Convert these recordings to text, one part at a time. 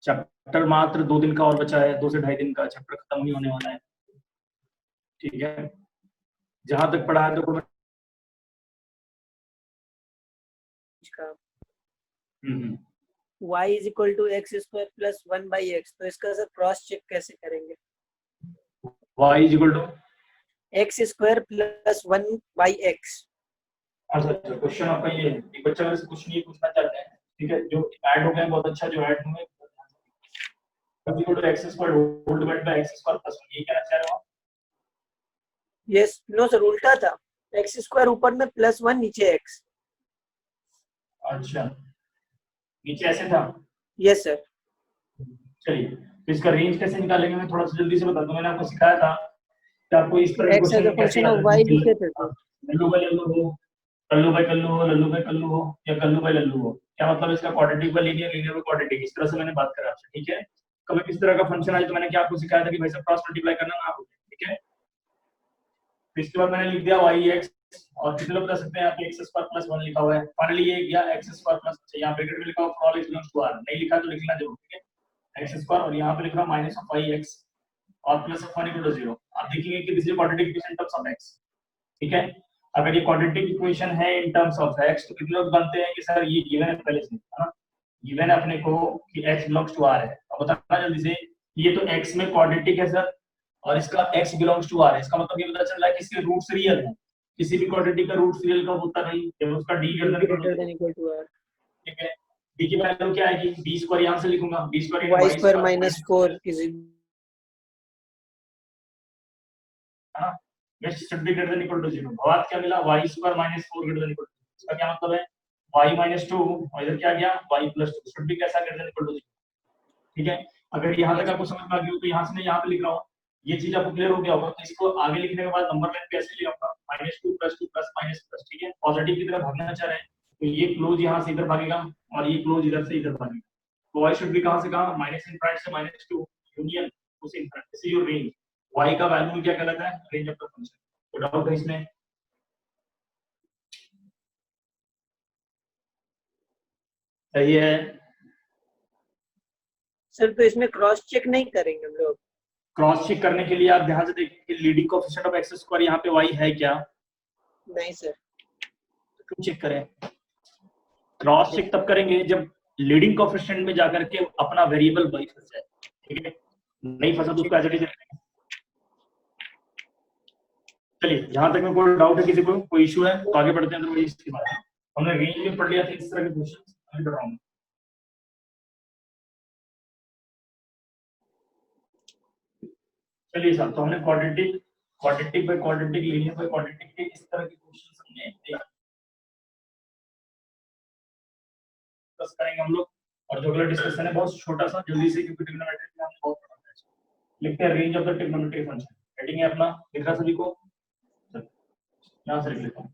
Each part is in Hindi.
चैप्टर मात्र 2 दिन का और बचा है, 2 से ढाई दिन का चैप्टर खत्म ही होने वाला है। ठीक है, जहां तक पढ़ा है तो y is equal to x square plus 1/x, तो इसका सर क्रॉस चेक कैसे करेंगे? y is equal to x square plus 1/x। अच्छा, क्वेश्चन आपका ये है कि बच्चा वैसे कुछ नहीं पूछना चाहते हैं, ठीक है, जो ऐड हो गए बहुत अच्छा, जो ऐड हुए y equal to x square whole divide by x square plus 1, ये कहना चाह रहे हो आप? यस, नो सर, उल्टा था, एक्स स्क्वायर ऊपर में प्लस 1 नीचे x। अच्छा, नीचे ऐसे था। Yes sir. चलिए, तो इसका रेंज कैसे निकालेंगे मैं थोड़ा सा जल्दी से बता दूं। मैंने आपको सिखाया था कि आपको इस तरह के x एज अ क्वेश्चन कैसे फंक्शन याद ऑफ y रखने लिखे थे तो लल्लू बाय लल्लू हो, कल्लू बाय कल्लू हो, लल्लू बाय कल्लू हो, या कल्लू बाय लल्लू हो, क्या मतलब इसका quadratic bye linear, linear by quadratic, इस तरह से मैंने बात करा आपसे। ठीक है, कभी किस तरह का फंक्शन आए तो मैंने क्या आपको सिखाया था कि भाई सब क्रॉस मल्टीप्लाई करना ना हो। ठीक है, तो इसके बाद मैंने लिख दिया y(x) और कितने लोग बता सकते हैं यहाँ पे x स्क्वायर प्लस 1 लिखा हुआ है। फाइनली ये गया x स्क्वायर प्लस, अच्छा यहाँ ब्रैकेट में लिखा हुआ for all x belongs to r, नहीं लिखा तो लिखना जरूर। ठीक है, x स्क्वायर और यहाँ पे लिख रहा हूं माइनस ऑफ y(x) और प्लस ऑफ 1 इक्वल टू 0। आप देखेंगे कि this is quadratic equation in terms of x। ठीक है, अगर ये क्वाड्रेटिक इक्वेशन है इन टर्म्स ऑफ x तो कितने लोग बनते हैं कि सर ये गिवन है पहले से, है ना, गिवन है अपने को कि x बिलोंग्स टू r है। अब बताना जल्दी से, ये तो x में क्वाड्रेटिक है सर और इसका x बिलोंग्स टू r है, इसका मतलब ये पता चल रहा है कि इसके रूट्स रियल हैं। किसी भी क्वाड्रेटिक का रूट्स रियल कब होता नहीं, जब उसका d greater than equal to r। ठीक है, d की वैल्यू क्या आएगी, d स्क्वायर यहां से लिखूंगा, d square y square minus 4 is हां, ये should be greater than equal to 0। बात क्या मिला, y square minus 4 greater than equal to, इसका क्या मतलब है y माइनस 2 और इधर क्या गया y प्लस 2 शुड बी कैसा ग्रेटर देन इक्वल टू 0। ठीक है, अगर यहां तक आपको समझ में आ गई हो तो यहां से मैं यहां पे लिख रहा हूं, ये चीज आपको क्लियर हो गया होगा। तो इसको आगे लिखने के बाद नंबर लाइन कैसे ले आऊंगा, -2 +2 माइनस प्लस। ठीक है, पॉजिटिव की तरफ भागना चाह रहे हैं तो ये क्लोज यहां से इधर भागेगा और ये क्लोज इधर से इधर भागेगा। तो y शुड बी कहां से कहां, माइनस इनफिनिटी से -2 यूनियन उस इनफिनिटी से योर रेंज, y का वैल्यू क्या कहलाता है, रेंज ऑफ द फंक्शन। तो डाउट है इसमें? सही है सर, तो इसमें क्रॉस चेक नहीं करेंगे हम लोग? क्रॉस चेक करने के लिए आप ध्यान से देखिए कि leading coefficient of x square यहाँ पे y है क्या? नहीं सर। तो क्यों चेक करें? क्रॉस चेक तब करेंगे जब लीडिंग कोएफिशिएंट में जाकर के अपना वेरिएबल y फंस जाए। ठीक है, नहीं फंसा तो उसको एज इट इज रखेंगे। चलिए, जहां तक में कोई डाउट है किसी को, कोई इशू है तो आगे बढ़ते हैं। तो इसके बाद हमने रेंज में पढ़ लिया था इस तरह के क्वेश्चंस, अभी पढ़ रहा हूं। चलिए साहब, तो हमने quadratic by quadratic, linear by quadratic के इस तरह के क्वेश्चंस हमने डिस्कस करेंगे हम लोग। और जो अगला डिस्कशन है बहुत छोटा सा, जल्दी से, क्योंकि ट्रिग्नोमेट्री में हमने बहुत पढ़ा है। लिखते हैं range of the trigonometry function. Heading है अपना, दिख रहा सभी को? यहां से लिख लेता हूं,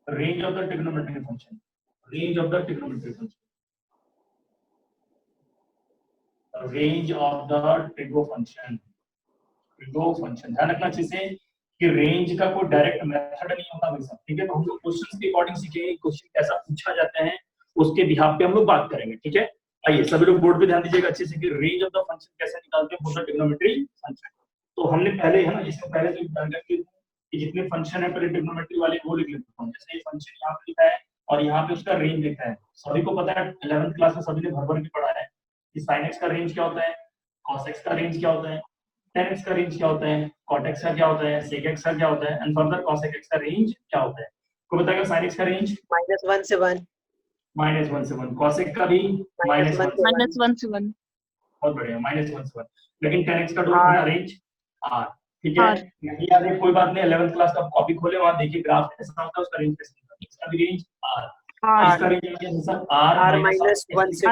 range of the trigonometry function, range of the trigonometry function, range of the trigo function, trigo function. ध्यान रखना अच्छे से कि रेंज का कोई डायरेक्ट मेथड नहीं होता भाई साहब। ठीक है, तो हम लोग क्वेश्चंस के अकॉर्डिंग सीखेंगे, क्वेश्चन कैसा पूछा जाता है उसके बिहाफ पे हम लोग बात करेंगे। ठीक है, आइए सभी लोग बोर्ड पे ध्यान दीजिएगा अच्छे से कि रेंज ऑफ द फंक्शन कैसे निकालते हैं फॉर द ट्रिग्नोमेट्री फंक्शन। तो हमने पहले, है ना, इसमें पहले से जानकारी कि जितने फंक्शन है पहले ट्रिग्नोमेट्री वाले वो लिख लेता हूं। जैसे ये फंक्शन यहाँ पे लिखा है और यहाँ पे उसका रेंज लिखा है। सभी को पता है, 11th क्लास में सभी ने भर भर के पढ़ा है कि sin x का रेंज क्या होता है, cos x का रेंज क्या होता है, tan x का रेंज क्या होता है, cot x का क्या होता है, sec x का क्या होता है, एंड फर्दर cos x का रेंज क्या होता है। को बताएगा sin x का रेंज -1 से 1, -1 से 1, cos x का भी -1 से -1 बहुत बढ़िया, -1 से 1। लेकिन tan x का रेंज r। ठीक है, नहीं याद है कोई बात नहीं, 11th क्लास का कॉपी खोले, वहां देखिए ग्राफ कैसा होता है, उसका रेंज कैसा होता है। इसका भी रेंज r, इसका रेंज क्या है सर, r -1 से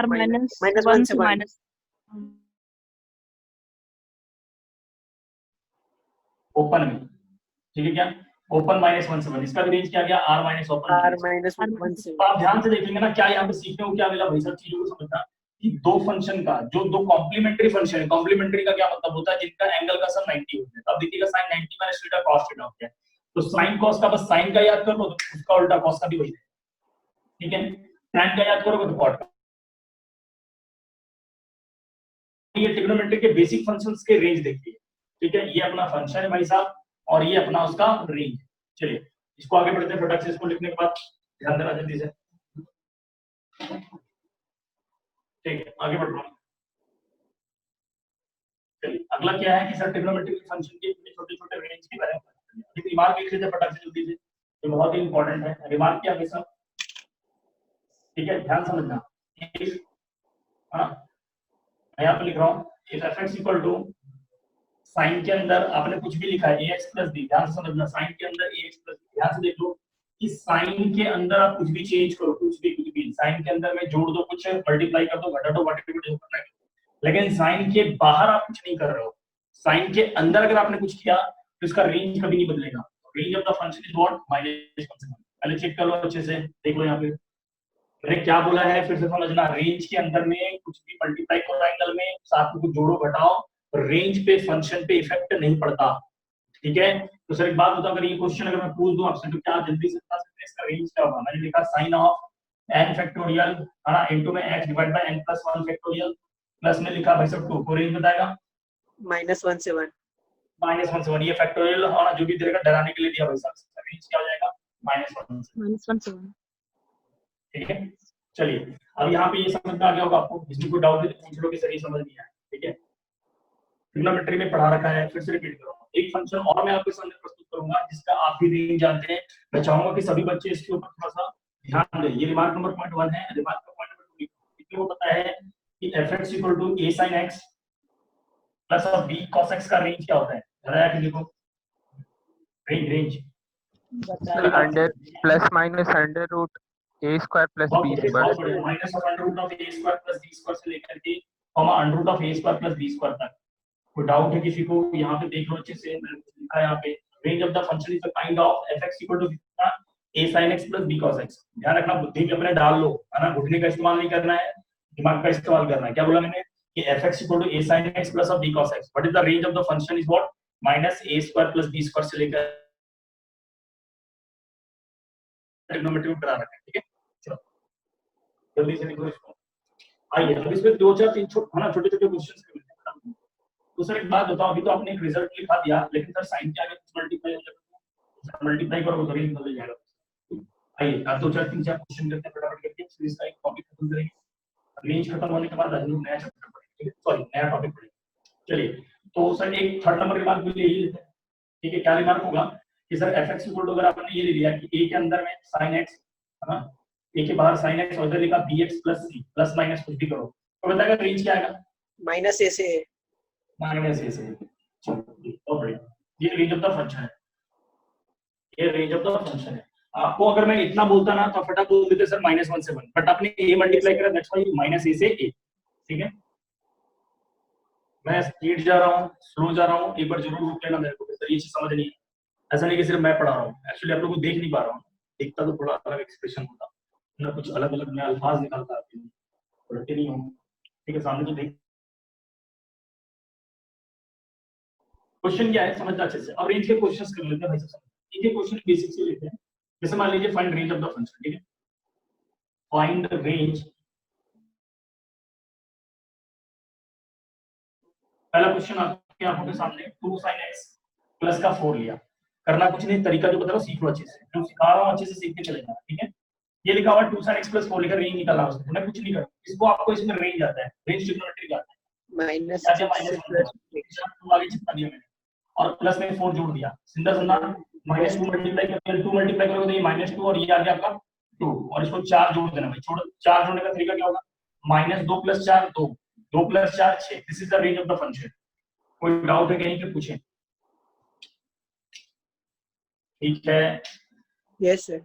-1 से माइनस ओपन में। ठीक है, क्या ओपन -1 से 1, इसका भी रेंज क्या गया, r माइनस ओपन। r-1 से 1। आप ध्यान से देखेंगे ना, क्या यहाँ पे सीखने को क्या मिला भाई साहब, चीजों को समझना कि दो फंक्शन का जो दो कॉम्प्लीमेंट्री फंक्शन है, कॉम्प्लीमेंट्री का क्या मतलब होता है, जिनका एंगल का सम 90 होता है। तो अब देखिएगा sin 90 minus theta cos theta होता है, तो sin cos का बस sin का याद कर लो तो उसका उल्टा cos का भी वही है। ठीक है, tan का याद करोगे तो cot का। ये ट्रिग्नोमेट्री के बेसिक फंक्शंस के रेंज देखिए, ठीक है, ये अपना फंक्शन है भाई साहब और ये अपना उसका रेंज। चलिए इसको आगे बढ़ते हैं, फटाक से इसको लिखने के बाद ध्यान देना जल्दी से, ठीक है आगे बढ़ रहा हूं। चलिए अगला क्या है कि सर ट्रिग्नोमेट्री के फंक्शन के छोटे छोटे रेंज के बारे में बात करेंगे। अभी रिमार्क लिख लेते हैं फटाक से जल्दी से, ये बहुत ही इंपॉर्टेंट है। रिमार्क क्या है सब, ठीक है ध्यान समझना, हाँ मैं यहाँ पे लिख रहा हूँ if fx equal to sine के अंदर आपने कुछ भी लिखा है ax प्लस b, ध्यान से समझना, साइन के अंदर ax प्लस b, ध्यान से देख लो कि साइन के अंदर आप कुछ भी चेंज करो, कुछ भी साइन के अंदर में जोड़ दो, कुछ मल्टीप्लाई कर दो, घटा दो, व्हाटएवर जो करना है, लेकिन साइन के बाहर आप कुछ नहीं कर रहे हो। साइन के अंदर अगर आपने कुछ किया तो इसका रेंज कभी नहीं बदलेगा। Range of the function is what minus function. पहले चेक कर लो अच्छे से, देख लो यहाँ पे मैंने क्या बोला है, फिर से समझना। रेंज के अंदर में कुछ भी मल्टीप्लाई करो एंगल में, साथ में कुछ जोड़ो घटाओ, रेंज पे फंक्शन पे इफेक्ट नहीं पड़ता, ठीक है। तो सर एक बात बताओ, अगर ये क्वेश्चन अगर मैं पूछ दूं आपसे तो क्या जल्दी से बता सकते हैं इसका रेंज क्या होगा? मैंने लिखा साइन ऑफ n फैक्टोरियल है ना इनटू में x divide by n plus 1 factorial, plus में लिखा भाई सब 2 को रेंज बताएगा -1 से 1। -1 से 1, ये फैक्टोरियल है ना जो भी देगा डराने के लिए दिया भाई साहब, रेंज क्या हो जाएगा -1 से 1 ठीक है। चलिए अब यहाँ पे ये समझ में आ गया होगा आपको, इसमें कोई डाउट है तो पूछ लो कि सर ये समझ नहीं आया, ठीक है। ट्रिग्नोमेट्री में पढ़ा रखा है, फिर से रिपीट करूंगा। एक फंक्शन और मैं आपके सामने प्रस्तुत करूंगा जिसका आप भी रेंज जानते हैं। मैं चाहूंगा कि सभी बच्चे इसके ऊपर थोड़ा सा ध्यान दें। ये रिमार्क नंबर पॉइंट 1 है, रिमार्क का पॉइंट नंबर 2 लिखो। वो पता है कि fx a sin x plus b cos x का रेंज क्या होता है? जरा कि देखो range under plus minus under root a square plus b square, minus of under root of a square plus b square से लेकर के under root of a square plus b square तक। कोई डाउट है किसी को? यहाँ पे देख लो अच्छे से, मैंने लिखा है यहाँ पे range of the function is the kind of fx equal to a sin x plus b cos x। ध्यान रखना, बुद्धि में अपने डाल लो, है ना, घुटने का इस्तेमाल नहीं करना है, दिमाग का इस्तेमाल करना है। क्या बोला मैंने कि fx equal to a sin x plus b cos x, what is the range of the function is what minus a square plus b square से लेकर ट्रिग्नोमेट्री में करा रखा है, ठीक है। चलो जल्दी से लिखो इसको। आइए अब इसमें 2 4 3 छोटे छोटे क्वेश्चंस कर लेते हैं। तो सर एक बात बताओ, अभी तो आपने एक रिजल्ट लिखा दिया, लेकिन सर साइन के आगे कुछ मल्टीप्लाई हो जाएगा, मल्टीप्लाई करोगे तो रेंज बदल जाएगा। आइए अब 2 4 3 4 क्वेश्चन करते हैं फटाफट करके, फिर इसका एक टॉपिक खत्म करेंगे। रेंज खत्म होने के बाद हम लोग नया चैप्टर पढ़ेंगे, ठीक है, सॉरी नया टॉपिक पढ़ेंगे। चलिए तो सर एक थर्ड नंबर रिमार्क भी ले लेते हैं, ठीक है। क्या रिमार्क होगा कि सर fx इक्वल टू, अगर आपने ये ले लिया कि a के अंदर में sin x है ना, a के बाहर sin x और इधर लिखा bx plus c plus minus कुछ भी करो, तो बताएगा रेंज क्या आएगा? -a से a। माइनस a से। चलो बहुत बढ़िया, ये रेंज ऑफ द फंक्शन है, ये रेंज ऑफ द फंक्शन है। आपको अगर मैं इतना बोलता ना तो फटाफट बोल देते सर -1 से 1, बट आपने a मल्टीप्लाई करा, दैट्स व्हाई -a से a, ठीक है। मैं स्पीड जा रहा हूँ, स्लो जा रहा हूँ, एक बार जरूर रोक लेना मेरे को, सर ये चीज समझ नहीं है। ऐसा नहीं कि सिर्फ मैं पढ़ा रहा हूँ, एक्चुअली आप लोगों को देख नहीं पा रहा हूँ, दिखता तो थोड़ा अलग एक्सप्रेशन होता ना, कुछ अलग अलग मैं अल्फाज निकालता उल्टे नहीं हूँ, ठीक है, सामने तो देख। क्वेश्चन क्या है समझना अच्छे से। अब रेंज के क्वेश्चंस कर लेते हैं भाई साहब, ठीक है। क्वेश्चन बेसिक से लेते हैं, जैसे मान लीजिए find range of the function, ठीक है, फाइंड रेंज। पहला क्वेश्चन आपके आंखों के सामने 2 sin x प्लस का 4 लिया, करना कुछ नहीं, तरीका जो बता रहा हूं सीख लो अच्छे से, जो सिखा रहा हूं अच्छे से सीख के चले जाना, ठीक है। ये लिखा हुआ 2 sin x प्लस 4 लिखा, रेंज निकालना है, मैं कुछ नहीं कर, इसको आपको इसमें रेंज आता है, रेंज ट्रिग्नोमेट्री का आता है, माइनस क्या माइनस प्लस आगे जितना दिया मैंने और प्लस में 4 जोड़ दिया, सीधा सीधा -2 मल्टीप्लाई करके 2 मल्टीप्लाई करोगे तो ये -2 और ये आ गया आपका 2, और इसको 4 जोड़ देना भाई, छोड़ 4 जोड़ने का तरीका क्या होगा, -2 + 4 2, 2 + 4 6, this is the range of the function. कोई डाउट है कहीं पे पूछें? ठीक है, यस सर।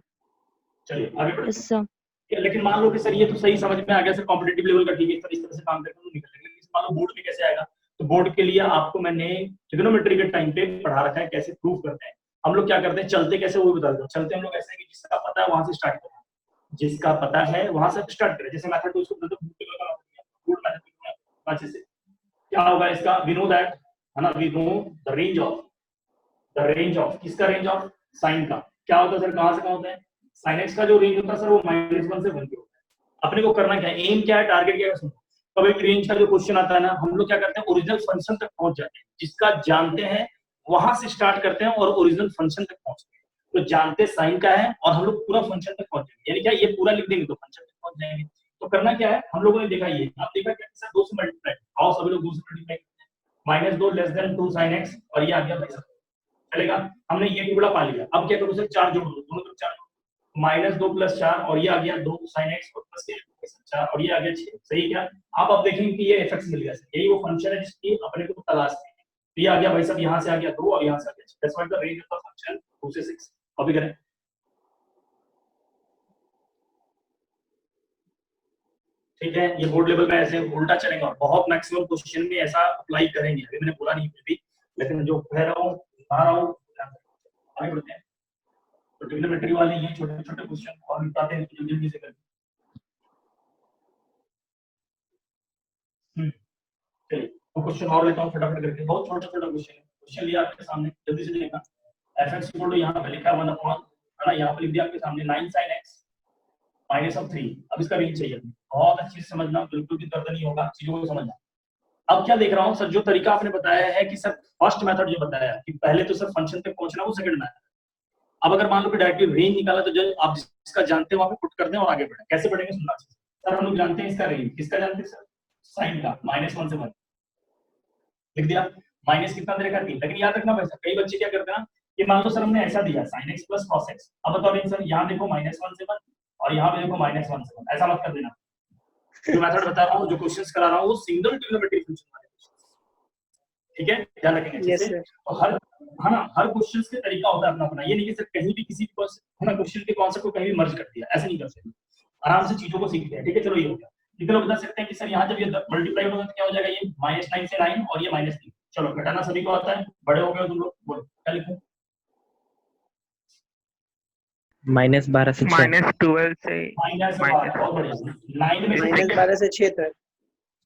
चलिए आगे बढ़ते Yes, sir. हैं। लेकिन मान लो कि सर ये तो सही समझ में आ गया सर, कॉम्पिटिटिव लेवल का, ठीक है, इस तरह से काम करके निकल लेंगे, लेकिन मान लो बोर्ड में कैसे आएगा, तो बोर्ड के लिए आपको मैंने ट्रिग्नोमेट्री के टाइम पे पढ़ा रखा है कैसे प्रूव करते हैं। हम लोग क्या करते हैं, चलते कैसे वो बता दो। चलते हम लोग ऐसे कि जिसका पता है वहां से स्टार्ट करें, जिसका पता है वहां से स्टार्ट करें। जैसे मेथड 2 उसको गुड मेथड अच्छे से क्या होगा इसका, वी नो दैट, है ना, we know the range of किसका, रेंज ऑफ साइन का क्या होता है सर, कहां से कहां होता है, sin x का जो रेंज होता है सर वो -1 से 1 के होता है। अपने को करना क्या है, एम क्या है, टारगेट क्या है, सुनो कभी भी रेंज का जो क्वेश्चन आता है ना, हम लोग क्या करते हैं, ओरिजिनल फंक्शन तक पहुंच जाते हैं, जिसका जानते हैं वहां से स्टार्ट करते हैं और ओरिजिनल फंक्शन तक पहुंचते हैं। तो जानते साइन का है और हम लोग पूरा फंक्शन तक पहुंच जाएंगे, यानी क्या ये पूरा लिख देंगे तो फंक्शन तक पहुंच जाएंगे। तो करना क्या है, हम लोगों ने देखा ये, आप देखा क्या सर 2 से मल्टीप्लाई, आओ सभी लोग 2 से मल्टीप्लाई करते हैं, -2 < 2 sin x और ये आ गया भाई साहब, चलेगा। हमने ये टुकड़ा पा लिया, अब क्या करूं सर, 4 जोड़ दो, दोनों तरफ 4 -2 + 4 और ये आ गया 2 sin x और प्लस 4 और ये आ गया 6, सही क्या। आप देखेंगे कि ये fx मिल गया सर, यही वो फंक्शन है जिसकी अपने को तलाश है। तो ये आ गया भाई साहब, यहाँ से आ गया 2 और यहाँ से आ गया 6, that's what the range of the function 2 से 6। कॉपी करें, ठीक है। ये बोर्ड लेवल में ऐसे उल्टा चलेगा, बहुत मैक्सिमम क्वेश्चन में ऐसा अप्लाई करेंगे, अभी मैंने बोला नहीं फिर भी, लेकिन जो कह रहा हूँ बता रहा हूँ, आगे बढ़ते हैं। तो ट्रिग्नोमेट्री वाले ये छोटे छोटे क्वेश्चन और बताते हैं जल्दी जल्दी से करके। चलिए तो क्वेश्चन और लेता हूँ फटाफट करके, बहुत छोटा छोटा क्वेश्चन है, क्वेश्चन लिया आपके सामने, जल्दी से देखना। fx इक्वल टू यहाँ पे लिखा 1 अपॉन, है ना, यहाँ पे लिख दिया आपके सामने 9 sin x -3। अब इसका रेंज चाहिए, बहुत अच्छी से समझना, बिल्कुल भी दर्द नहीं होगा, चीजों को समझना। अब क्या देख रहा हूँ सर, जो तरीका आपने बताया है कि सर फर्स्ट मेथड जो बताया कि पहले तो सर फंक्शन तक पहुंचना, वो सेकंड मेथड। अब अगर मान लो कि डायरेक्टली रेंज निकाला तो जो आप जिसका जानते हैं वहां पे पुट कर दें और आगे बढ़ें। कैसे बढ़ेंगे सुनना सर, हम लोग जानते हैं इसका रेंज, किसका जानते हैं सर, साइन का, -1 से 1 लिख दिया, माइनस कितना दे रखा 3। लेकिन याद रखना भाई, कई बच्चे क्या करते हैं ना, कि मान लो सर हमने ऐसा दिया sin x + cos x, अब बताओ सर यहाँ देखो -1 से 1 और यहाँ पे देखो -1 से 1, ऐसा मत कर देना। जो मेथड बता रहा हूँ, जो क्वेश्चंस करा रहा हूँ, वो सिंगल ट्रिग्नोमेट्री फंक्शन वाले क्वेश्चंस, ठीक है, ध्यान रखेंगे अच्छे से। तो हर, है ना, हर क्वेश्चंस के तरीका होता है अपना अपना, ये नहीं कि सर कहीं भी किसी क्वेश्चन के कॉन्सेप्ट को कहीं भी मर्ज कर दिया, ऐसे नहीं कर सकते, आराम से चीजों को सीखते हैं, ठीक है। चलो ये हो गया, कितने लोग बता सकते हैं कि सर यहाँ जब ये मल्टीप्लाई होगा तो क्या हो जाएगा, ये -9 से 9 और ये -3, चलो घटाना सभी को आता है, बड़े हो गए तुम लोग, बोलो क्या लिखूं, -12 से 6, -12 से -12, बहुत बढ़िया, 9 में से -12 से 6 तक,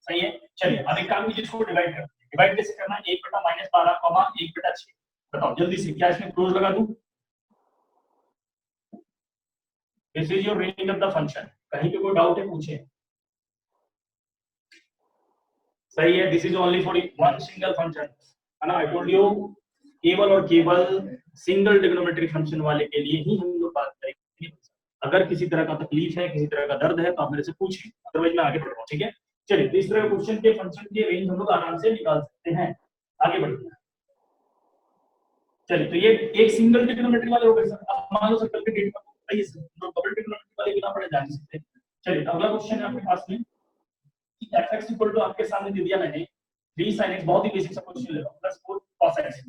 सही है। चलिए अब एक काम कीजिए, इसको डिवाइड कर, डिवाइड कैसे करना है, 1/-12, 1/6, बताओ जल्दी से, क्या इसमें क्लोज लगा दूं, this is your range of the function, कहीं पे कोई डाउट है पूछे, सही है, this is only for one single function, है ना, आई टोल्ड यू केवल और केवल सिंगल ट्रिग्नोमेट्रिक फंक्शन वाले के लिए ही हम लोग बात करेंगे। अगर किसी तरह का तकलीफ है, किसी तरह का दर्द है तो आप मेरे से पूछिए, अदरवाइज मैं आगे बढ़ रहा हूँ, ठीक है। चलिए तो इस तरह क्वेश्चन के फंक्शन के रेंज हम लोग आराम से निकाल सकते हैं, आगे बढ़ते हैं। चलिए तो ये एक सिंगल ट्रिग्नोमेट्री वाले हो गए सर, अब मान लो सर कल के डेट में आइए सर तो डबल ट्रिग्नोमेट्री वाले बिना पढ़े जान सकते हैं। चलिए अगला क्वेश्चन है आपके पास में कि fx इक्वल टू, आपके सामने दे दिया मैंने 3 sin x, बहुत ही बेसिक सा क्वेश्चन ले लो, +4 cos x,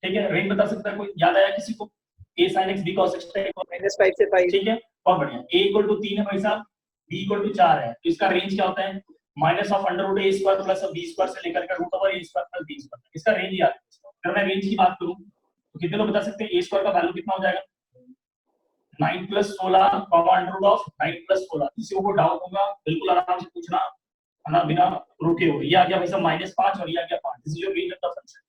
ठीक है। रेंज बता सकता है कोई, याद आया किसी को, a sin x b cos x, -5 से 5, ठीक है, बहुत बढ़िया। a इक्वल टू 3 है भाई साहब, b इक्वल टू 4 है, तो इसका रेंज क्या होता है, -√a² प्लस b² से लेकर के √a² प्लस b², इसका रेंज याद है। अगर मैं रेंज की बात करूं तो कितने लोग बता सकते हैं a² का वैल्यू कितना हो जाएगा, 9 + 16 √9 + 16, किसी को डाउट होगा बिल्कुल आराम से पूछना, है ना, बिना रुके हुए। ये आ गया भाई साहब -5 और ये आ गया 5, this is your range of the function.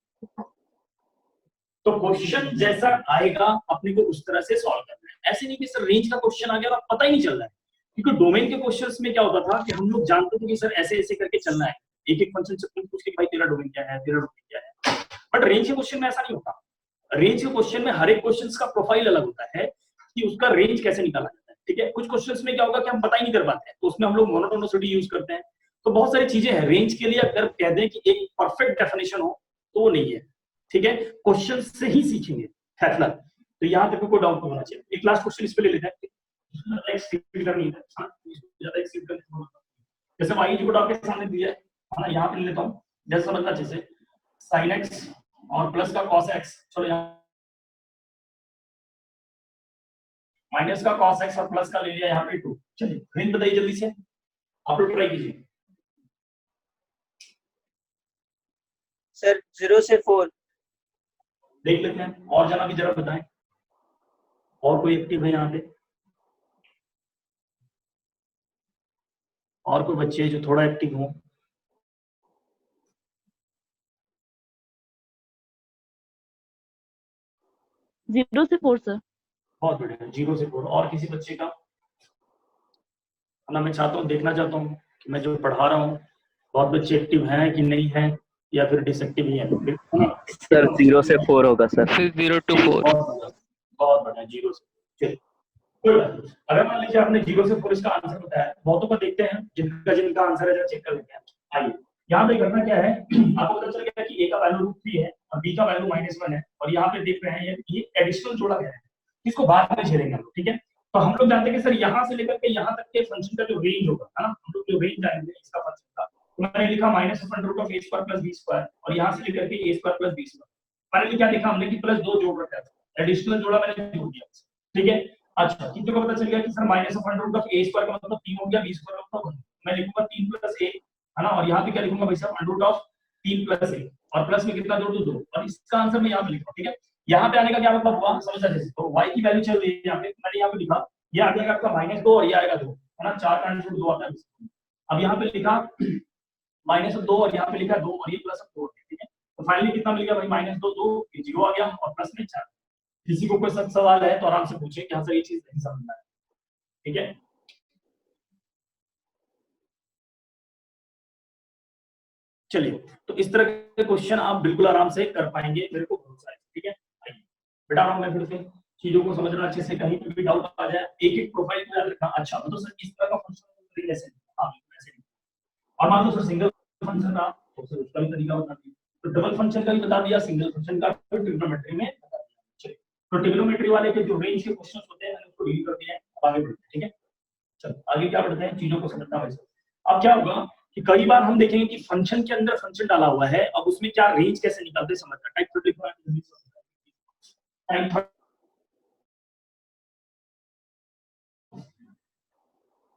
तो क्वेश्चन जैसा आएगा अपने को उस तरह से सॉल्व करना है, ऐसे नहीं कि सर रेंज का क्वेश्चन आ गया और पता ही नहीं चल रहा है, क्योंकि डोमेन के क्वेश्चंस में क्या होता था कि हम लोग जानते थे कि सर ऐसे ऐसे करके चलना है, एक एक फंक्शन से पूछ के भाई तेरा डोमेन क्या है, तेरा डोमेन क्या है, बट रेंज के क्वेश्चन में ऐसा नहीं होता। रेंज के क्वेश्चन में हर एक क्वेश्चन का प्रोफाइल अलग होता है कि उसका रेंज कैसे निकाला जाता है, ठीक है। कुछ क्वेश्चंस में क्या होगा कि हम पता ही नहीं कर पाते हैं, तो उसमें हम लोग मोनोटोनिसिटी यूज करते हैं, तो बहुत सारी चीजें हैं। रेंज के लिए अगर कह दें कि एक परफेक्ट डेफिनेशन हो तो वो नहीं है, ठीक है, क्वेश्चन से ही सीखेंगे फैसला। तो यहाँ तक कोई डाउट नहीं होना चाहिए। एक लास्ट क्वेश्चन इस पे ले लेते हैं, जैसे y इक्वल टू आपके सामने दिया है ना, यहाँ पे ले लेता हूँ, जैसे समझना अच्छे से, sin x और प्लस का cos x, चलो यहाँ माइनस का cos x और प्लस का ले लिया यहाँ पे 2। चलिए रेंज बताइए जल्दी से, आप लोग ट्राई कीजिए सर 0 से 4, देख लेते हैं। और जना भी जरा बताएं, और कोई एक्टिव है यहाँ पे, और कोई बच्चे जो थोड़ा एक्टिव हो, जीरो से 4 सर। बहुत बढ़िया, 0 से 4। और किसी बच्चे का, ना मैं चाहता हूँ देखना चाहता हूँ कि मैं जो पढ़ा रहा हूँ बहुत बच्चे एक्टिव हैं कि नहीं है या फिर डिसएक्टिव ही है सर 0 से 4 होगा सर। 0 to 4। बहुत बढ़िया 0 से। चलिए कोई बात नहीं। अगर मान लीजिए आपने 0 से 4 इसका आंसर बताया, बहुतों को देखते हैं जिनका आंसर है जरा चेक कर लेते हैं। आइए यहाँ पे करना क्या है, आपको पता चल गया कि a का वैल्यू √3 है और b का वैल्यू -1 है, और यहाँ पे देख रहे हैं ये एडिशनल जोड़ा गया है, इसको बाद में झेलेंगे हम लोग, ठीक है। तो हम लोग जानते हैं कि सर यहाँ से लेकर के यहाँ तक के फंक्शन का जो रेंज होगा, है ना, हम लोग जो रेंज जानेंगे इसका फंक्शन का, तो मैंने लिखा -√a² + b², और यहाँ से लेकर के a² + b²। फाइनली क्या लिखा हमने कि +2 जोड़ रखा है, एडिशनल जोड़ा मैंने जोड़ दिया, ठीक है। अच्छा, कितने को पता चल गया कि सर -√a² का मतलब 3 हो गया, b² का मतलब 1, मैं लिखूंगा 3 + a, है ना, और यहाँ पे क्या लिखूंगा भाई साहब √3 + a, और प्लस में कितना जोड़ दूं 2, और इसका आंसर मैं यहाँ पे लिखूंगा, ठीक है। यहाँ पे आने का क्या मतलब हुआ समझ आए, तो y की वैल्यू चल रही है यहाँ पे, मैंने यहाँ पे लिखा ये आ जाएगा आपका -2 और ये आएगा 2, है ना, 4 का आंसर 2 आता है। अब यहाँ पे लिखा -2 और यहाँ पे लिखा 2 और ये +2, ठीक है। तो फाइनली कितना मिल गया भाई, -2 2 ये 0 आ गया और प्लस में 4। किसी को कोई सवाल है तो आराम से पूछे कि हाँ सर ये चीज नहीं समझ में आया, ठीक है। चलिए, तो इस तरह के क्वेश्चन आप बिल्कुल आराम से कर पाएंगे, मेरे को भरोसा है, ठीक है। बेटा मैं फिर से चीजों को समझना अच्छे से, कहीं पे भी डाउट आ जाए एक एक प्रोफाइल को याद रखना। अच्छा तो सर इस तरह का फंक्शन कैसे, हाँ ऐसे, और मान लो सर सिंगल फंक्शन था तो सर उसका भी तरीका बता दिया, तो डबल फंक्शन का भी बता दिया, सिंगल फंक्शन का भी ट्रिग्नोमेट्री में बता दिया। चलिए, तो ट्रिग्नोमेट्री वाले के जो रेंज के क्वेश्चंस होते हैं मैंने उसको डील कर दिया है, आगे बढ़ते हैं, ठीक है। चलो आगे क्या बढ़ते हैं, चीजों को समझना वैसे। अब क्या होगा कि कई बार हम देखेंगे कि फंक्शन के अंदर फंक्शन डाला हुआ है, अब उसमें क्या रेंज कैसे निकालते समझना। Type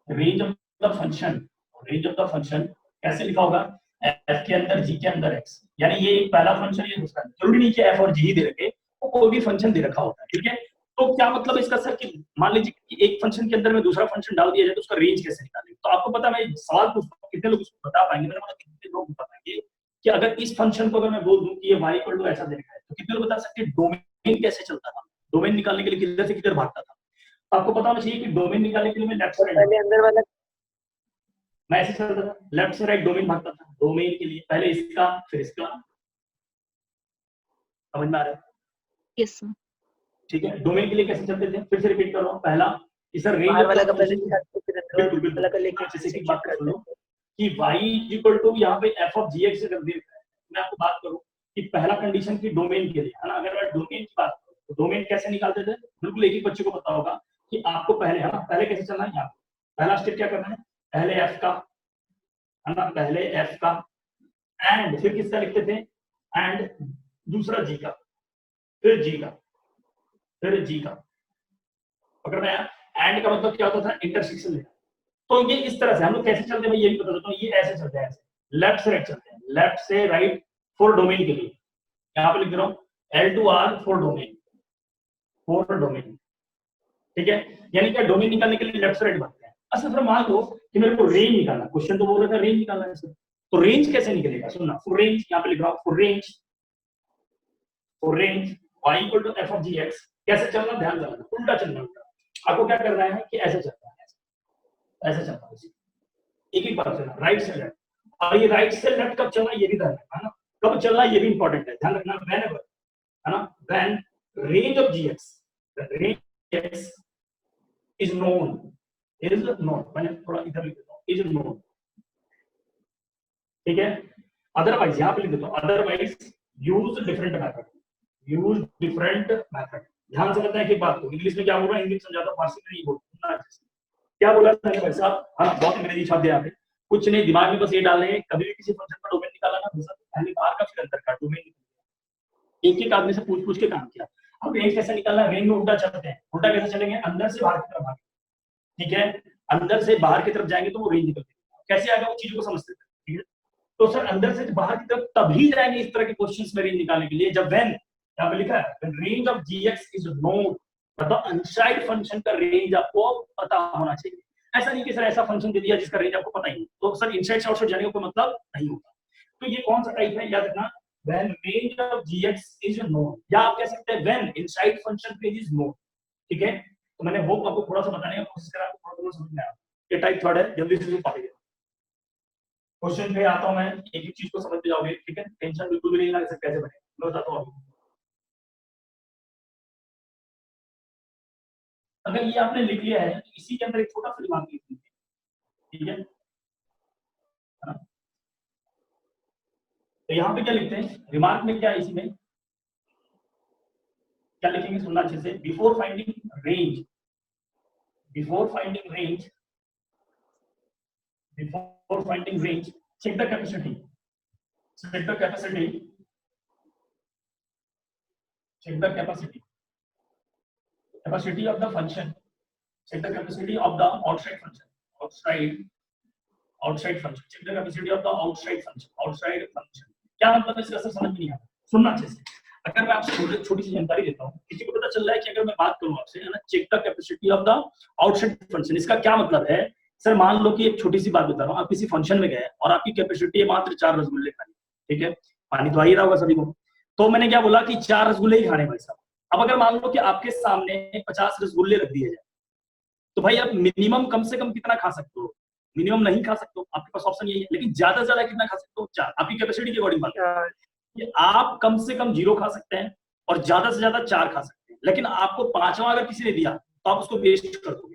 range of the function, range of the function कैसे लिखा होगा, f के अंदर g के अंदर x, यानी ये एक पहला फंक्शन ये दूसरा, जरूरी नहीं कि f और g ही दे रखे, वो कोई भी फंक्शन दे रखा होता है, ठीक है। तो क्या मतलब इसका सर कि मान लीजिए कि एक फंक्शन के अंदर में दूसरा फंक्शन डाल दिया जाए तो उसका रेंज कैसे निकालें। तो आपको पता, मैं सवाल पूछता हूं कितने लोग इसको बता पाएंगे, मैंने बोला कितने लोग बता पाएंगे कि अगर इस फंक्शन को अगर मैं बोल दूं कि ये y = ऐसा दे रखा है, तो कितने लोग बता सकते हैं डोमेन कैसे चलता था, डोमेन निकालने के लिए किधर से किधर भागता था। आपको पता होना चाहिए कि डोमेन निकालने के लिए मैं लेफ्ट से राइट, पहले अंदर वाला मैं ऐसे चलता था, लेफ्ट से राइट डोमेन भागता था, डोमेन के लिए पहले इसका फिर इसका, समझ में आ रहा है, यस सर। ठीक है। डोमेन के लिए कैसे चलते थे, फिर से रिपीट कर रहा हूं, पहला कि सर रेंज बाहर वाला ऑफ का पहले फंक्शन, निकालते फिर अंदर बिल्कुल वाला का लेके बिल्कुल, जैसे कि सेक्शन बात कर कर लो देते हैं। कि y = यहाँ पे f of gx से कर दिया, मैं आपको बात करूं कि पहला कंडीशन की डोमेन के लिए, है ना, अगर मैं डोमेन की बात करूं तो डोमेन कैसे निकालते थे, बिल्कुल एक एक बच्चे को पता होगा कि आपको पहले, है ना, पहले कैसे चलना है, यहाँ पहला स्टेप क्या करना है, पहले f का, है ना, पहले f का एंड फिर किसका लिखते थे, एंड दूसरा g का, फिर g का, फिर g का, पकड़ में आया। एंड का मतलब क्या होता था, इंटरसेक्शन लेना। तो ये इस तरह से हम लोग कैसे चलते हैं भाई, ये भी बता देता हूं, ये ऐसे चलते हैं, ऐसे लेफ्ट से राइट चलते हैं, लेफ्ट से राइट फॉर डोमेन के लिए, यहाँ पे लिख रहा हूं L to R for domain, for domain, ठीक है। यानी क्या डोमेन निकालने के लिए लेफ्ट से राइट भागते हैं। अच्छा फिर मान लो कि मेरे को रेंज निकालना, क्वेश्चन तो बोल रहा था रेंज निकालना है सर, तो रेंज कैसे निकलेगा, सुनना, फॉर रेंज यहाँ पे लिख रहा हूं, for range y = f of gx, कैसे चलना, ध्यान देना, उल्टा चलना, उल्टा। आपको क्या करना है कि ऐसे चलना है, ऐसे चलना है, एक एक बार चलना, राइट से लेफ्ट, और ये राइट से लेफ्ट कब चलना ये भी ध्यान रखना, है ना, कब चलना ये भी इंपॉर्टेंट है, ध्यान रखना, whenever, है ना, when range of gx, the range x is known, मैंने थोड़ा इधर लिख देता हूं, is known, ठीक है। अदरवाइज यहाँ पे लिख देता हूं, otherwise use different method, use different method. ध्यान से बताएं कि बात को इंग्लिश में क्या बोल रहा है, इंग्लिश समझाता हूं, फारसी में नहीं बोलता, क्या बोला मैंने भाई साहब, हाँ बहुत अंग्रेजी शब्द है यहाँ पे, कुछ नहीं, दिमाग में बस ये डाल रहे हैं, कभी भी किसी फंक्शन का डोमेन निकाला ना, पहले बाहर का फिर अंदर का डोमेन, एक एक आदमी से पूछ पूछ के काम किया। अब रेंज कैसे निकालना, रेंज में उल्टा चलते हैं, उल्टा कैसे चलेंगे, अंदर से बाहर की तरफ भागेंगे, ठीक है, अंदर से बाहर की तरफ जाएंगे तो वो रेंज निकलती है, कैसे आएगा वो चीजों को समझते हैं, ठीक है। तो सर अंदर से बाहर की तरफ तभी जाएंगे इस तरह के क्वेश्चंस में रेंज निकालने के लिए जब व्हेन, यहाँ पे लिखा है range of gx is known, मतलब अनसाइड फंक्शन का रेंज आपको पता होना चाहिए। ऐसा नहीं कि सर ऐसा फंक्शन दे दिया जिसका रेंज आपको पता ही नहीं, तो सर इनसाइड से आउटसाइड जाने का कोई मतलब नहीं होता। तो ये कौन सा टाइप है, याद रखना, when range of gx is known, या आप कह सकते हैं when inside function range is known, ठीक है। तो मैंने होप आपको थोड़ा सा बताने का कोशिश करा, आपको थोड़ा समझ में आया। ये टाइप थर्ड है, जल्दी से पाइए। क्वेश्चन पे आता हूं मैं, एक एक चीज को समझते जाओगे, ठीक है, टेंशन बिल्कुल भी नहीं लगा सकता कैसे बने, मैं बताता हूं अभी। अगर ये आपने लिख लिया है तो इसी के अंदर एक छोटा सा दिमाग लिख लीजिए, ठीक है। हाँ। तो यहाँ पे क्या लिखते हैं, रिमार्क में क्या है, इसी में क्या लिखेंगे, सुनना अच्छे से। Before finding range, before finding range, before finding range, check the capacity, check the capacity, check the capacity, capacity of the function, check the capacity of the outside function, outside function, check the capacity of the outside function, outside function। क्या मतलब इसका सर समझ में नहीं आता, सुनना अच्छे से। अगर मैं आपसे छोटी सी जानकारी देता हूँ, किसी को पता चल रहा है कि अगर मैं बात करूँ आपसे, है ना, check the capacity of the outside function, इसका क्या मतलब है सर? मान लो कि एक छोटी सी बात बता रहा हूँ, आप किसी फंक्शन में गए और आपकी कैपेसिटी है मात्र 4 रसगुल्ले खाने, ठीक है, पानी तो आ ही रहा होगा सभी को, तो मैंने क्या बोला कि 4 रसगुल्ले ही खाने भाई साहब। अब अगर मान लो कि आपके सामने 50 रसगुल्ले रख दिए जाए, तो भाई आप मिनिमम कम से कम कितना खा सकते हो? मिनिमम नहीं खा सकते हो, आपके पास ऑप्शन यही है, लेकिन ज्यादा से ज्यादा कितना खा सकते हो? 4, आपकी कैपेसिटी के अकॉर्डिंग बात है। आप कम से कम 0 खा सकते हैं और ज्यादा से ज्यादा 4 खा सकते हैं, लेकिन आपको 5वां अगर किसी ने दिया तो आप उसको वेस्ट कर दोगे।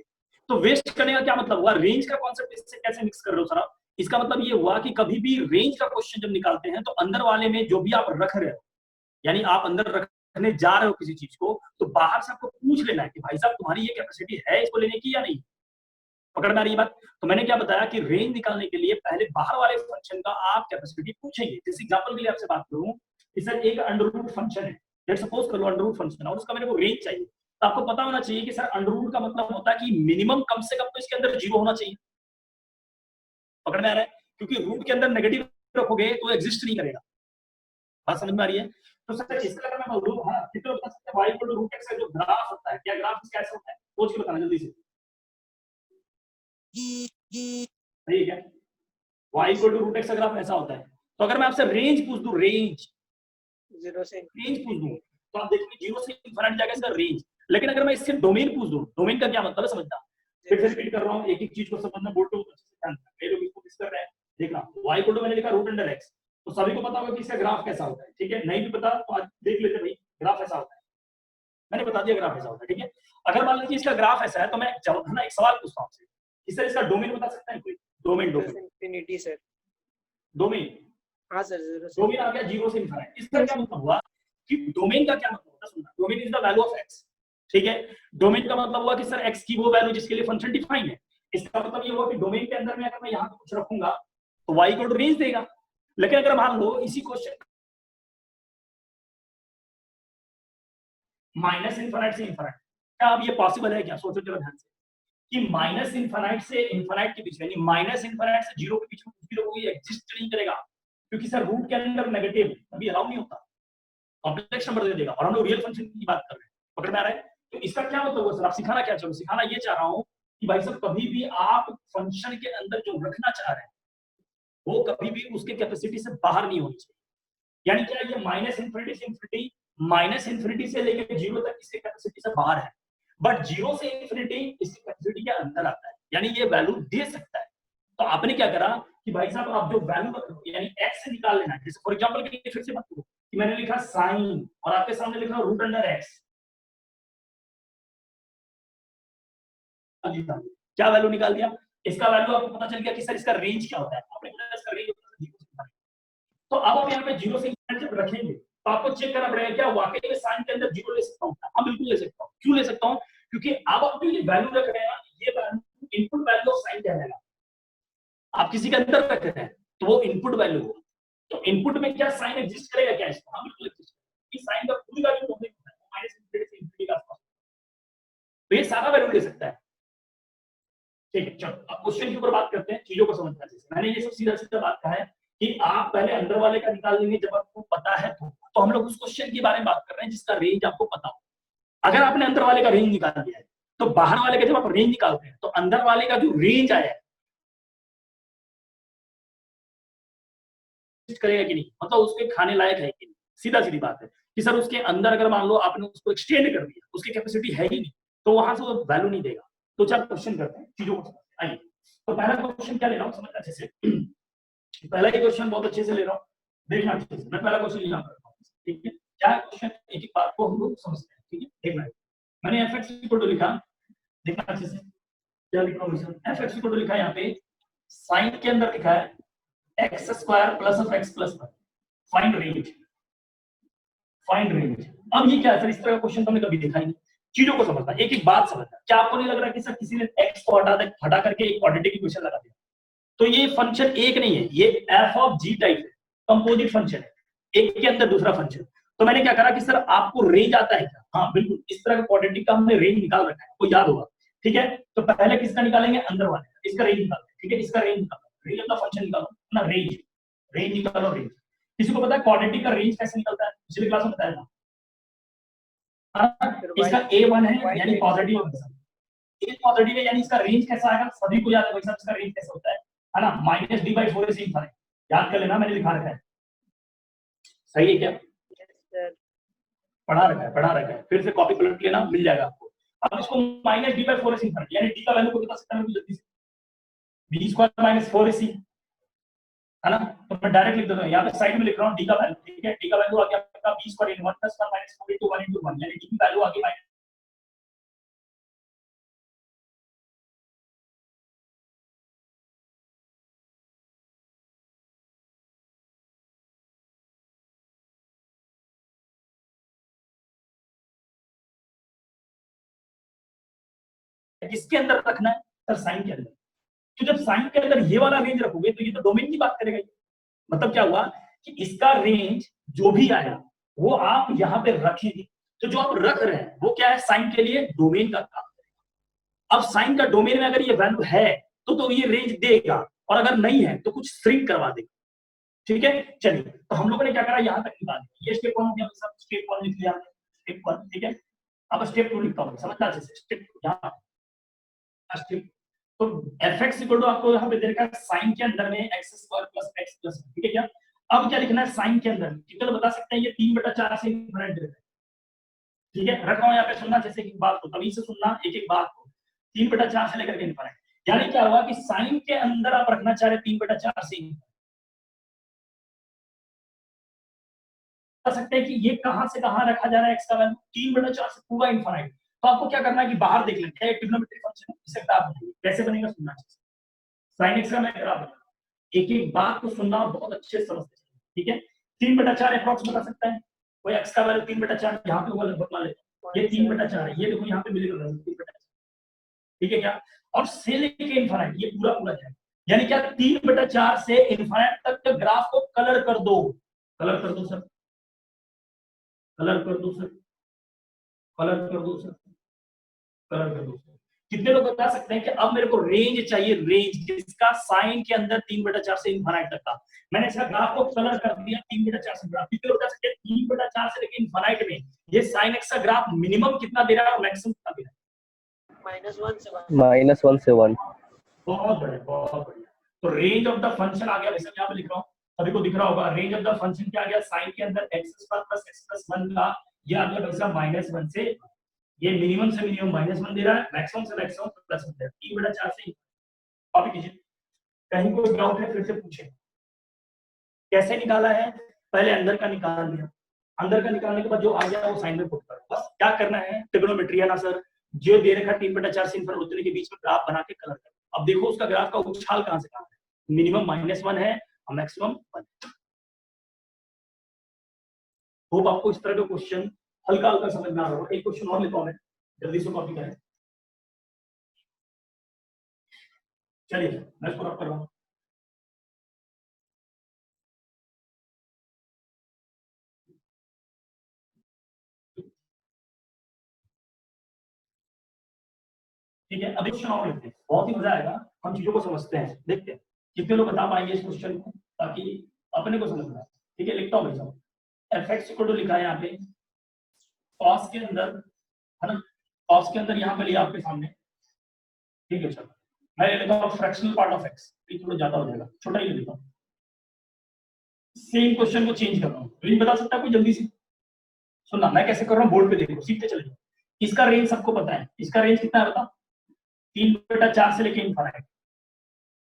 तो वेस्ट करने का क्या मतलब हुआ? रेंज का कॉन्सेप्ट इससे कैसे मिक्स कर रहे हो सर आप? इसका मतलब ये हुआ कि कभी भी रेंज का क्वेश्चन जब निकालते हैं तो अंदर वाले में जो भी आप रख रहे हो, यानी आप अंदर रखने जा रहे हो किसी चीज को, तो बाहर से आपको पूछ लेना है कि भाई साहब तुम्हारी ये कैपेसिटी है इसको लेने की या नहीं। पकड़ में आ रही बात? तो मैंने क्या बताया कि रेंज निकालने के लिए पहले बाहर वाले फंक्शन का आप कैपेसिटी पूछेंगे। जैसे एग्जांपल के लिए आपसे बात करूं कि सर एक अंडर रूट फंक्शन है, लेट्स सपोज करो अंडर रूट फंक्शन, और उसका मेरे को रेंज चाहिए, तो आपको पता होना चाहिए कि सर अंडर रूट का मतलब होता है कि मिनिमम कम से कम तो इसके अंदर 0 होना चाहिए। पकड़ में आ रहा है? क्योंकि रूट के अंदर नेगेटिव रखोगे तो एग्जिस्ट नहीं करेगा। बात समझ में आ रही है? तो सर इसका अगर मैं बोलूं, हाँ, कितना बता सकते हैं y = √x का जो ग्राफ होता है, क्या ग्राफ इसका ऐसा होता है? सोच के बताना जल्दी से। ठीक है, y = √x का ग्राफ ऐसा होता है। तो अगर मैं आपसे रेंज पूछ दूं, रेंज 0 से रेंज पूछ दूं, तो आप देखोगे 0 से इनफिनिट जाएगा इसका रेंज। लेकिन अगर मैं इससे डोमेन पूछ दूं, डोमेन का क्या मतलब है समझना। फिर से रिपीट कर रहा हूं, एक एक चीज को समझना, बोर्ड पे ध्यान देना। कई लोग इसको मिस कर रहे हैं। देखना, y = मैंने लिखा √x, तो सभी को पता होगा कि इसका ग्राफ कैसा होता है, ठीक है। नहीं भी पता तो आज देख लेते भाई, ग्राफ ऐसा होता है, मैंने बता दिया ग्राफ ऐसा होता है, ठीक है। अगर मान लीजिए इसका ग्राफ ऐसा है, तो मैं जवाब ना एक सवाल पूछता हूं आपसे कि सर इसका डोमेन बता सकता है कोई? Domain, domain infinity sir. Domain, हाँ सर, 0 से डोमेन आ गया 0 से इनफिनिट। इसका क्या मतलब हुआ कि डोमेन का क्या मतलब होता है? सुनना, domain is the value of x, ठीक है। डोमेन का मतलब हुआ कि सर x की वो वैल्यू जिसके लिए फंक्शन डिफाइन है। इसका मतलब ये हुआ कि डोमेन के अंदर में अगर मैं यहां पे कुछ रखूंगा तो y = रेंज देगा। लेकिन अगर मान लो इसी क्वेश्चन माइनस इनफिनिट से इनफिनिट, क्या अब ये पॉसिबल है क्या? सोचो जरा ध्यान से कि माइनस इनफिनिट से इनफिनिट के बीच में, यानी माइनस इनफिनिट से 0 के बीच में कुछ भी रखोगे ये एग्जिस्ट नहीं करेगा, क्योंकि सर रूट के अंदर नेगेटिव अभी अलाउ नहीं होता, कॉम्प्लेक्स नंबर दे देगा, और हम लोग रियल फंक्शन की बात कर रहे हैं। पकड़ में आ रहा है? तो इसका क्या मतलब हुआ सर? आप सिखाना क्या चाहो? सिखाना ये चाह रहा हूं कि भाई साहब कभी भी आप फंक्शन के अंदर जो रखना चाह रहे हैं वो कभी भी उसके कैपेसिटी से बाहर नहीं होनी चाहिए। यानी क्या ये माइनस इनफिनिटी से इनफिनिटी, माइनस इनफिनिटी से लेकर 0 तक इसके कैपेसिटी से बाहर है, बट 0 से इनफिनिटी इसकी कैपेसिटी के अंदर आता है, यानी ये वैल्यू दे सकता है। तो आपने क्या करा कि भाई साहब आप जो वैल्यू यानी x से निकाल लेना। जैसे फॉर एग्जांपल के लिए फिर से बात करो कि मैंने लिखा sin और आपके सामने लिखा √x, क्या वैल्यू निकाल दिया? इसका वैल्यू आपको पता चल गया कि सर इसका रेंज क्या होता है। आपने पता इसका रेंज होता है 0 से इनफिनिटी। तो अब आप यहाँ पे 0 से इनफिनिटी जब रखेंगे तो आपको चेक करना पड़ेगा क्या वाकई में sin के अंदर 0 ले सकता हूँ? हाँ बिल्कुल ले सकता हूँ। क्यों ले सकता हूँ? क्योंकि अब आप जो ये वैल्यू रख रहे हैं, ये value input value of sin कहलाएगा। आप किसी के अंदर रख रहे हैं तो वो इनपुट वैल्यू होगा। तो इनपुट में क्या sin एग्जिस्ट करेगा क्या इसका? हाँ बिल्कुल एग्जिस्ट करेगा। कि sin का पूरी वैल्यू डोमेन होता है, माइनस इनफिनिटी से इनफिनिटी का आसपास, तो ये सारा वैल्यू ले सकता है। ठीक है, चलो अब क्वेश्चन के ऊपर बात करते हैं, चीजों को समझना चाहिए। मैंने ये सब सीधा सीधा बात कहा है कि आप पहले अंदर वाले का निकाल लेंगे जब आपको पता है तो हम लोग उस क्वेश्चन के बारे में बात कर रहे हैं जिसका रेंज आपको पता हो। अगर आपने अंदर वाले का रेंज निकाल दिया है तो बाहर वाले का जब आप रेंज निकालते हैं तो अंदर वाले का जो रेंज आया है करेगा कि नहीं, मतलब उसके खाने लायक है कि नहीं। सीधा सीधी बात है कि सर उसके अंदर अगर मान लो आपने उसको एक्सटेंड कर दिया, उसकी कैपेसिटी है ही नहीं, तो वहां से वो वैल्यू नहीं देगा। तो चल क्वेश्चन करते हैं, चीजों को आइए। तो पहला क्वेश्चन क्या ले रहा हूं समझना अच्छे से पहला ही क्वेश्चन बहुत अच्छे से ले रहा हूँ, देखना अच्छे से, मैं पहला क्वेश्चन यहाँ करता हूँ, ठीक है। क्या क्वेश्चन, एक एक बात को हम लोग समझते हैं, ठीक है। देखना है, मैंने fx इक्वल टू लिखा, देखना अच्छे से क्या लिखा हूँ, fx इक्वल टू लिखा यहाँ पे, साइन के अंदर लिखा है x square plus of x plus one, find range, find range. अब ये क्या है सर, इस तरह का क्वेश्चन तो हमने कभी देखा ही नहीं। चीजों को समझना, एक एक बात समझना। क्या आपको नहीं लग रहा कि सर किसी ने x को हटा करके एक क्वाड्रेटिक इक्वेशन लगा दिया? तो ये फंक्शन एक नहीं है, ये f ऑफ g टाइप है, कंपोजिट फंक्शन है, एक के अंदर दूसरा फंक्शन। तो मैंने क्या करा कि सर आपको रेंज आता है क्या? हाँ बिल्कुल, इस तरह का क्वाड्रेटिक का हमने रेंज निकाल रखा है, आपको याद होगा, ठीक है। तो पहले किसका निकालेंगे, अंदर वाले, इसका रेंज निकालते हैं, ठीक है। इसका रेंज निकालो, रेंज ऑफ द फंक्शन निकालो ना, रेंज, रेंज निकालो, रेंज। किसी को पता है क्वाड्रेटिक का रेंज कैसे निकलता है? पिछली क्लास में बताया था। इसका a1 है यानी पॉजिटिव है, पॉजिटिव है यानी इसका रेंज कैसा आएगा, सभी को याद है भाई साहब, इसका रेंज कैसे होता है ना, -d/4 से इंफिनिटी, याद कर लेना, मैंने लिखा रखा है, सही है क्या? पढ़ा रखा है, फिर से कॉपी पलट लेना, मिल जाएगा आपको। अब इसको -d/4 से इंफिनिटी, यानी d का वैल्यू को बता सकता हूं जल्दी से, b² - 4ac, है ना। तो मैं डायरेक्ट लिख देता हूं, यहाँ पे साइड में लिख रहा हूँ d का वैल्यू, ठीक है। d का वैल्यू आ गया आपका b² * 1 + 1 - 4 * 1 * 1, यानी d की वैल्यू आ गई किसके अंदर रखना है सर, साइन के अंदर। तो जब साइन के अंदर ये वाला रेंज रखोगे तो ये तो डोमेन की बात करेगा। मतलब क्या हुआ कि इसका रेंज जो भी आया वो आप यहाँ पे रखेंगे, तो जो आप रख रहे हैं वो क्या है, साइन के लिए डोमेन का काम करेगा। अब साइन का डोमेन में अगर ये वैल्यू है तो ये रेंज देगा, और अगर नहीं है तो कुछ श्रिंक करवा देगा, ठीक है। चलिए, तो हम लोगों ने क्या करा, यहाँ तक निकाल दिया, ये स्टेप 1 हो गया, सब स्टेप 1 लिख लिया, स्टेप 1, ठीक है। अब स्टेप 2 लिखता हूँ, समझना अच्छे से, स्टेप 2 यहाँ स्टेप। तो fx इक्वल टू आपको यहाँ पे दे रखा है साइन के अंदर में x² + x + 1, ठीक है क्या। अब क्या लिखना है साइन के अंदर, ठीक है, तो बता सकते हैं ये 3/4 से इंफिनिटी दे रखा है, ठीक है। रखा हूं यहाँ पे, सुनना जैसे कि बात को, तभी से सुनना एक एक बात को, 3/4 से लेकर के इंफिनिटी, यानी क्या हुआ कि साइन के अंदर आप रखना चाह रहे 3/4 से, बता सकते हैं कि ये कहां से कहां रखा जा रहा है, x का वैल्यू 3/4 से पूरा इंफिनिटी। तो आपको क्या करना है कि बाहर देख लेते हैं, ट्रिग्नोमेट्री फंक्शन इसे ग्राफ बनाइए, कैसे बनेगा सुनना अच्छे से। sin x का मैं ग्राफ बना, एक एक बात को सुनना बहुत अच्छे से समझते हैं, ठीक है। 3/4 अप्रॉक्स बता सकता है कोई, x का वैल्यू 3/4 यहाँ पे होगा लगभग, मान लेते ये 3/4 है, ये देखो यहाँ पे मिलेगा 3/4, ठीक है क्या। और से लेके इंफिनिटी ये पूरा पूरा जाएगा, यानी क्या 3/4 से इंफिनिटी तक ग्राफ को कलर कर दो, कलर कर दो सर, कलर कर दो सर, कलर कर दो सर, कलर कर दो सर। कितने लोग बता सकते हैं कि अब मेरे को रेंज चाहिए, रेंज जिसका साइन के अंदर 3/4 से इंफिनिटी तक था, मैंने इसका ग्राफ को कलर कर दिया 3/4 से ग्राफ। कितने लोग बता सकते हैं 3/4 से लेकर इंफिनिटी में ये sin x का ग्राफ मिनिमम कितना दे रहा है और मैक्सिमम कितना दे रहा है? -1 से 1, -1 से 1। बहुत बढ़िया, बहुत बढ़िया। तो रेंज ऑफ द फंक्शन आ गया, वैसे यहाँ पे लिख रहा हूँ, सभी को दिख रहा होगा, रेंज ऑफ द फंक्शन क्या आ गया, साइन के अंदर x² + x + 1 का ये आ गया वैसा -1 से, ये मिनिमम से मिनिमम -1 दे रहा है, मैक्सिमम से मैक्सिमम +1 दे रहा है, 3/4 से। कॉपी कीजिए, कहीं कोई डाउट है फिर से पूछे। कैसे निकाला है, पहले अंदर का निकाल लिया, अंदर का निकालने के बाद जो आ गया वो साइन में पुट करो, बस क्या करना है, ट्रिग्नोमेट्री है ना सर, जो दे रखा 3/4 से इंफिनिटी उतने के बीच में ग्राफ बना के कलर करो। अब देखो उसका ग्राफ का उछाल कहां से कहां है, मिनिमम -1 है और मैक्सिमम 1। होप आपको इस तरह का क्वेश्चन हल्का हल्का समझ में आ रहा होगा। एक क्वेश्चन और लेता हूं मैं, जल्दी से कॉपी करें, चलिए मैं इसको रब कर रहा हूं। ठीक है, अभी क्वेश्चन और लेते हैं, बहुत ही मजा आएगा, हम चीजों को समझते हैं, देखते हैं कितने लोग बता पाएंगे इस क्वेश्चन को, ताकि अपने को समझना है। ठीक है, लिखता हूँ भाई साहब, fx इक्वल टू लिखा है यहाँ पे cos के अंदर, है ना, cos के अंदर यहाँ पे लिया आपके सामने, ठीक है। चलो मैं ले लेता हूँ फ्रैक्शनल पार्ट ऑफ x, ये थोड़ा ज्यादा हो जाएगा, छोटा ही ले लेता हूँ। सेम क्वेश्चन को चेंज कर रहा हूँ, रेंज बता सकता है कोई जल्दी से? सुनना मैं कैसे कर रहा हूँ, बोर्ड पे देखो, सीखते चले जाओ। इसका रेंज सबको पता है, इसका रेंज कितना है बता, 3/4 से लेके इंफिनिटी,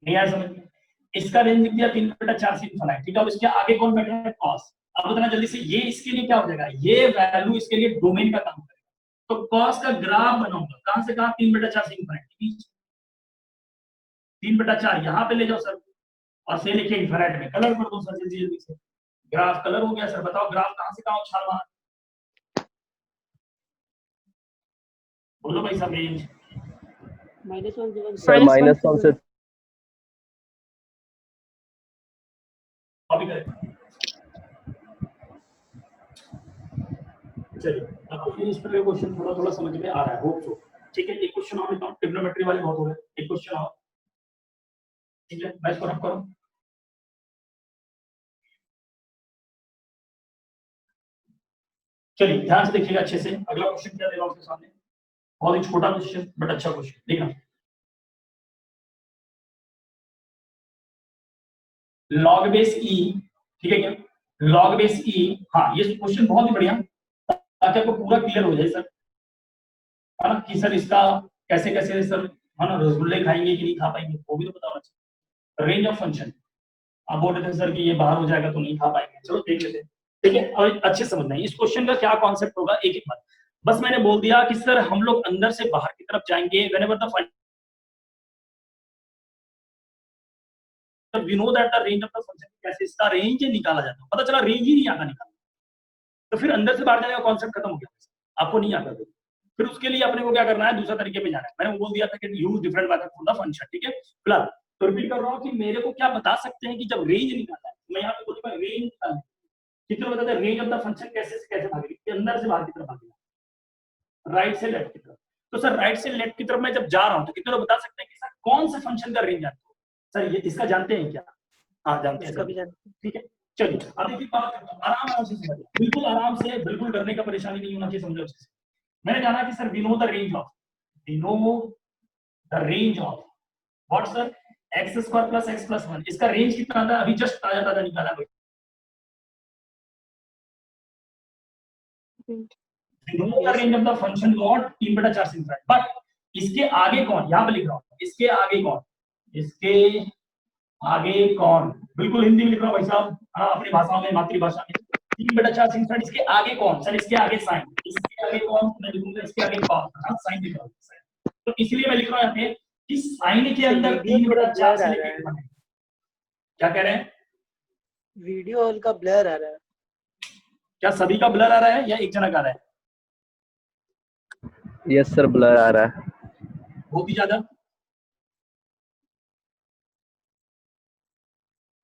नहीं आया समझ में? इसका रेंज लिख दिया 3/4 से इनफाइनाइट, ठीक है। अब इसके आगे कौन बैठा है, कॉस। अब बताना जल्दी से, ये इसके लिए क्या हो जाएगा, ये वैल्यू इसके लिए डोमेन का काम करेगा। तो कॉस का ग्राफ बनाऊंगा, कहां से कहां, 3/4 से इनफाइनाइट, 3/4 यहाँ पे ले जाओ सर, और से लिखे इनफाइनाइट में, कलर कर दो सर जल्दी जल्दी से। ग्राफ कलर हो गया सर, बताओ ग्राफ कहां से कहां उछाल मारा, बोलो भाई सब रेंज। -1 से 1 सर -1 से कॉपी करें। चलिए अब इस पर क्वेश्चन थोड़ा थोड़ा समझ में आ रहा है, होप सो, ठीक है। एक क्वेश्चन और लेता हूं, ट्रिग्नोमेट्री वाले बहुत हो गए, एक क्वेश्चन और, ठीक है। मैं इसको रब करूं, चलिए ध्यान से देखिएगा अच्छे से। अगला क्वेश्चन क्या दे रहा हूं आपके सामने, बहुत ही छोटा क्वेश्चन बट अच्छा क्वेश्चन, देखना। लॉग बेस ई, ठीक है क्या, लॉग बेस ई, हाँ ये क्वेश्चन बहुत ही बढ़िया, ताकि आपको पूरा क्लियर हो जाए सर, है ना, कि सर इसका कैसे कैसे सर, है ना, रसगुल्ले खाएंगे कि नहीं खा पाएंगे, वो भी तो पता होना चाहिए। रेंज ऑफ फंक्शन, आप बोल रहे थे सर कि ये बाहर हो जाएगा तो नहीं खा पाएंगे, चलो देख लेते हैं, ठीक है। और अच्छे समझना है इस क्वेश्चन का क्या कॉन्सेप्ट होगा, एक एक बात बस मैंने बोल दिया कि सर हम लोग अंदर से बाहर की तरफ जाएंगे, whenever the we know that the range of the function, कैसे इसका रेंज निकाला जाता है, पता चला रेंज ही नहीं आता निकालना, तो फिर अंदर से बाहर जाने का कॉन्सेप्ट खत्म हो गया, आपको नहीं आता तो फिर उसके लिए अपने को क्या करना है, दूसरा तरीके पे जाना है। मैंने बोल दिया था कि use different method for the function, ठीक है। फिलहाल तो रिपीट कर रहा हूँ कि मेरे को क्या बता सकते हैं कि जब रेंज निकालना है, मैं यहाँ पे बोलूंगा रेंज कितना बताते हैं, रेंज ऑफ द फंक्शन कैसे से कैसे भागेगी, अंदर से बाहर की तरफ भागेगा, राइट से लेफ्ट की तरफ। तो सर राइट से लेफ्ट की तरफ मैं जब जा रहा हूँ तो कितने लोग बता सकते हैं कि सर कौन से फंक्शन का रेंज आता है, सर ये इसका जानते हैं क्या, हाँ जानते हैं, ठीक है। चलिए अब देखिए बात करता हूं, आराम से समझिए, बिल्कुल आराम से, बिल्कुल डरने का परेशानी नहीं होना चाहिए, समझो अच्छे से। मैंने जाना कि sir we know the range of, we know the range of what sir, x² + x + 1, इसका रेंज कितना था, अभी जस्ट ताजा ताजा निकाला भाई, we know the range of the function lot 3/4 से इनफाइनाइट, बट इसके आगे कौन, यहां पे लिख रहा हूं, इसके आगे कौन, इसके आगे कौन, बिल्कुल हिंदी में लिख रहा हूं भाई साहब, हाँ अपनी भाषा में, मातृभाषा में, 3/4 से इनफाइनाइट, इसके आगे कौन, सर इसके आगे साइन, इसके आगे कौन, मैं लिखूंगा इसके आगे कॉस, हाँ साइन लिख रहा हूं, तो इसलिए मैं लिख रहा हूं यहाँ पे कि साइन के अंदर 3/4 से लेके, क्या कह रहे हैं, वीडियो हॉल का ब्लर आ रहा है, क्या सभी का ब्लर आ रहा है या एक जना का आ रहा है, यस सर ब्लर आ रहा है, बहुत ही ज्यादा,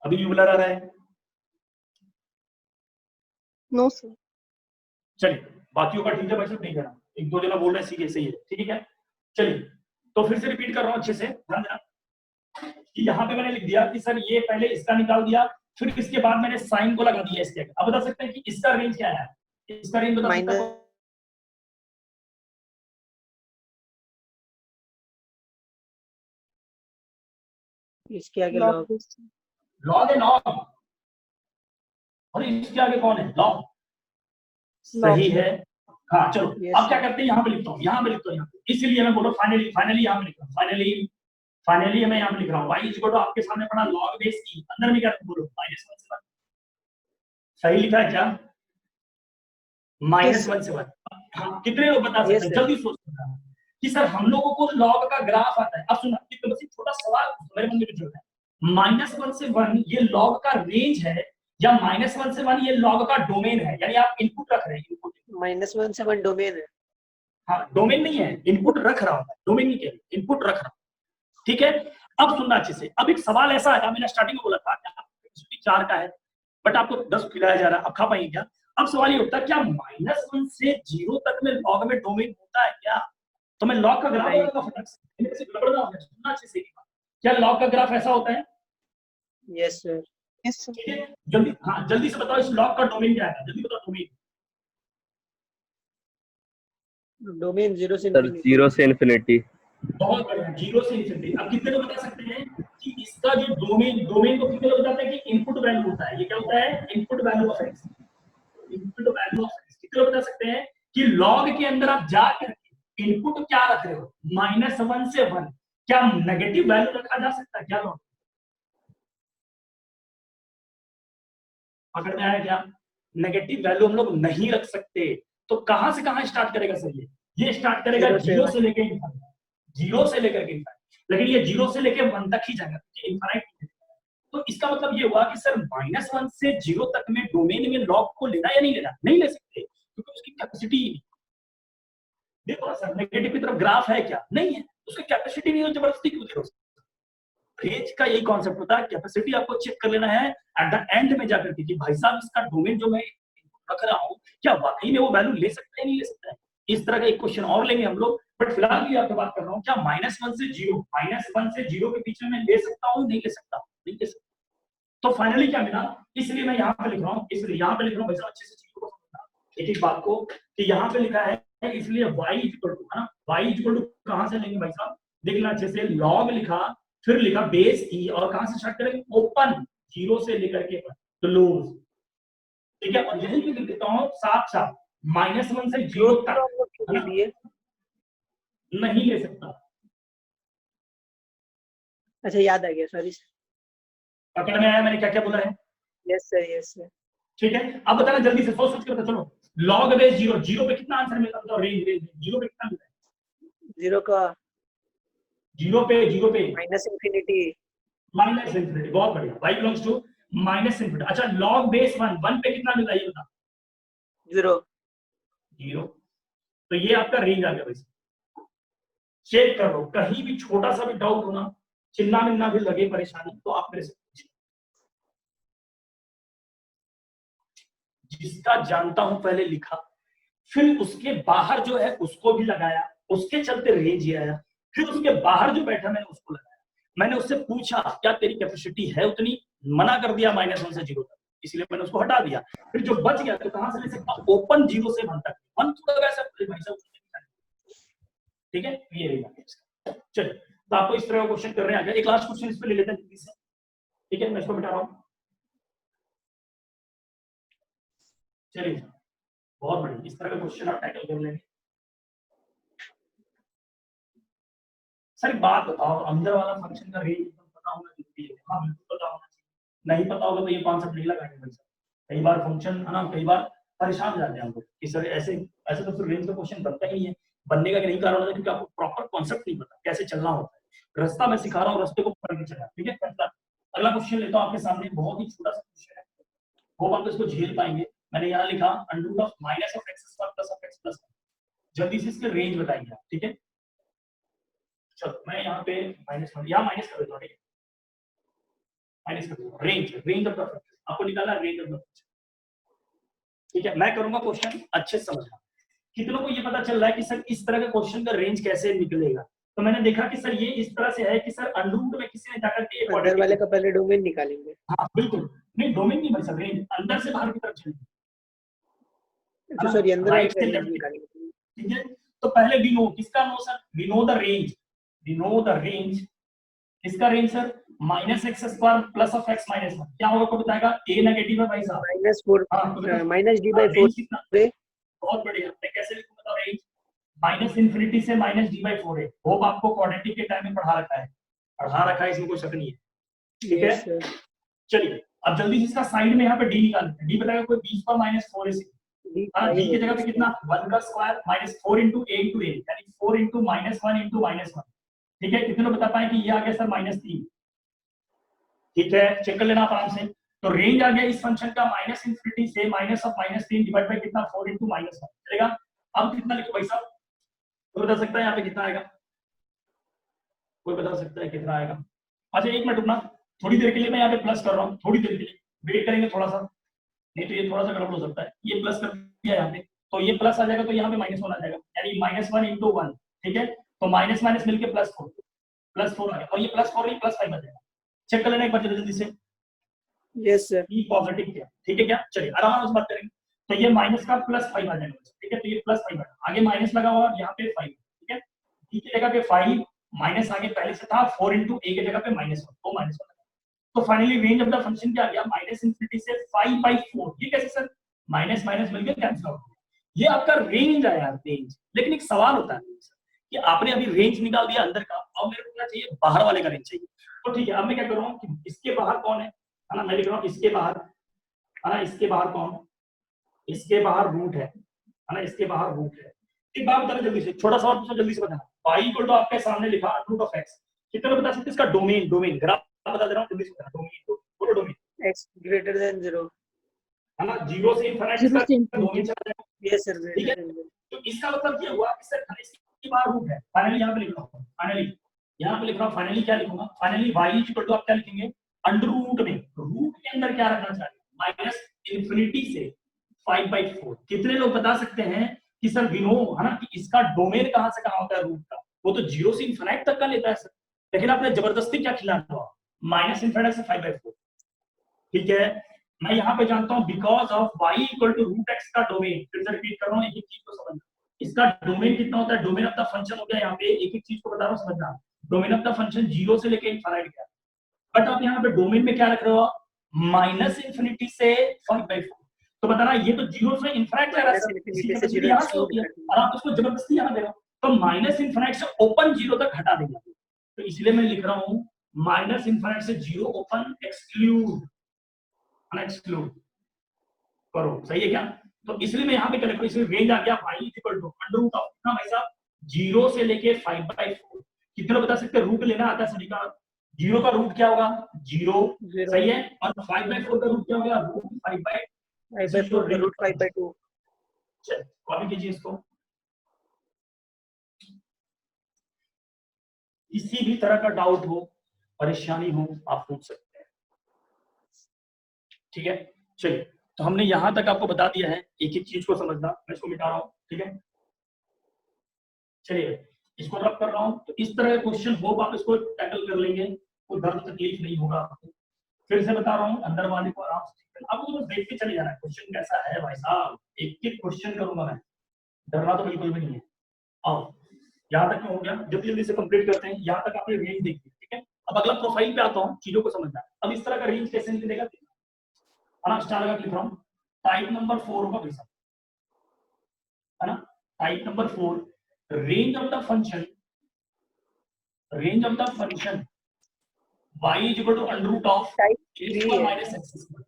अभी भी ब्लर आ रहा है, नो सर। चलिए बाकियों का ठीक है भाई साहब, नहीं करना, एक दो जना बोल रहे हैं सीधे सही है, ठीक है। चलिए तो फिर से रिपीट कर रहा हूं अच्छे से, ध्यान देना कि यहाँ पे मैंने लिख दिया कि सर ये पहले इसका निकाल दिया, फिर इसके बाद मैंने साइन को लगा दिया इसके, अब बता सकते हैं कि इसका रेंज क्या है, इसका रेंज बता सकते हैं, इसके आगे लॉग, लॉग है, लॉग, और इसके आगे कौन है, लॉग, सही है, हाँ चलो अब क्या करते हैं, यहाँ पे लिखता हूँ, यहाँ पे लिखता हूँ, इसलिए मैं बोलो फाइनली, फाइनली यहाँ पे लिख रहा हूँ, फाइनली मैं यहाँ पे लिख रहा हूँ, y = आपके सामने पड़ा log बेस ई, अंदर में क्या बोलो -1 से 1, सही लिखा है क्या, -1 से 1, हाँ कितने लोग बता सकते हैं, जल्दी सोचो कि सर हम लोगों को log का ग्राफ आता है, अब सुना बस एक छोटा सवाल मेरे मन में चल रहा है, -1 से 1 ये log का रेंज है या -1 से 1 ये log का डोमेन है, यानी आप इनपुट रख रहे हैं, इनपुट -1 से 1 डोमेन है, हाँ डोमेन नहीं है, इनपुट रख रहा हूं, डोमेन नहीं कह, इनपुट रख रहा हूं, ठीक है। अब सुनना अच्छे से, अब एक सवाल ऐसा है, मैंने स्टार्टिंग में बोला था 4 का है बट आपको 10 खिलाया जा रहा है, अब खा पाएंगे क्या, अब सवाल ये उठता है क्या -1 से 0 तक में लॉग में डोमेन होता है क्या, तो मैं लॉग का ग्राफ लगाऊंगा फटाक से, गड़बड़ ना हो जाए, सुनना अच्छे से, क्या लॉग का ग्राफ ऐसा होता है, यस सर, ठीक है, जल्दी, हाँ जल्दी से बताओ इस लॉग का डोमेन क्या है, जल्दी बताओ डोमेन, डोमेन 0 से सर 0 से इन्फिनिटी, बहुत बढ़िया, 0 से इन्फिनिटी। अब कितने लोग बता सकते हैं कि इसका जो डोमेन को कितने लोग बताते हैं कि इनपुट वैल्यू होता है, ये क्या होता है, input value of x, input value of x, कितने लोग बता सकते हैं कि लॉग के अंदर आप जाकर इनपुट क्या रख रहे हो, -1 से 1, क्या नेगेटिव वैल्यू रखा जा सकता है क्या लॉग, पकड़ में आया क्या? नेगेटिव वैल्यू हम लोग नहीं रख सकते, तो कहां से कहां स्टार्ट करेगा सर? ये स्टार्ट करेगा 0 से लेके इनफाइनाइट, 0 से लेकर के इनफाइनाइट, लेकिन ये 0 से लेके 1 तक ही जाएगा, इनफाइनाइट। तो इसका मतलब ये हुआ कि सर -1 से 0 तक में डोमेन में लॉग को लेना या नहीं लेना? नहीं ले सकते, क्योंकि उसकी कैपेसिटी ही नहीं। देखो सर नेगेटिव की तरफ ग्राफ है क्या? नहीं है, उसकी कैपेसिटी नहीं है, जबरदस्ती क्यों दे रहे हो? रेंज का यही कॉन्सेप्ट होता है, कैपेसिटी आपको चेक कर लेना है एट द एंड में जाकर के कि भाई साहब इसका डोमेन जो मैं रख रहा हूँ क्या वाकई में वो वैल्यू ले सकता है नहीं ले सकता है। इस तरह का एक क्वेश्चन और लेंगे हम लोग, बट फिलहाल ये आपसे बात कर रहा हूँ क्या -1 से 0 के बीच में मैं ले सकता हूँ नहीं ले सकता? नहीं ले सकता। तो फाइनली क्या मिला, इसलिए मैं यहाँ पे लिख रहा हूँ, इसलिए यहाँ पे लिख रहा हूँ, वैसे अच्छे से चीजों को समझना एक बात को कि यहाँ पे लिखा है, इसलिए y इक्वल टू, है ना, y इक्वल टू कहाँ से लेंगे भाई साहब? देखना अच्छे से, लॉग लिखा, फिर लिखा बेस ई, और कहां से स्टार्ट करेंगे? ओपन 0 से लेकर के क्लोज, ठीक है। और यही लिख देता हूं साफ साफ, -1 से 0 तक नहीं ले सकता। अच्छा याद आ गया, सॉरी पकड़ में आया मैंने क्या क्या बोला है? Yes sir, yes sir. ठीक है, अब बताना जल्दी से, सोच के बता। चलो लॉग बेस 0, 0 पे कितना आंसर मिलता है? रेंज 0 पे कितना मिलता है? 0 का 0 पे -इंफिनिटी। बहुत बढ़िया, y बिलोंग्स टू -इंफिनिटी। अच्छा लॉग बेस 1 पे कितना मिलता है ये बता? 0। तो ये आपका रेंज आ गया भाई। चेक कर लो, कहीं भी छोटा सा भी डाउट होना, चिल्ला मिलना भी लगे परेशानी, तो आप मेरे से पूछिए। जिसका जानता हूं पहले लिखा, फिर उसके बाहर जो है उसको भी लगाया, उसके चलते रेंज ये आया, फिर उसके बाहर जो बैठा मैंने उसको लगाया। मैंने उससे पूछा क्या तेरी कैपेसिटी है उतनी? मना कर दिया -1 से 0 तक, इसलिए मैंने उसको हटा दिया। फिर जो बच गया तो कहां से ले सकता? ओपन 0 से 1 तक, 1 तो लगा सकते भाई साहब, ठीक है। ये रहेगा। चलिए, तो आपको इस तरह का क्वेश्चन कर रहे हैं। आगे एक लास्ट क्वेश्चन इस पे ले लेते हैं जल्दी से, ठीक है, मैं इसको बिठा रहा हूं। चलिए बहुत बढ़िया, इस तरह का क्वेश्चन आप टैकल कर लेंगे। सर बात बताओ, अंदर वाला फंक्शन का रेंज एकदम पता होना जरूरी है? हाँ बिल्कुल पता होना चाहिए, नहीं पता होगा तो ये कॉन्सेप्ट नहीं लगाएंगे भाई साहब। कई बार फंक्शन है ना, कई बार परेशान हो जाते हैं हम लोग कि सर ऐसे ऐसे तो फिर रेंज का क्वेश्चन बनता ही नहीं है। बनने का यही कारण होता है क्योंकि आपको प्रॉपर कॉन्सेप्ट नहीं पता कैसे चलना होता है। रास्ता मैं सिखा रहा हूँ, रास्ते को पकड़ के चला, ठीक है। अगला क्वेश्चन लेता हूँ आपके सामने, बहुत ही छोटा सा क्वेश्चन है, होप आप इसको झेल पाएंगे। मैंने यहाँ लिखा अंडर ऑफ -(x² + (x+1)। जल्दी से इसके रेंज बताइए आप, ठीक है। चलो मैं यहाँ पे -1 यहाँ माइनस कर देता हूँ, ठीक है, माइनस कर देता हूँ। रेंज ऑफ द फंक्शन आपको निकालना, रेंज ऑफ द फंक्शन, ठीक है। मैं करूंगा क्वेश्चन अच्छे से समझना। कितनों को ये पता चल रहा है कि सर इस तरह के क्वेश्चन का रेंज कैसे निकलेगा? तो मैंने देखा कि सर ये इस तरह से है कि सर अंडर में किसी ने जाकर के अंदर वाले का पहले डोमेन निकालेंगे। हाँ बिल्कुल, नहीं डोमेन नहीं भाई साहब, रेंज अंदर से बाहर की तरफ चलेंगे। अच्छा सॉरी, अंदर वाले राइट का से रेंज लेफ्ट निकालेंगे, ठीक है। तो पहले वी नो, किसका know sir? We know the range, we know the range, किसका रेंज सर? -(x² + (x - 1)। क्या होगा को बताएगा? ए नेगेटिव है भाई साहब, -4 -d/4। बहुत बढ़िया। मैं कैसे लिखूं बताओ रेंज? -इंफिनिटी से -d/4 है। होप आपको क्वाड्रेटिक के टाइम में पढ़ा रखा है, इसमें कोई शक नहीं है, ठीक है। चलिए अब जल्दी से इसका साइड में यहाँ पे डी निकाल लेते हैं। डी बताएगा कोई 20/-4 है, डी की जगह पे कितना? 1 का स्क्वायर -4 × a × a, यानी 4 × -1 × -1, ठीक है। कितने लोग बता पाए कि ये आ गया सर -3, ठीक है। चेक कर लेना आप आराम से। तो रेंज आ गया इस फंक्शन का -इंफिनिटी से -3 डिवाइड बाय कितना? 4 × -1 चलेगा। अब कितना लिखो भाई साहब? कोई बता सकता है यहाँ पे कितना आएगा? कोई बता सकता है कितना आएगा? अच्छा एक मिनट रुकना, थोड़ी देर के लिए मैं यहाँ पे प्लस कर रहा हूँ, थोड़ी देर के लिए वेट करेंगे थोड़ा सा, नहीं तो ये थोड़ा सा गड़बड़ हो सकता है। ये प्लस कर दिया यहाँ पे, तो ये प्लस आ जाएगा, तो यहाँ पे -1 आ जाएगा, यानी -1 × 1, ठीक है। तो माइनस माइनस मिलके +4 आ गया, और ये +4 नहीं +5 आ जाएगा। चेक कर लेना एक बार जल्दी से। यस सर, ई पॉजिटिव क्या, ठीक है क्या? चलिए आराम से बात करेंगे। तो ये माइनस का +5 आ जाएगा, ठीक है। तो ये +5 आगे माइनस लगा हुआ, यहाँ पे 5, ठीक है। ई की जगह पे 5 माइनस आगे पहले से था, 4 × a की जगह पे -1, तो -1। तो finally range of the function क्या आ गया? -इंफिनिटी से 5/4। ये कैसे सर? माइनस माइनस मिलकर कैंसिल आउट, ये आपका रेंज आया, रेंज। लेकिन एक सवाल होता है कि आपने अभी रेंज निकाल दिया अंदर का, अब मेरे को क्या चाहिए? बाहर वाले का रेंज चाहिए। तो ठीक है, अब मैं क्या कर रहा हूँ कि इसके बाहर कौन है ना, मैं लिख रहा हूँ इसके बाहर है ना, इसके बाहर कौन, इसके बाहर रूट है ना, इसके बाहर रूट है। एक बात बताना जल्दी से, छोटा सवाल पूछो जल्दी से बताना। y इक्वल टू आपके सामने लिखा रूट ऑफ x, कितना बता सकते इसका डोमेन, डोमेन ग्राफ बता दे रहा हूं जल्दी से बताना, डोमेन बोलो, डोमेन x greater than 0. है ना, 0 से इनफिनिटी जीरो से तक डोमेन infinity। चला जाएगा। Yes sir, ठीक है, greater than 0. तो इसका मतलब क्या हुआ, इसके बाहर रूट है। फाइनली यहाँ पे लिख रहा हूँ, फाइनली यहाँ पे लिख रहा हूँ, फाइनली क्या लिखूंगा, फाइनली y इक्वल टू आप क्या लिखेंगे, अंडर रूट में, रूट के अंदर क्या रखना चाहिए, माइनस इन्फिनिटी से 5/4। कितने लोग बता सकते हैं कि सर विनो है ना, कि इसका डोमेन कहां से कहां होता है रूट का, वो तो 0 से इनफिनिट तक का लेता है सर, लेकिन आपने जबरदस्ती क्या खिलाना हुआ, माइनस इन्फिनिटी से 5/4। ठीक है, मैं यहाँ पे जानता हूँ because of y equal to root x का डोमेन, फिर से रिपीट कर रहा हूँ, एक एक चीज को समझना, इसका डोमेन कितना होता है, डोमेन ऑफ द फंक्शन हो गया, यहाँ पे एक एक चीज को बता रहा हूँ समझना, डोमेन ऑफ द फंक्शन 0 से लेके इनफिनिट गया, बट आप यहाँ पे डोमेन में क्या रख रहे हो, माइनस इन्फिनिटी से 5/4, तो बताना ये तो 0 से इनफिनिट जा रहा है, Infinity से इसकी 0 यहाँ से होती है, और आप उसको जबरदस्ती यहाँ दे रहे हो, तो माइनस इन्फिनिट से ओपन 0 तक हटा देंगे, तो इसलिए मैं लिख रहा हूँ माइनस इन्फिनिट से 0 ओपन एक्सक्लूड, अनएक्सक्लूड करो, सही है क्या, तो इसलिए मैं यहाँ पे करेक्ट, इसलिए रेंज आ गया y equal to under root of कितना भाई साहब, 0 से लेके 5/4। कितने लोग बता सकते हैं, रूट लेना आता है सभी का, 0 का रूट क्या होगा 0, सही है, और 5/4 का रूट क्या होगा, रूट 5/4 root 5/2. चल कॉपी कीजिए इसको, किसी भी तरह का डाउट हो, परेशानी हो, आप पूछ सकते हैं, ठीक है। चलिए, तो हमने यहां तक आपको बता दिया है, एक एक चीज को समझना, मैं इसको मिटा रहा हूं, ठीक है। चलिए, इसको रब कर रहा हूं, तो इस तरह के क्वेश्चन होप आप इसको टैकल कर लेंगे, कोई दर्द तकलीफ नहीं होगा आपको। फिर से बता रहा हूं, अंदर वाले को आराम से आपको बस देख के चले जाना है, क्वेश्चन कैसा है भाई साहब, एक एक क्वेश्चन करूंगा मैं, डरना तो बिल्कुल भी नहीं है। आओ, यहाँ तक हो गया, जल्दी जल्दी से कंप्लीट करते हैं, यहाँ तक आपने रेंज देख ली, ठीक है। अब अगला प्रोफाइल पे आता हूँ, चीजों को समझना है। अब इस तरह का रेंज कैसे निकलेगा, स्टार लगा लिख रहा हूँ, टाइप नंबर 4 होगा भाई साहब, है ना, type number 4, range of the function, range of the function y is equal to under root of a square minus x square,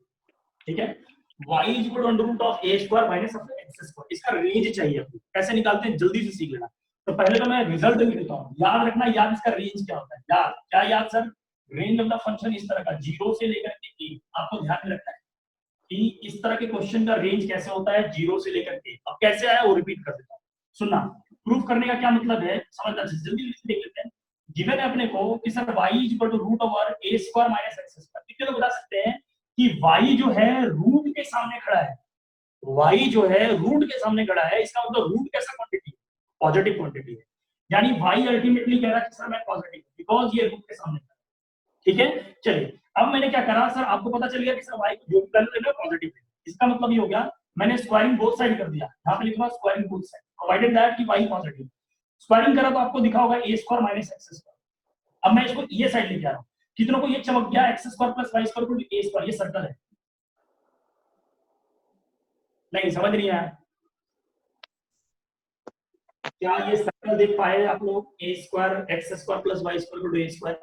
ठीक है, y is equal to under root of a square minus x square, इसका रेंज चाहिए आपको, कैसे निकालते हैं जल्दी से सीख लेना। तो पहले तो मैं रिजल्ट लिख देता हूँ, याद रखना, याद इसका रेंज क्या होता है, याद क्या, याद sir, range of the function इस तरह का 0 से लेकर के a, आपको ध्यान में रखना है कि इस तरह के क्वेश्चन का रेंज कैसे होता है, 0 से लेकर के। अब कैसे आया वो रिपीट कर देता हूँ, सुनना, प्रूफ करने का क्या मतलब है, समझना, जल्दी देख लेते हैं। गिवन है अपने को कि sir y is equal to root over a square minus x square, कितने लोग बता सकते हैं कि y जो है रूट के सामने खड़ा है, y जो है रूट के सामने खड़ा है, इसका मतलब रूट कैसा क्वांटिटी है, पॉजिटिव क्वांटिटी है, यानी y अल्टीमेटली कह रहा है कि सर मैं पॉजिटिव, बिकॉज़ ये रूट के सामने खड़ा है, ठीक है। चलिए, अब मैंने क्या करा सर, आपको पता चल गया कि सर y जो वैल्यू लेना पॉजिटिव है, इसका मतलब ये हो गया, मैंने स्क्वायरिंग बोथ साइड कर दिया, यहाँ पे लिखा squaring both side, provided that कि y पॉजिटिव, स्क्वायरिंग करा तो आपको दिखा होगा a square minus x square. अब मैं इसको ये साइड लेके आ रहा हूँ, कितनों को ये चमक गया, x square plus y square equal to a square, ये सर्कल है, नहीं समझ नहीं आया क्या, ये सर्कल देख पाए आप लोग, a square x square plus y square equal to a square,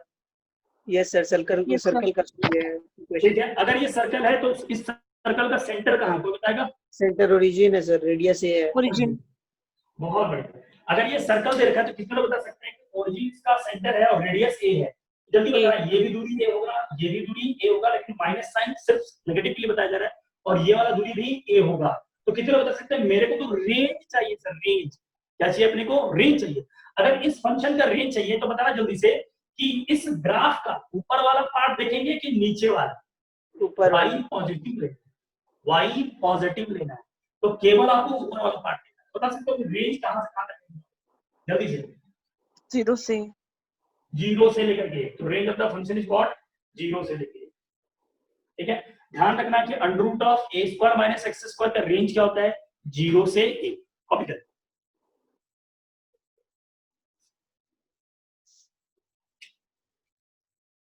Yes sir, circle Yes, sir. Circle का ठीक है। अगर ये सर्कल है तो इस सर्कल का सेंटर कहाँ है, कोई बताएगा, सेंटर ओरिजिन है सर, रेडियस ए है। ओरिजिन। बहुत बढ़िया, अगर ये सर्कल दे रखा है तो कितने लोग बता सकते हैं कि ओरिजिन का सेंटर है और रेडियस a है, जल्दी बताना, ये भी दूरी a होगा, ये भी दूरी a होगा, लेकिन माइनस साइन सिर्फ नेगेटिव के लिए बताया जा रहा है, और ये वाला दूरी भी a होगा, तो कितने लोग बता सकते हैं, मेरे को तो रेंज चाहिए सर, रेंज क्या चाहिए अपने को, रेंज चाहिए। अगर इस फंक्शन का रेंज चाहिए तो बताना जल्दी से कि इस ग्राफ का ऊपर वाला पार्ट देखेंगे कि नीचे वाला, ऊपर y पॉजिटिव लेना है, y पॉजिटिव लेना है, तो केवल आपको ऊपर वाला पार्ट लेना है। बता सकते हो कि रेंज कहां से कहां तक है, जल्दी से, 0 से 0 से लेकर के, तो range of the function is what, 0 से लेकर, ठीक है। ध्यान रखना कि under root of a square minus x square का रेंज क्या होता है, 0 से a, कॉपी कर।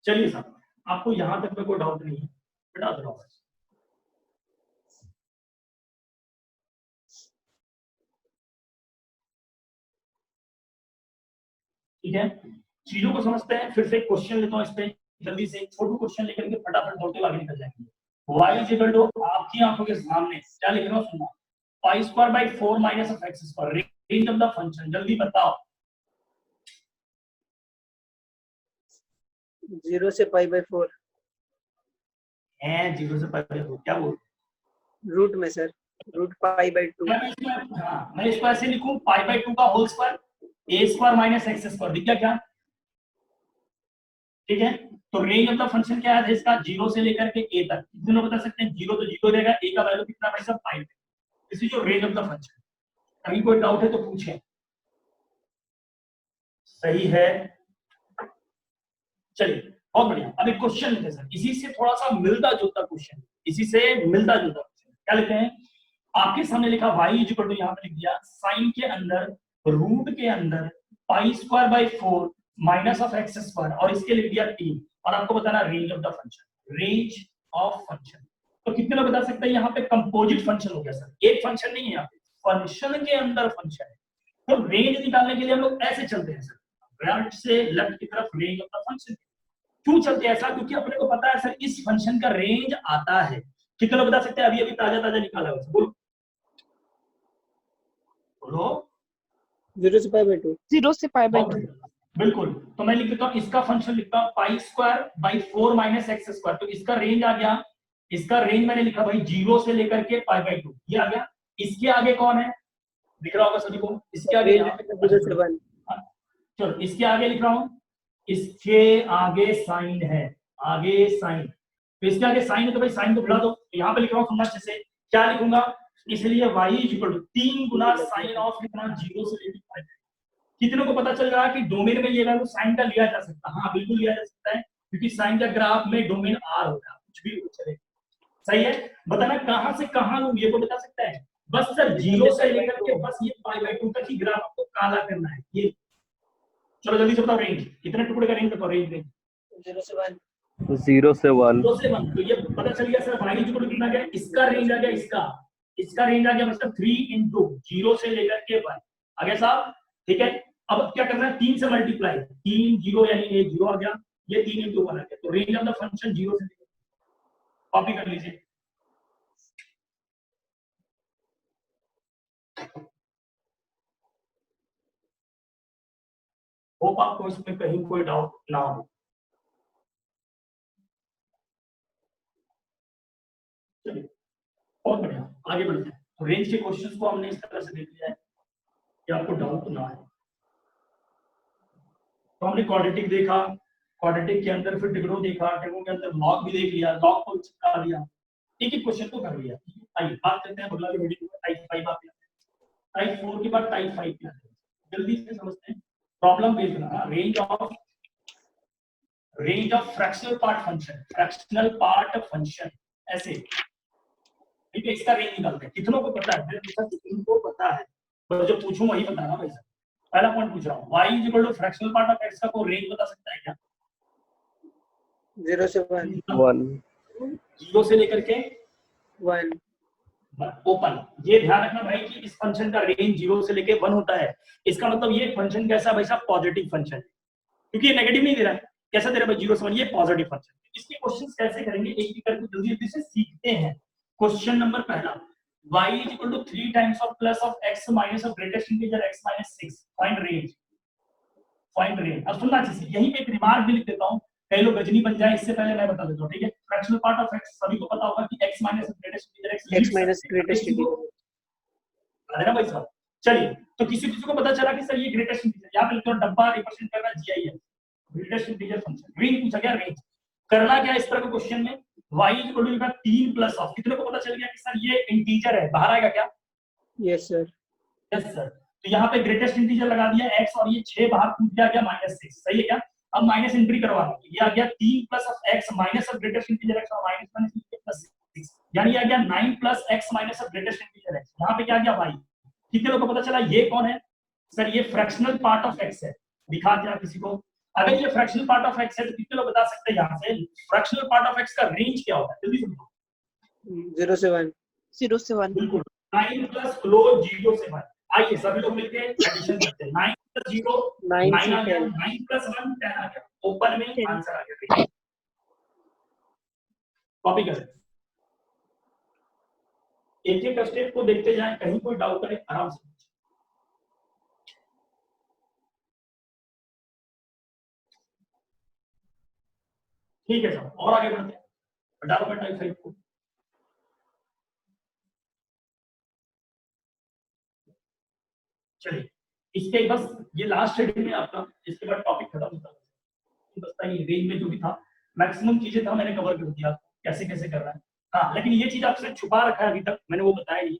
चलिए साहब, आपको यहां तक में कोई डाउट नहीं है, बता दो बस, ठीक है। चीजों को समझते हैं, फिर से क्वेश्चन लेता हूं इस पे, जल्दी से छोटू क्वेश्चन लेकर के फटाफट दौड़ते हुए आगे निकल जाएंगे, y इज इक्वल टू आपकी आंखों के सामने क्या लिख रहा हूँ सुनना, pi square by 4 minus of x square, range of the function जल्दी बताओ। 0 से पाई बाई 4 है 0 से पाई बाई 4 क्या बोल, रूट में सर, रूट पाई बाई 2। मैं इसको ऐसे लिखूं पाई बाई 2 का होल स्क्वायर ए स्क्वायर माइनस एक्स स्क्वायर, दिख गया क्या? ठीक है, तो रेंज ऑफ द फंक्शन क्या है इसका, 0 से लेकर के a तक। कितने लोग बता सकते हैं? 0 तो 0 रहेगा, a का वैल्यू कितना भाई साहब 5। This is your range of the function. कहीं कोई डाउट है तो पूछें। सही है, चलिए बहुत बढ़िया। अब एक क्वेश्चन लिखते हैं सर, इसी से थोड़ा सा मिलता जुलता क्वेश्चन, इसी से मिलता जुलता क्वेश्चन क्या लिखते हैं? आपके सामने लिखा y इज इक्वल टू, यहाँ पे लिख दिया साइन के अंदर रूट के अंदर pi square by 4 minus of x square, और इसके लिख दिया 3, और आपको बताना range of the function, range of function. तो कितने लोग बता सकते हैं यहाँ पे कंपोजिट फंक्शन हो गया सर, एक फंक्शन नहीं है यहाँ पे, फंक्शन के अंदर फंक्शन है। तो रेंज निकालने के लिए हम लोग ऐसे चलते हैं सर, राइट से लेफ्ट की तरफ रेंज ऑफ द फंक्शन। क्यों चलते हैं ऐसा? क्योंकि अपने को पता है सर इस फंक्शन का रेंज आता है। कितने लोग बता सकते हैं? अभी अभी ताजा ताजा निकाला है, बोलो बोलो। 0 से पाई बाई 2। 0 से पाई बाई 2। बिल्कुल, तो मैं लिख देता हूँ इसका फंक्शन लिखता हूँ pi square by 4 minus x square. तो इसका रेंज आ गया, इसका रेंज मैंने लिखा भाई 0 से लेकर के पाई बाई 2, ये आ गया। इसके आगे कौन है दिख रहा होगा सभी को? इसके आगे 0 से 1। चलो इसके आगे लिख रहा हूँ, इसके आगे साइन है, आगे साइन, तो इसके आगे साइन है तो भाई साइन को भुला दो। तो यहाँ पे लिख रहा हूँ सुनना अच्छे से, क्या लिखूंगा? इसलिए y इज इक्वल टू 3 गुना साइन ऑफ कितना 0 से लेकर पाई। कितने को पता चल रहा है कि डोमेन में ये वैल्यू साइन का लिया जा सकता है? हाँ बिल्कुल लिया जा सकता है, क्योंकि साइन का ग्राफ में डोमेन r होगा, कुछ भी चले। सही है, बताना कहां से कहां लूं ये को बता सकता है? बस सर 0 से लेकर के बस ये पाई बाई 2 तक ही ग्राफ आपको काला करना है ये। चलो जल्दी से बताओ रेंज, कितने टुकड़े का रेंज बताओ? रेंज 0 से 1। 0 से 1। 0 से 1, तो ये पता चल गया sir y is equal to कितना गया, इसका रेंज आ गया, इसका रेंज आ गया मतलब 3 इंटू 0 से लेकर के 1 आ गया साहब। ठीक है, अब क्या करना है? 3 से मल्टीप्लाई, 3 0 यानी ये 0 आ गया, ये 3 इंटू 1 आ गया। तो रेंज ऑफ द फंक्शन 0 से लेकर, कॉपी कर लीजिए। होप आपको इसमें कहीं कोई डाउट ना हो। चलिए बहुत बढ़िया, आगे बढ़ते हैं। तो रेंज के क्वेश्चंस को हमने इस तरह से देख लिया है कि आपको डाउट ना है। तो हमने क्वाड्रेटिक देखा, क्वाड्रेटिक के अंदर फिर टिग्रो देखा, टिग्रो के अंदर लॉग भी देख लिया, लॉग को चिपका लिया, एक एक क्वेश्चन को कर लिया। आइए बात करते हैं अगला वीडियो में टाइप 5 आप टाइप 4 के बाद टाइप 5 क्या है, जल्दी से समझते हैं। प्रॉब्लम बेस्ड ना, range of fractional part function, fractional part function ऐसे, ठीक है, इसका रेंज निकालते हैं। कितनों को पता है? कितनों को पता है? बस जो पूछूं वही बताना भाई साहब। पहला पॉइंट पूछ रहा हूं, y is equal to fractional part of x का कोई रेंज बता सकता है क्या? 0 से 1। 1। 0 से लेकर के 1। ओपन। ये ध्यान रखना भाई कि इस फंक्शन का रेंज 0 से लेके 1 होता है। इसका मतलब ये फंक्शन कैसा भाई साहब? पॉजिटिव फंक्शन है, क्योंकि ये नेगेटिव नहीं दे रहा है। कैसा दे रहा है भाई? 0 से 1, ये पॉजिटिव फंक्शन। इसके क्वेश्चंस कैसे करेंगे एक एक करके जल्दी जल्दी से सीखते हैं। क्वेश्चन नंबर पहला, y is equal to 3 times of plus of x minus of greatest integer x minus 6, find range, find range। अब सुनना अच्छे से, यहीं पे एक रिमार्क भी लिख देता हूं, कई लोग गजनी बन जाए, इससे पहले मैं बता देता हूं। ठीक है, फ्रैक्शनल पार्ट ऑफ x सभी को पता होगा कि x minus of greatest integer x minus greatest integer है ना भाई साहब। चलिए, तो किसी को पता चला कि सर ये ग्रेटेस्ट इंटीजर, यहां पे लिखो डब्बा रिप्रेजेंट कर रहा है GIF, greatest integer function. Range पूछा गया, रेंज करना क्या इस तरह के क्वेश्चन में? y is equal to 3 plus of, कितने को पता चल गया कि सर ये इंटीजर है, बाहर आएगा क्या? Yes sir. Yes sir. तो यहाँ पे ग्रेटेस्ट इंटीजर लगा दिया x, और ये 6 बाहर कूद गया -6, सही है क्या? अब माइनस एंट्री करवाना, ये आ गया 3 plus of x minus of greatest integer x और माइनस प्लस 6, यानी आ गया 9 plus x minus of greatest integer x। यहाँ पे क्या आ गया y। कितने लोगों को पता चला ये कौन है? सर ये फ्रैक्शनल पार्ट ऑफ x है। दिखा क्या किसी को? अगर ये फ्रैक्शनल पार्ट ऑफ x है तो कितने लोग बता सकते हैं यहाँ से फ्रैक्शनल पार्ट ऑफ x का रेंज क्या होता है? जल्दी समझो। 0 से 1। 0 से 1। बिल्कुल, 9 प्लस क्लोज 0 से 1। आइए सभी लोग मिलके एडिशन करते हैं। 9 प्लस 0 9 आ गया, 9 प्लस 1 10 आ गया, ओपन में आंसर आ गया। कॉपी करें, एक एक स्टेप को देखते जाएं, कहीं कोई डाउट करे आराम से। ठीक है सर, और आगे बढ़ते हैं 18.5 को। चलिए इसके बस ये लास्ट शेड्यूल में आपका, इसके बाद टॉपिक खत्म होता है। बस ये रेंज में जो भी था मैक्सिमम चीजें था मैंने कवर कर दिया, कैसे कैसे करना है। हाँ लेकिन ये चीज आपसे छुपा रखा है अभी तक, मैंने वो बताया नहीं,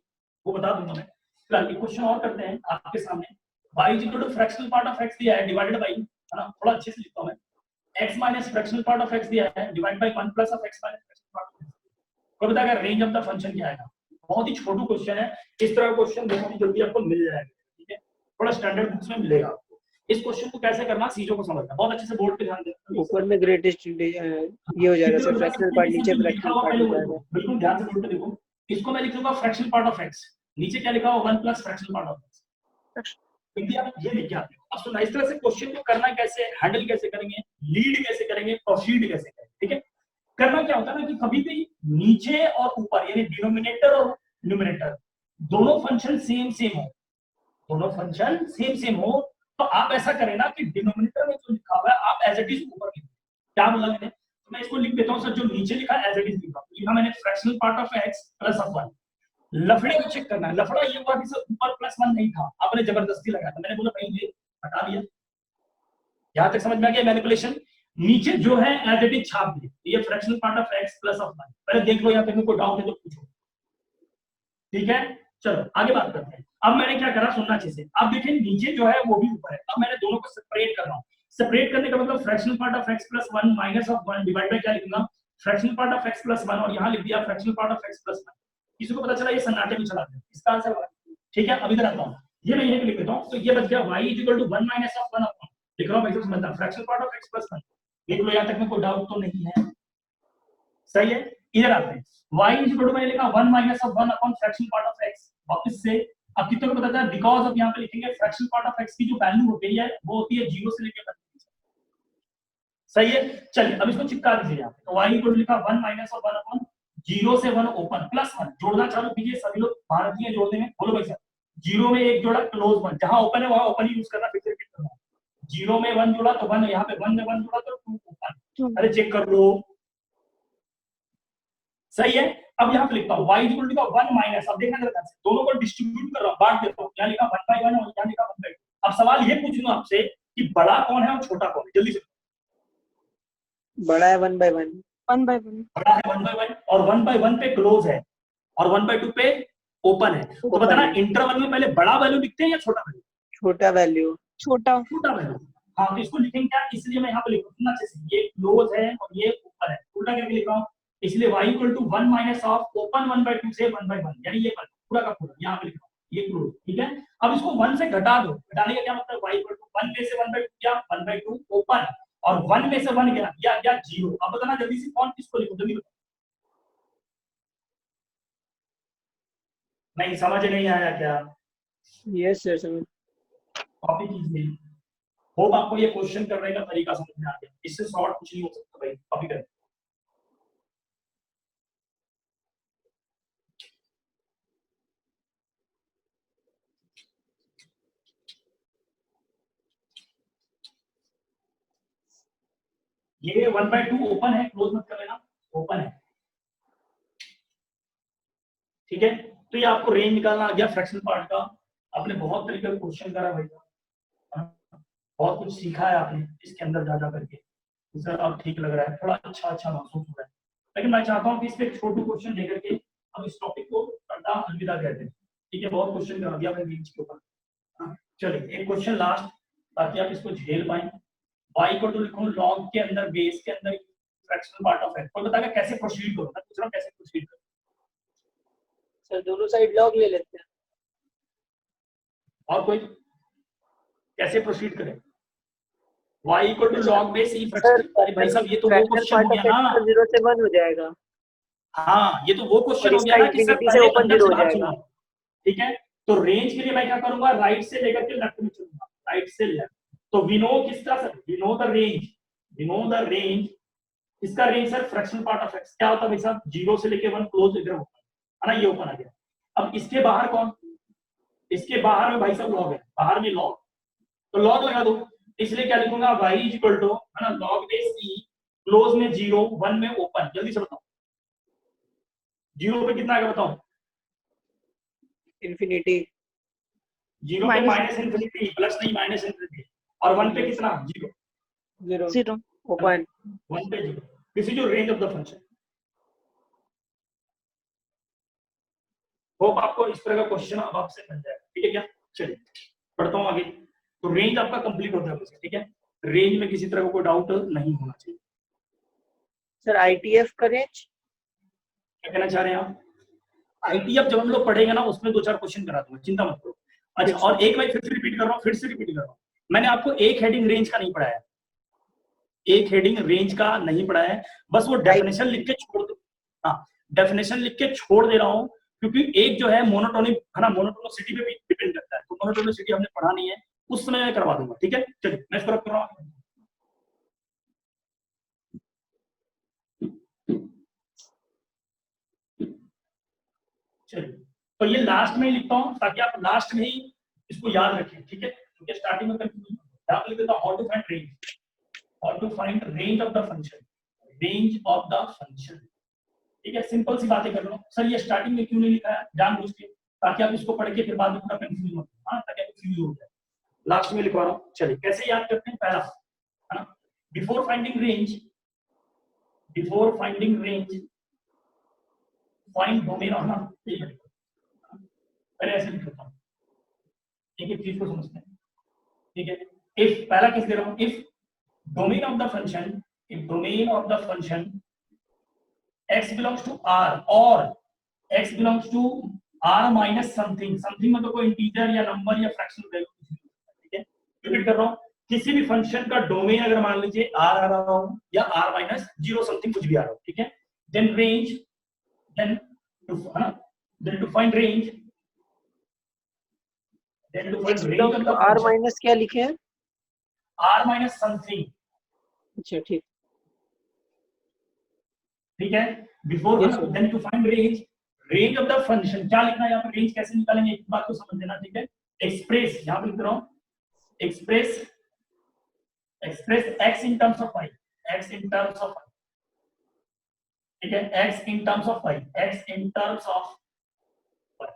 वो बता दूंगा मैं। फिलहाल एक क्वेश्चन और करते हैं आपके सामने। y equal to fractional part of x दिया है डिवाइडेड बाई, है ना, थोड़ा अच्छे से लिखता हूं मैं, x minus fractional part of x दिया है divide by 1 plus of x minus fractional part of x। कोई बताएगा रेंज ऑफ द फंक्शन क्या आएगा? बहुत ही छोटू क्वेश्चन है, इस तरह का क्वेश्चन बहुत ही जल्दी आपको मिल जाएगा, ठीक है, थोड़ा स्टैंडर्ड बुक्स में मिलेगा आपको। इस क्वेश्चन को कैसे करना, चीजों को समझना, बहुत अच्छे से बोर्ड पे ध्यान देना। ऊपर में ग्रेटेस्ट ये हो जाएगा सर, फ्रैक्शनल पार्ट नीचे फ्रैक्शनल पार्ट हो जाएगा। बिल्कुल ध्यान से बोर्ड पे देखो, इसको मैं लिख लूंगा फ्रैक्शनल पार्ट ऑफ x, नीचे क्या लिखा हुआ 1 plus fractional part of x। India ये लिख के आते हो। अब सुना इस तरह से क्वेश्चन को करना कैसे, हैंडल कैसे करेंगे, लीड कैसे करेंगे, प्रोसीड कैसे करेंगे, ठीक है। करना क्या होता है ना कि कभी भी नीचे और ऊपर यानी डिनोमिनेटर और न्यूमरेटर दोनों फंक्शन सेम सेम हो, दोनों फंक्शन सेम सेम हो, तो आप ऐसा करें ना कि डिनोमिनेटर में जो लिखा हुआ है आप एज इट इज ऊपर लिखें। क्या बोला मैंने, तो मैं इसको लिख देता हूं सर, जो नीचे लिखा एज इट इज लिखा मैंने fractional part of x plus of 1। लफड़े को चेक करना है, लफड़ा ये हुआ कि सर ऊपर प्लस 1 नहीं था, आपने जबरदस्ती लगाया था, मैंने बोला भाई ये हटा दिया। यहां तक समझ में आ गया मैनिपुलेशन। नीचे जो है एज इट इज छाप दिए, ये fractional part of x plus of 1। पहले देख लो, यहां तक कोई डाउट है तो पूछो, ठीक है। चलो आगे बात करते हैं। अब मैंने क्या करा, सुनना अच्छे से। अब देखिए नीचे जो है वो भी ऊपर है, अब मैंने दोनों को सेपरेट कर रहा हूं। सेपरेट करने का मतलब fractional part of x plus 1 minus of 1 divide by क्या लिखूंगा, fractional part of x plus 1, और यहां लिख दिया fractional part of x plus 1। किसी को पता चला ये सन्नाटे में चला गया, इसका आंसर है, ठीक है। अब इधर आता हूं, ये मैं यहीं पे लिख देता हूं, तो ये बच गया y equal to 1 minus of 1 upon, लिख रहा हूं भाई, समझना, fractional part of x plus 1। देख लो यहां तक में कोई डाउट तो नहीं है, सही है। इधर आते हैं, y इक्वल टू मैंने लिखा 1 minus of 1 upon fractional part of x। वापस से अब कितने को पता है, बिकॉज़ अब यहां पे लिखेंगे फ्रैक्शनल पार्ट ऑफ x की जो वैल्यू होती है वो होती है 0 से लेकर 1 तक, सही है। चलिए अब इसको चिपका दीजिए यहां पे, तो y इक्वल टू लिखा 1 माइनस ऑफ 1 अपॉन 0 से 1 ओपन प्लस 1। जोड़ना चालू कीजिए, सभी लोग भारतीय हैं जोड़ने में, बोलो भाई साहब। 0 में 1 जोड़ा, क्लोज 1, जहां ओपन है वहां ओपन ही यूज करना, फिर रिपीट करना। 0 में 1 जोड़ा तो 1, यहां पे 1 में 1 जोड़ा तो 2 ओपन। अरे चेक कर लो, सही है। अब यहां पे लिखता हूं y इक्वल टू 1 माइनस, अब देखना जरा से, दोनों को डिस्ट्रीब्यूट कर रहा हूं, बांट देता हूं, यहां लिखा 1/1 और यहां लिखा 1/2। अब सवाल ये पूछूंगा आपसे कि बड़ा कौन है और छोटा कौन है, जल्दी से। बड़ा है 1/1, 1/1 बड़ा है 1/1 और 1/1 पे क्लोज है और 1/2 पे ओपन है। तो बताना इंटरवल में पहले बड़ा वैल्यू लिखते हैं या छोटा वैल्यू? छोटा वैल्यू, छोटा छोटा वैल्यू। हाँ तो इसको लिखेंगे क्या, इसलिए मैं यहाँ पे लिख रहा हूँ अच्छे से, ये क्लोज है और ये ओपन है, उल्टा करके लिख रहा हूँ, इसलिए y equal to 1 minus of open 1/2 से 1/1, यानी ये पूरा का पूरा यहाँ पे लिख रहा हूँ, ये क्लोज, ठीक है। अब इसको 1 से घटा दो, घटाने का क्या मतलब, y इक्वल टू 1 में से 1/2 क्या, 1/2 ओपन, और 1 में से 1 गया 0। अब बताना जल्दी से कौन किसको लिखूं, जल्दी बताओ। नहीं समझ नहीं आया क्या? यस सर समझ। कॉपी कीजिए, होप आपको ये क्वेश्चन करने का तरीका समझ में आ गया, इससे शॉर्ट कुछ नहीं हो सकता भाई, कॉपी करें। ये 1/2 ओपन है, क्लोज मत कर लेना, ओपन है, ठीक है। तो ये आपको रेंज निकालना आ गया फ्रैक्शनल पार्ट का। आपने बहुत तरीके का क्वेश्चन करा भाई, बहुत कुछ सीखा है आपने इसके अंदर जा करके, सर अब ठीक लग रहा है, थोड़ा अच्छा महसूस हो रहा है। लेकिन मैं चाहता हूँ कि इस पे एक छोटू क्वेश्चन लेकर के हम इस टॉपिक को करना अलविदा कहते हैं, ठीक है। बहुत क्वेश्चन करा दिया मैंने रेंज के ऊपर। चलिए एक क्वेश्चन लास्ट, ताकि आप इसको झेल पाए। y इक्वल टू लिखो log के अंदर बेस के अंदर फ्रैक्शनल पार्ट ऑफ x, कोई बताएगा कैसे प्रोसीड करो, मैं पूछ रहा हूं कैसे प्रोसीड करो। सर दोनों साइड लॉग ले लेते हैं, और कोई कैसे प्रोसीड करें, y equal to log base e fractional, भाई साहब ये तो वो क्वेश्चन हो गया ना, 0 से 1 हो जाएगा। हाँ ये तो वो क्वेश्चन हो गया ना कि सर से ओपन 0 हो जाएगा, ठीक है। तो रेंज के लिए मैं क्या करूंगा, राइट से लेकर के लेफ्ट में चलूंगा, राइट से लेफ्ट। तो वी नो किसका sir, we know the range, इसका range sir fractional part of x क्या होता है भाई साहब, 0 से लेके 1 क्लोज इधर होता है ना, ये ओपन आ गया। अब इसके बाहर कौन, इसके बाहर में भाई साहब लॉग है, बाहर में लॉग, तो लॉग लगा दो, इसलिए क्या लिखूंगा y इक्वल टू है ना लॉग बेस e क्लोज में 0 1 में ओपन। जल्दी से बताओ 0 पे कितना आएगा बताओ, इंफिनिटी 0 पे माइनस इन्फिनिटी, प्लस नहीं माइनस इन्फिनिटी, और 1 पे कितना 0 जीरो 0. ओपन 1 पे 0। This is your range of the function. Hope आपको इस तरह का क्वेश्चन अब आपसे मिल जाएगा, ठीक है क्या। चलिए पढ़ता हूँ आगे। तो रेंज आपका कंप्लीट होता है मुझे, ठीक है, रेंज में किसी तरह का कोई डाउट नहीं होना चाहिए। सर ITF का रेंज क्या कहना चाह रहे हैं आप? ITF जब हम लोग पढ़ेंगे ना उसमें 2-4 क्वेश्चन करा दूंगा, चिंता मत करो। अच्छा, और एक मैं फिर से रिपीट कर रहा हूँ, मैंने आपको एक हेडिंग रेंज का नहीं पढ़ाया, एक हेडिंग रेंज का नहीं पढ़ाया है, बस वो डेफिनेशन लिख के छोड़ दो। हाँ, डेफिनेशन लिख के छोड़ दे रहा हूँ, क्योंकि एक जो है मोनोटोनिक है ना, मोनोटोनिसिटी पे भी डिपेंड करता है, तो मोनोटोनिसिटी हमने पढ़ा नहीं है, उस समय मैं करवा दूंगा, ठीक है। चलिए मैं इसको रख रहा हूँ। चलिए तो ये लास्ट में ही लिखता हूँ ताकि आप लास्ट में ही इसको याद रखें, ठीक है, क्योंकि स्टार्टिंग में कंफ्यूजन होता है। लिख देता हूँ how to find range, how to find range of the function, range of the function, ठीक है। सिंपल सी बातें कर लो। सर ये स्टार्टिंग में क्यों नहीं लिखा है, जानबूझ के, ताकि आप इसको पढ़ के फिर बाद में पूरा कंफ्यूज हो, हाँ, ताकि आप कंफ्यूज हो जाए, लास्ट में लिखवा रहा हूँ। चलिए कैसे याद करते हैं, पहला है ना, before finding range, before finding range find domain of ना, पहले ऐसे लिखता हूँ, ठीक है, चीज को समझते हैं, ठीक है। इफ पहला केस दे रहा हूँ, if domain of the function, if domain of the function x belongs to r और x belongs to r minus something, something मतलब कोई इंटीजर या नंबर या फ्रैक्शनल वैल्यू, ठीक है। रिपीट कर रहा हूँ, किसी भी फंक्शन का डोमेन अगर मान लीजिए r आ रहा हो या r माइनस 0 समथिंग कुछ भी आ रहा हो, ठीक है, then range, then to find range, then to find range of the R minus क्या लिखे हैं, r माइनस समथिंग, अच्छा ठीक, ठीक है। Before then to find range, range of the function क्या लिखना है यहाँ पर, रेंज कैसे निकालेंगे एक बात को समझ लेना, ठीक है। एक्सप्रेस यहाँ पे लिख रहा हूँ, express x in terms of y, x in terms of y, ठीक है, x in terms of y, x in terms of y,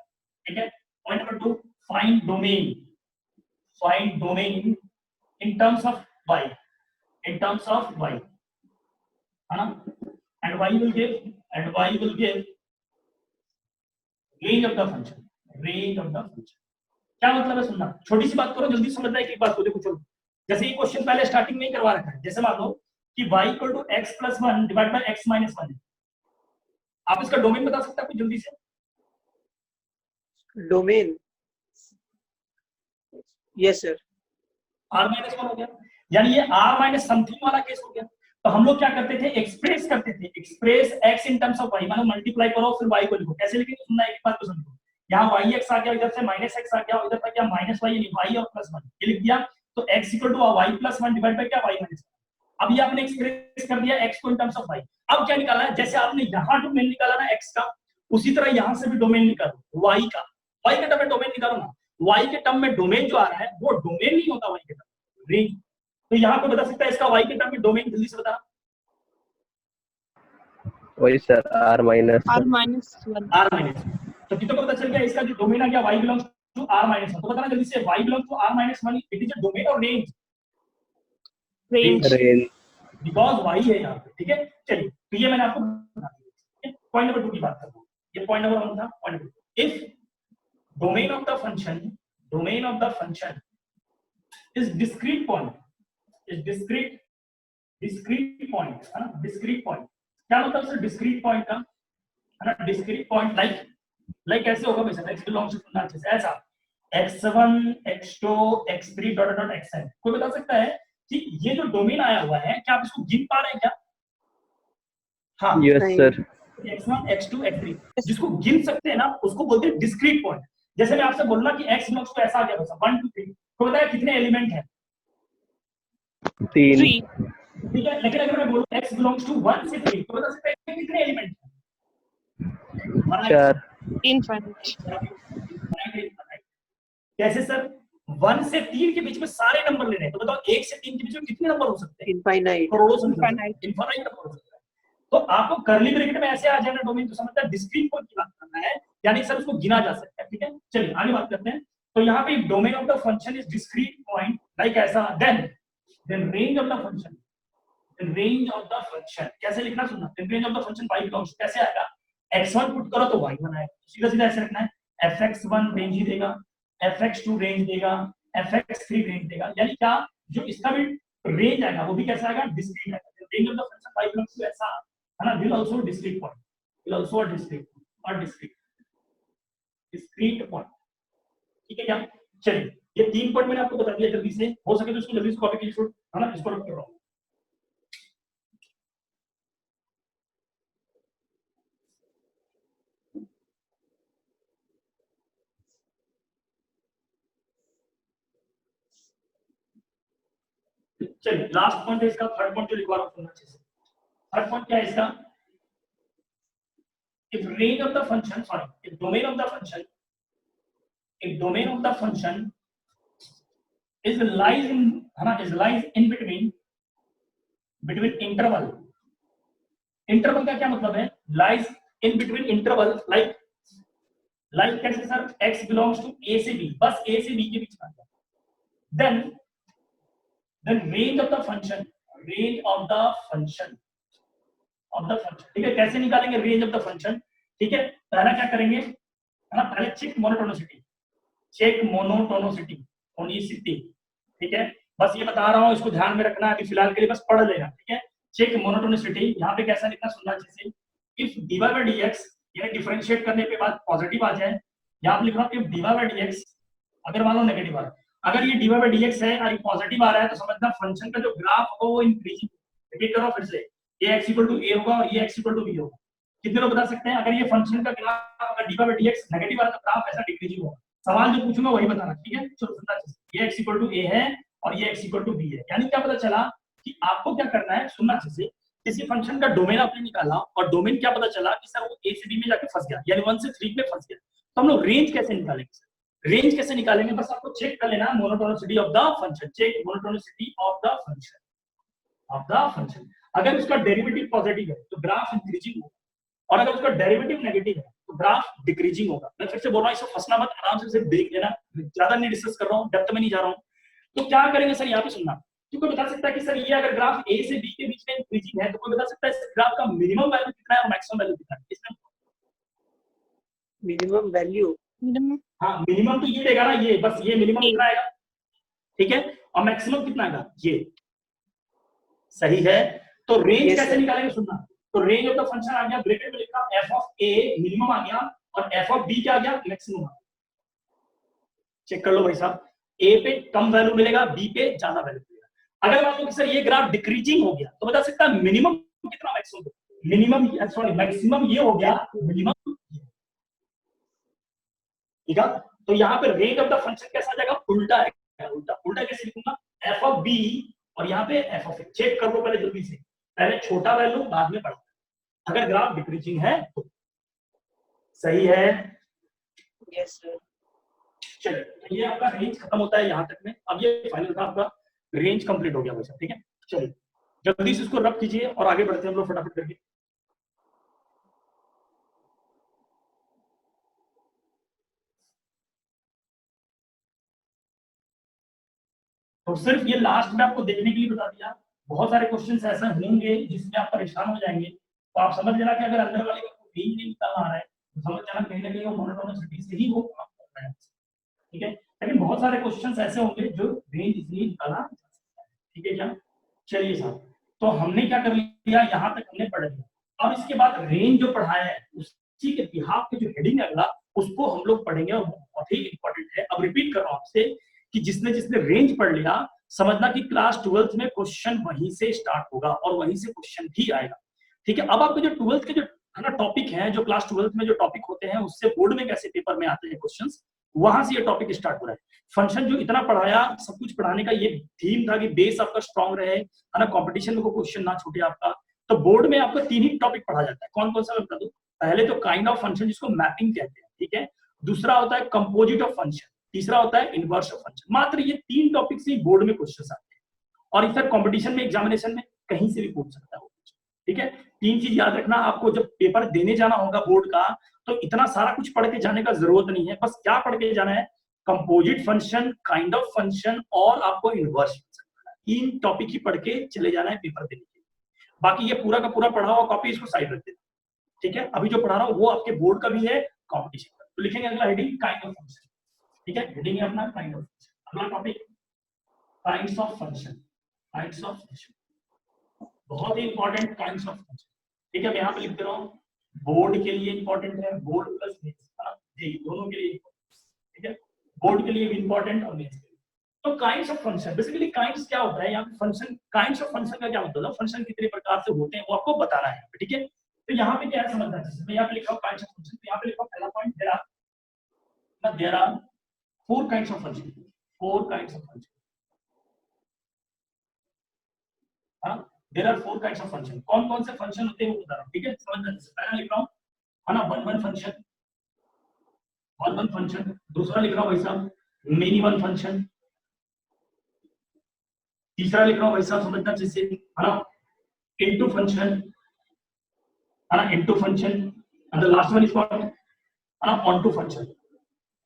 ठीक है। Point number 2, find domain, find domain in terms of y, in terms of y, है ना, and y will give range of the function, range of the function। क्या मतलब है सुनना, छोटी सी बात करो, जल्दी समझना है एक बात को। देखो चलो, जैसे ये क्वेश्चन पहले स्टार्टिंग में ही करवा रखा है, जैसे मान लो कि y equal to x plus 1 divide by x minus 1, आप इसका डोमेन बता सकते हैं कुछ जल्दी से? Domain, yes sir, r minus 1 हो गया, यानी ये r माइनस समथिंग वाला केस हो गया। तो हम लोग क्या करते थे, एक्सप्रेस करते थे, express x in terms of y, मानो मल्टीप्लाई करो फिर y को लिखो। कैसे लिखेंगे सुनना, एक बात को समझो, यहाँ yx आ गया, इधर से माइनस x आ गया, इधर तक क्या माइनस y, यानी y और प्लस 1 ये लिख दिया, तो x equal to y plus 1 divide by क्या y माइनस 1। अब ये आपने एक्सप्रेस कर दिया x को इन टर्म्स ऑफ y। अब क्या निकाला है, जैसे आपने यहाँ डोमेन निकाला ना x का, उसी तरह यहाँ से भी डोमेन निकालो y का, y के टर्म में डोमेन निकालो ना, y के टर्म में डोमेन जो आ रहा है वो डोमेन नहीं होता y के टर्म में, रेंज। तो यहाँ पे बता सकता है इसका y के टर्म में डोमेन, जल्दी से बता। वही sir r minus R minus 1. r minus, तो कितने को पता चल गया इसका जो डोमेन आ गया y belongs to r minus 1। तो बताना जल्दी से, y belongs to r minus 1 it is a domain और range, Range. Range because y है यहाँ पे, ठीक है। चलिए तो ये मैंने आपको बता दिया, पॉइंट नंबर 2 की बात करता हूँ, ये पॉइंट नंबर 1 था। Point number 2, if domain of the function is discrete point, is discrete point, है ना, डिस्क्रीट पॉइंट क्या मतलब सर डिस्क्रीट पॉइंट का, है ना, डिस्क्रीट पॉइंट लाइक कैसे होगा वैसे, x बिलोंग्स टू सुनना अच्छे से, ऐसा x1 x2 x3 dot dot xn। कोई बता सकता है कि ये जो डोमेन आया हुआ है क्या आप इसको गिन पा रहे हैं क्या? हाँ, yes sir, x1 x2 x3 जिसको गिन सकते हैं ना उसको बोलते हैं डिस्क्रीट पॉइंट। जैसे मैं आपसे बोलना कि x बिलोंग्स टू ऐसा आ गया वैसा 1 2 3, तो बताया कितने एलिमेंट हैं? 3 3. ठीक है, लेकिन अगर मैं बोलूं x बिलोंग्स टू 1 से 3, तो बता सकते हैं कितने एलिमेंट हैं? 4 infinite. कैसे सर? 1 से 3 के बीच में सारे नंबर लेने हैं, तो बताओ 1 से 3 के बीच में कितने नंबर हो सकते हैं? इनफाइनाइट। करोड़ों संख्या, Infinite. इनफाइनाइट नंबर हो सकता है। तो आपको करली ब्रैकेट में ऐसे आ जाए ना डोमेन, तो समझता है डिस्क्रीट पॉइंट की बात करना है, यानी सर उसको गिना जा सकता है। ठीक है, चलिए आगे बात करते हैं। तो यहाँ पे domain of the function is discrete point, like ऐसा, then range of the function, range of the function कैसे लिखना सुनना, range of the function y belongs कैसे आएगा, x1 पुट करो तो y1 आएगा, सीधा सीधा ऐसे लिखना है, fx1 रेंज ही देगा, fx2 रेंज देगा, fx3 रेंज देगा, यानी क्या, जो इसका भी रेंज आएगा वो भी कैसा आएगा, डिस्क्रीट आएगा। Range of the function y belongs to ऐसा है ना, will also discrete point, will also discrete और डिस्क्रीट पॉइंट। ठीक है क्या? चलिए ये 3 पॉइंट मैंने आपको बता दिया, जल्दी से हो सके तो इसको जल्दी से कॉपी कीजिए, है ना, इसको रख कर रहा हूं। चलिए लास्ट पॉइंट है इसका, थर्ड पॉइंट जो लिखवा रहा हूं सुनना अच्छे से। थर्ड पॉइंट क्या है इसका, if range of the function, sorry, if domain of the function, if domain of the function is lies in, है ना, is lies in between interval, interval का क्या मतलब है, lies in between interval, like कैसे sir, x belongs to a से b, बस a से b के बीच में, then range of the function, ठीक है, कैसे निकालेंगे रेंज ऑफ द फंक्शन? ठीक है, पहला क्या करेंगे, है ना, पहले चेक मोनोटोनिसिटी, ठीक है, बस ये बता रहा हूं, इसको ध्यान में रखना है, अभी फिलहाल के लिए बस पढ़ लेना। ठीक है, चेक मोनोटोनिसिटी, यहाँ पे कैसा लिखना सुनना अच्छे से, इफ dy by dx, यानी डिफरेंशिएट करने पे बाद पॉजिटिव आ जाए, यहाँ पे लिख रहा हूं if dy by dx, अगर मान लो नेगेटिव आ रहा है, अगर ये dy by dx है और ये पॉजिटिव आ रहा है, तो समझना फंक्शन का जो ग्राफ होगा वो इंक्रीजिंग, रिपीट करो फिर से, ये x इक्वल टू a होगा और ये x इक्वल टू b होगा। कितने लोग बता सकते हैं, अगर ये फंक्शन का ग्राफ अगर dy by dx नेगेटिव आ रहा है तो ग्राफ ऐसा डिक्रीजिंग होगा? सवाल जो पूछूंगा वही बताना। ठीक है, चलो सुनना अच्छे से, ये x इक्वल टू a है और ये x इक्वल टू b है, यानी क्या पता चला कि आपको क्या करना है, सुनना अच्छे से, किसी फंक्शन का डोमेन आपने निकाला और डोमेन क्या पता चला कि सर वो a से b में जाके फंस गया, यानी 1 से 3 में फंस गया, तो हम लोग रेंज कैसे निकालेंगे सर? रेंज कैसे निकालेंगे, बस आपको चेक कर लेना monotonicity of the function, check monotonicity of the function, अगर उसका डेरिवेटिव पॉजिटिव है तो ग्राफ इंक्रीजिंग होगा, और अगर उसका डेरिवेटिव नेगेटिव है तो ग्राफ डिक्रीजिंग होगा। मैं फिर से बोल रहा हूं, इसको फंसना मत, आराम से सिर्फ देख लेना, ज्यादा नहीं डिस्कस कर रहा हूं, डेप्थ में नहीं जा रहा हूं। तो क्या करेंगे सर, यहाँ पे सुनना, तो कोई बता सकता है कि सर ये अगर ग्राफ a से b के बीच में इंक्रीजिंग है, तो कोई बता सकता है इस ग्राफ का मिनिमम वैल्यू कितना है और मैक्सिमम वैल्यू कितना है? इसमें मिनिमम वैल्यू, हाँ मिनिमम तो ये देगा ना, ये बस ये मिनिमम कितना आएगा, ठीक है, और मैक्सिमम कितना आएगा, ये सही है। तो रेंज कैसे निकालेंगे सुनना, तो रेंज ऑफ द फंक्शन आ गया, ब्रैकेट में लिखा f ऑफ a मिनिमम आ गया और f ऑफ b क्या आ गया, मैक्सिमम आ गया। चेक कर लो भाई साहब, a पे कम वैल्यू मिलेगा, b पे ज्यादा वैल्यू मिलेगा। अगर मान लो कि सर ये ग्राफ डिक्रीजिंग हो गया, तो बता सकता है मिनिमम कितना, मैक्सिमम, मिनिमम सॉरी मैक्सिमम ये हो गया, मिनिमम, ठीक है। तो यहाँ पे रेंज ऑफ द फंक्शन कैसा आ जाएगा, उल्टा है, उल्टा कैसे लिखूंगा, f ऑफ b और यहाँ पे f ऑफ a, चेक कर लो पहले जल्दी से, पहले छोटा वैल्यू बाद में बड़ा, अगर ग्राफ डिक्रीजिंग है तो सही है। Yes sir. चलिए तो ये आपका रेंज खत्म होता है यहाँ तक में, अब ये फाइनल का आपका रेंज कंप्लीट हो गया वैसा, ठीक है। चलिए जल्दी से इसको रब कीजिए और आगे बढ़ते हैं हम लोग फटाफट करके। तो सिर्फ ये लास्ट में आपको देखने के लिए बता दिया, बहुत सारे क्वेश्चंस ऐसे होंगे जिसमें आप परेशान हो जाएंगे, तो आप समझ लेना कि अगर अंदर वाले का रेंज नहीं निकालना आ रहा है तो समझ जाना कहीं ना कहीं वो मोनोटोनिसिटी से ही वो काम कर रहा है, ठीक है। लेकिन बहुत सारे क्वेश्चंस ऐसे होंगे जो रेंज इसलिए निकाला जा सकता है, ठीक है क्या। चलिए साहब, तो हमने क्या कर लिया, यहाँ तक हमने पढ़ लिया। अब इसके बाद रेंज जो पढ़ाया है उसी के बिहाफ के जो हेडिंग है अगला, उसको हम लोग पढ़ेंगे और बहुत ही इंपॉर्टेंट है। अब रिपीट कर रहा हूं आपसे कि जिसने रेंज पढ़ लिया, समझना कि क्लास 12th में क्वेश्चन वहीं से स्टार्ट होगा और वहीं से क्वेश्चन भी आएगा, ठीक है। अब आपके जो 12th के जो है ना टॉपिक हैं, जो क्लास 12th में जो टॉपिक होते हैं उससे बोर्ड में कैसे पेपर में आते हैं क्वेश्चंस, वहां से ये टॉपिक स्टार्ट हो रहा है। फंक्शन जो इतना पढ़ाया, सब कुछ पढ़ाने का ये थीम था कि बेस आपका स्ट्रांग रहे, है ना, कंपटीशन में कोई क्वेश्चन ना छूटे आपका। तो बोर्ड में आपको 3 ही टॉपिक पढ़ा जाता है, कौन कौन सा मैं बता दूं, पहले तो काइंड ऑफ फंक्शन जिसको मैपिंग कहते हैं, ठीक है, दूसरा होता है कंपोजिट ऑफ फंक्शन, तीसरा होता है इनवर्स ऑफ फंक्शन। मात्र ये 3 टॉपिक से बोर्ड में क्वेश्चन आते हैं और इधर कंपटीशन में, एग्जामिनेशन में कहीं से भी पूछ सकता है वो, ठीक है। 3 चीज याद रखना, आपको जब पेपर देने जाना होगा बोर्ड का तो इतना सारा कुछ पढ़ के जाने का जरूरत नहीं है, बस क्या पढ़ के जाना है, composite function, kind of function और आपको इनवर्स फंक्शन, 3 टॉपिक ही पढ़ के चले जाना है पेपर देने के लिए। बाकी ये पूरा का पूरा पढ़ा हुआ कॉपी इसको साइड रख देना, ठीक है। अभी जो पढ़ा रहा हूँ वो आपके बोर्ड का भी है, कॉम्पिटिशन का। तो लिखेंगे अगला हेडिंग काइंड ऑफ फंक्शन, ठीक है, हेडिंग है अपना काइंड ऑफ फंक्शन। अगला topic kinds of function, kinds of function बहुत ही इंपॉर्टेंट, काइंड्स ऑफ फंक्शन, ठीक है। मैं यहाँ पे लिख दे रहा हूँ, बोर्ड के लिए इंपॉर्टेंट है, बोर्ड प्लस मेंस, जी दोनों के लिए, ठीक है, बोर्ड के लिए भी इंपॉर्टेंट और मेंस के लिए। तो kinds of function, basically kinds क्या होता है यहाँ पे, फंक्शन, काइंड्स ऑफ फंक्शन का क्या मतलब है, फंक्शन कितने प्रकार से होते हैं वो आपको बताना है, ठीक है। तो यहाँ पे क्या है समझना चाहिए, मैं यहाँ पे लिखा हूँ काइंड्स ऑफ फंक्शन, तो यहाँ पे लिखा हूँ पहला point, there are 4 kinds of function, 4 kinds of function, हाँ, there are 4 kinds of function. कौन कौन से फंक्शन होते हैं वो बता रहा हूँ, ठीक है, समझना चाहिए। पहला लिख रहा हूँ है ना, वन फंक्शन, वन फंक्शन। दूसरा लिख रहा हूँ भाई साहब मेनी वन फंक्शन। तीसरा लिख रहा हूँ भाई साहब समझना चाहिए, है ना, इनटू फंक्शन, है ना, into function. And the last one is called है ना ऑनटू फंक्शन,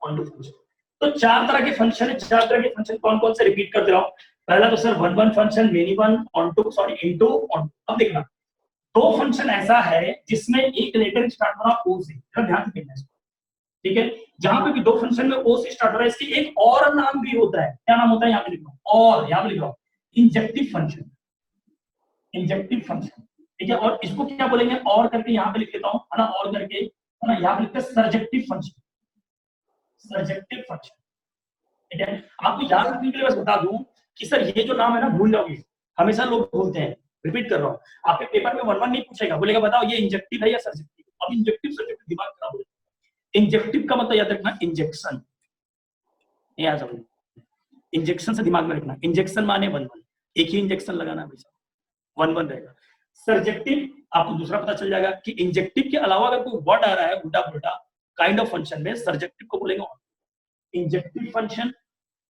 ऑनटू फंक्शन। तो 4 तरह के फंक्शन है, 4 तरह के फंक्शन कौन कौन से रिपीट कर दे रहा हूँ। पहला तो sir one function, many one, onto, sorry into, on. अब देखना 2 फंक्शन ऐसा है जिसमें एक लेटर स्टार्ट हो रहा ओ से, ध्यान से देखना, ठीक है। जहां पे भी 2 फंक्शन में ओ से स्टार्ट हो रहा है, इसके एक और नाम भी होता है, क्या नाम होता है यहाँ पे लिख रहा हूँ, और यहाँ पे लिख रहा हूँ इंजेक्टिव फंक्शन, इंजेक्टिव फंक्शन, ठीक है। और इसको क्या बोलेंगे, और करके यहाँ पे लिख लेता हूँ, है ना, और करके, है ना, यहाँ पे लिखते हैं सर्जेक्टिव फंक्शन, सर्जेक्टिव फंक्शन, ठीक है। आपको याद रखने के लिए बस बता दूं कि सर ये जो नाम है ना भूल जाओगे, हमेशा लोग बोलते हैं, रिपीट कर रहा हूँ, आपके पेपर में 1-1 नहीं पूछेगा, बोलेगा बताओ ये इंजेक्टिव है या सर्जेक्टिव। अब इंजेक्टिव सर्जेक्टिव दिमाग खराब हो जाएगा। इंजेक्टिव का मतलब याद रखना इंजेक्शन, याद समझ, इंजेक्शन से दिमाग में रखना, इंजेक्शन माने 1-1, एक ही इंजेक्शन लगाना हमेशा, 1-1 रहेगा। सर्जेक्टिव आपको दूसरा पता चल जाएगा कि इंजेक्टिव के अलावा अगर कोई वर्ड आ रहा है उल्टा पुल्टा काइंड ऑफ फंक्शन में, सर्जेक्टिव को बोलेंगे इंजेक्टिव फंक्शन,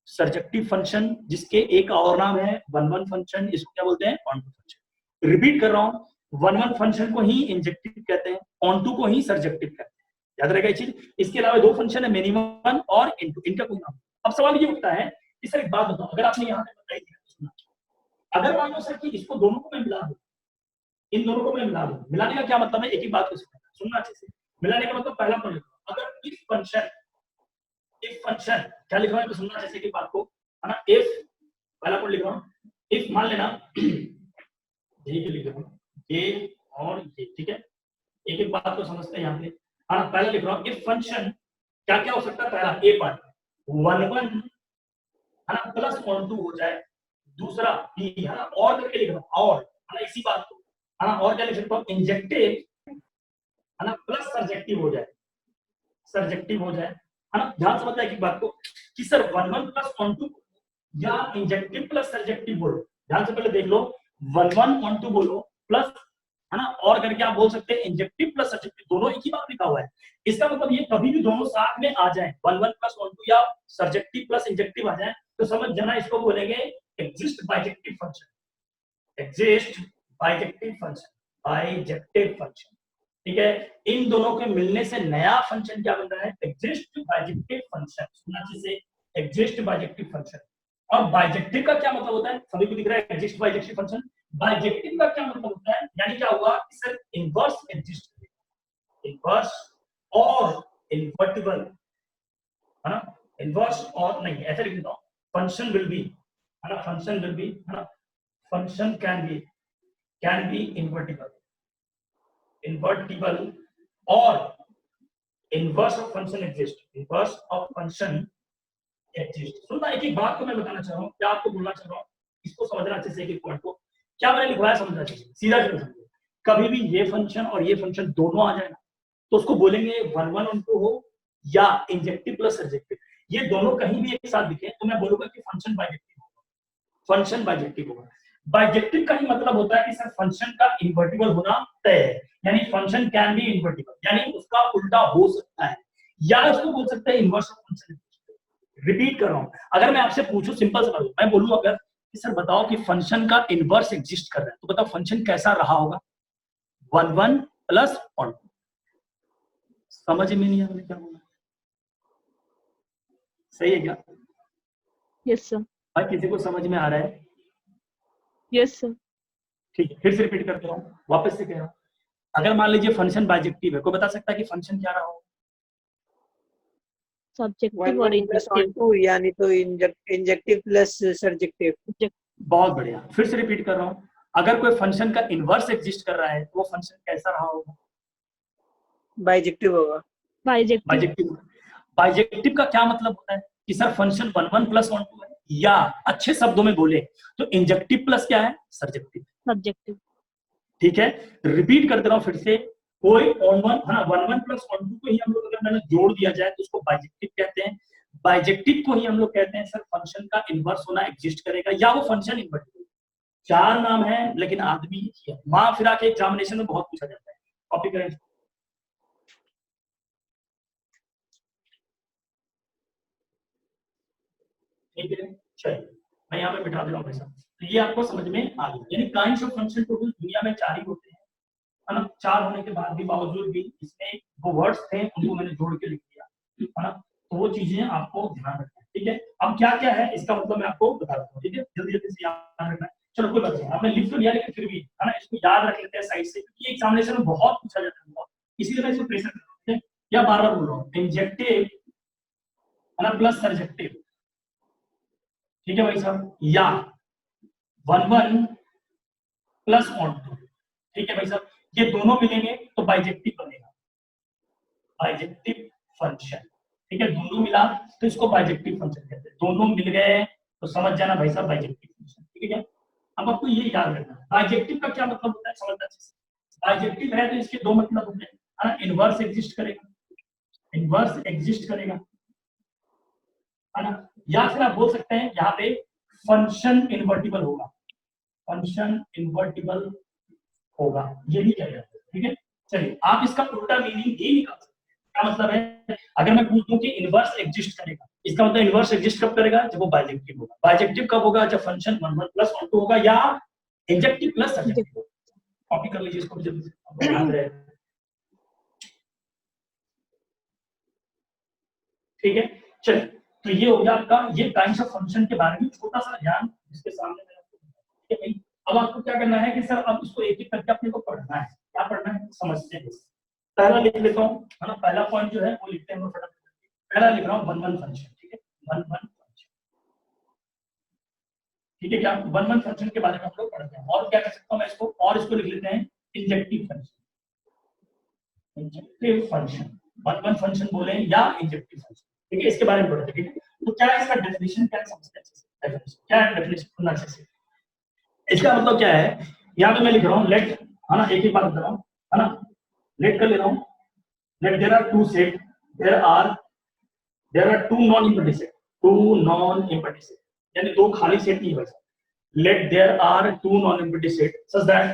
सर्जेक्टिव फंक्शन जिसके एक और नाम है 1-1 फंक्शन, इसको क्या बोलते हैं, ऑनटू फंक्शन। रिपीट कर रहा हूँ, 1-1 फंक्शन को ही इंजेक्टिव कहते हैं, ऑनटू को ही सर्जेक्टिव कहते हैं, याद रहेगा ये चीज। इसके अलावा 2 फंक्शन है, मेनी वन और इनटू, इनका कोई नाम। अब सवाल ये उठता है कि सर एक बात बताओ, अगर आपने यहाँ पे बताई थी, अगर मान लो सर कि इसको दोनों को मैं मिला दूं, इन दोनों को मैं मिला दूं, मिलाने का क्या मतलब है, एक ही बात को सुनना अच्छे से। मिलाने का मतलब पहला पॉइंट, अगर इफ फंक्शन, इफ फंक्शन क्या लिखा है सुनना चाहिए की बात को, है ना। इफ पहला पॉइंट लिख रहा हूं, इफ मान लेना ये लिख रहा हूं, ये और ये, ठीक है, एक एक बात को समझते हैं यहाँ पे, है ना। पहला लिख रहा हूं इफ फंक्शन क्या क्या हो सकता है, पहला ए पार्ट 1-1 है ना प्लस ऑनटू हो जाए, दूसरा बी है ना, और करके लिख रहा हूं, और है ना इसी बात को, है ना, और क्या लिख सकता हूं इंजेक्टिव है ना प्लस सर्जेक्टिव हो जाए, सर्जेक्टिव हो जाए, है ना। ध्यान समझना है कि बात को कि सर 1-1 प्लस ऑनटू या इंजेक्टिव प्लस सर्जेक्टिव बोलो, ध्यान से पहले देख लो, 1-1 ऑनटू बोलो प्लस, है ना, और करके आप बोल सकते हैं इंजेक्टिव प्लस सर्जेक्टिव, दोनों एक ही बात लिखा हुआ है। इसका मतलब ये कभी भी दोनों साथ में आ जाए, 1-1 प्लस ऑनटू या सर्जेक्टिव प्लस इंजेक्टिव आ जाए तो समझ जाना इसको बोलेंगे exist bijective function, exist bijective function, bijective function, ठीक है। इन दोनों के मिलने से नया फंक्शन क्या बन रहा है, एक्सिस्ट बाइजेक्टिव फंक्शन, सुनना चाहिए एक्सिस्ट बाइजेक्टिव फंक्शन। और बाइजेक्टिव का क्या मतलब होता है, सभी को दिख रहा है एक्सिस्ट बाइजेक्टिव फंक्शन। बाइजेक्टिव का क्या मतलब होता है, यानी क्या हुआ सर इनवर्स एक्सिस्ट, इनवर्स और इन्वर्टिबल, है ना, इनवर्स और नहीं, ऐसे लिख देता हूं, फंक्शन विल बी, है ना, फंक्शन विल बी, है ना, function can be invertible, invertible और inverse of function exist, inverse of function exist. सुनना, एक एक बात को मैं बताना चाह रहा हूँ, क्या आपको बोलना चाह रहा हूँ, इसको समझना अच्छे से, एक एक पॉइंट को क्या मैंने लिखवाया समझना चाहिए, सीधा सीधा समझो। कभी भी ये फंक्शन और ये फंक्शन दोनों आ जाए ना तो उसको बोलेंगे 1-1 ऑनटू हो या इंजेक्टिव प्लस सर्जेक्टिव, ये दोनों कहीं भी एक साथ दिखे तो मैं बोलूंगा कि फंक्शन बाइजेक्टिव होगा, फंक्शन बाइजेक्टिव होगा। बाइजेक्टिव का ही मतलब होता है कि सर फंक्शन का इन्वर्टिबल होना तय है, यानी फंक्शन कैन बी इन्वर्टिबल, यानी उसका उल्टा हो सकता है, या उसको बोल सकते हैं इन्वर्स ऑफ फंक्शन। रिपीट कर रहा हूं, अगर मैं आपसे पूछूं सिंपल सा, मैं बोलूं अगर कि सर बताओ कि फंक्शन का इन्वर्स एग्जिस्ट कर रहा है, तो बताओ फंक्शन कैसा रहा होगा? 1 1 प्लस 1। समझ में नहीं आ रहा क्या बोला? सही है क्या Yes, sir. भाई? किसी को समझ में आ रहा है? Yes, sir. ठीक है, फिर से रिपीट करते रहूं, वापस से कह रहा हूं, अगर मान लीजिए फंक्शन बाइजेक्टिव है, कोई बता सकता है कि फंक्शन क्या रहा हो? Subjective 1 or 1 plus injective. 2 यानी तो इंजेक्टिव प्लस सर्जेक्टिव। बहुत बढ़िया, फिर से रिपीट कर रहा हूं, अगर कोई फंक्शन का इन्वर्स एग्जिस्ट कर रहा है तो वो फंक्शन कैसा रहा होगा? बाइजेक्टिव होगा। Bijective. बाइजेक्टिव। बाइजेक्टिव का क्या मतलब होता है कि सर फंक्शन 1 1 प्लस 1 2 है, या अच्छे शब्दों में बोले तो इंजेक्टिव प्लस क्या है? सर्जेक्टिव। Subjective. ठीक है, रिपीट कर दे रहा हूं फिर से, कोई ऑन वन, हाँ 1 1 प्लस 1 2 को ही हम लोग अगर मैंने जोड़ दिया जाए तो उसको बाइजेक्टिव कहते हैं। बाइजेक्टिव को ही हम लोग कहते हैं सर फंक्शन का इन्वर्स होना एग्जिस्ट करेगा, या वो फंक्शन इन्वर्टिबल। 4 नाम है लेकिन आदमी ही किया, मां फिरा के एग्जामिनेशन में बहुत पूछा जाता है। कॉपी करें। ठीक है, चलिए मैं यहाँ पे बिठा दे रहा हूँ पैसा, तो ये आपको समझ में आ गया। यानी काइंड्स ऑफ फंक्शन टोटल दुनिया में 4 ही होते हैं, है ना। 4 होने के बाद भी बावजूद भी इसमें वो वर्ड्स थे उनको मैंने जोड़ के लिख दिया, है ना। तो वो चीजें आपको ध्यान रखना है, ठीक है। अब क्या क्या है इसका मतलब मैं आपको बता देता हूँ, ठीक है, जल्दी जल्दी से याद रखना है। चलो कोई बात नहीं, आपने लिख तो लिया लेकिन फिर भी, है ना, इसको याद रख लेते हैं साइड से, क्योंकि एग्जामिनेशन में बहुत पूछा जाता है, इसीलिए मैं इसको प्रेशर कर रहा हूँ, या बार बार बोल रहा हूँ, इंजेक्टिव है ना प्लस सर्जेक्टिव, ठीक है भाई साहब, या 1 1 प्लस 1 2, ठीक है भाई साहब, ये दोनों मिलेंगे तो बाइजेक्टिव बनेगा, बाइजेक्टिव फंक्शन, ठीक है। दोनों मिला तो इसको बाइजेक्टिव फंक्शन कहते हैं, दोनों मिल गए तो समझ जाना भाई साहब बाइजेक्टिव फंक्शन, ठीक है। अब आपको ये याद रखना बाइजेक्टिव का क्या मतलब होता है, समझना चाहिए। बाइजेक्टिव है तो इसके दो मतलब होते हैं, है ना, इनवर्स एग्जिस्ट करेगा, इनवर्स एग्जिस्ट करेगा, है ना, या फिर आप बोल सकते हैं यहाँ पे फंक्शन इन्वर्टिबल होगा, फंक्शन इन्वर्टिबल होगा, ये भी कह जाता है, ठीक है। चलिए आप इसका उल्टा मीनिंग ये निकाल सकते हैं, क्या मतलब है, अगर मैं पूछ दूं कि इनवर्स एग्जिस्ट करेगा, इसका मतलब इनवर्स एग्जिस्ट कब करेगा, जब वो बाइजेक्टिव होगा। बाइजेक्टिव कब होगा, जब फंक्शन 1 1 प्लस 1 2 होगा, या इंजेक्टिव प्लस सर्जेक्टिव। कॉपी कर लीजिए इसको जल्दी से, आपको याद रहे, ठीक है। चलिए तो ये हो गया आपका ये काइंड्स ऑफ फंक्शन के बारे में छोटा सा ज्ञान इसके सामने मैंने आपको दिया, ठीक है भाई। अब आपको क्या करना है कि सर अब इसको एक एक करके अपने को पढ़ना है, क्या पढ़ना है समझते हैं। पहला लिख लेता हूँ, है ना, पहला पॉइंट जो है वो लिखते हैं हम फटाफट। पहला लिख रहा हूँ 1 1 फंक्शन, ठीक है, 1 1 फंक्शन, ठीक है क्या, 1 1 फंक्शन के बारे में हम लोग पढ़ते हैं। और क्या कर सकता हूँ मैं इसको, और इसको लिख लेते हैं injective function, injective function, 1 1 function बोले या इंजेक्टिव फंक्शन, ठीक है, इसके बारे में पढ़ते हैं, ठीक है। तो क्या है इसका डेफिनेशन, क्या समझते हैं अच्छे से, क्या है डेफिनेशन सुनना अच्छे से। इसका मतलब क्या है, यहाँ पे मैं लिख रहा हूँ लेट, है ना, एक एक बार बता रहा हूँ, है ना, लेट कर ले रहा हूँ, let there are two set, there are two non empty set, two non empty set, यानी दो खाली सेट नहीं बचा। Let there are two non empty set such that,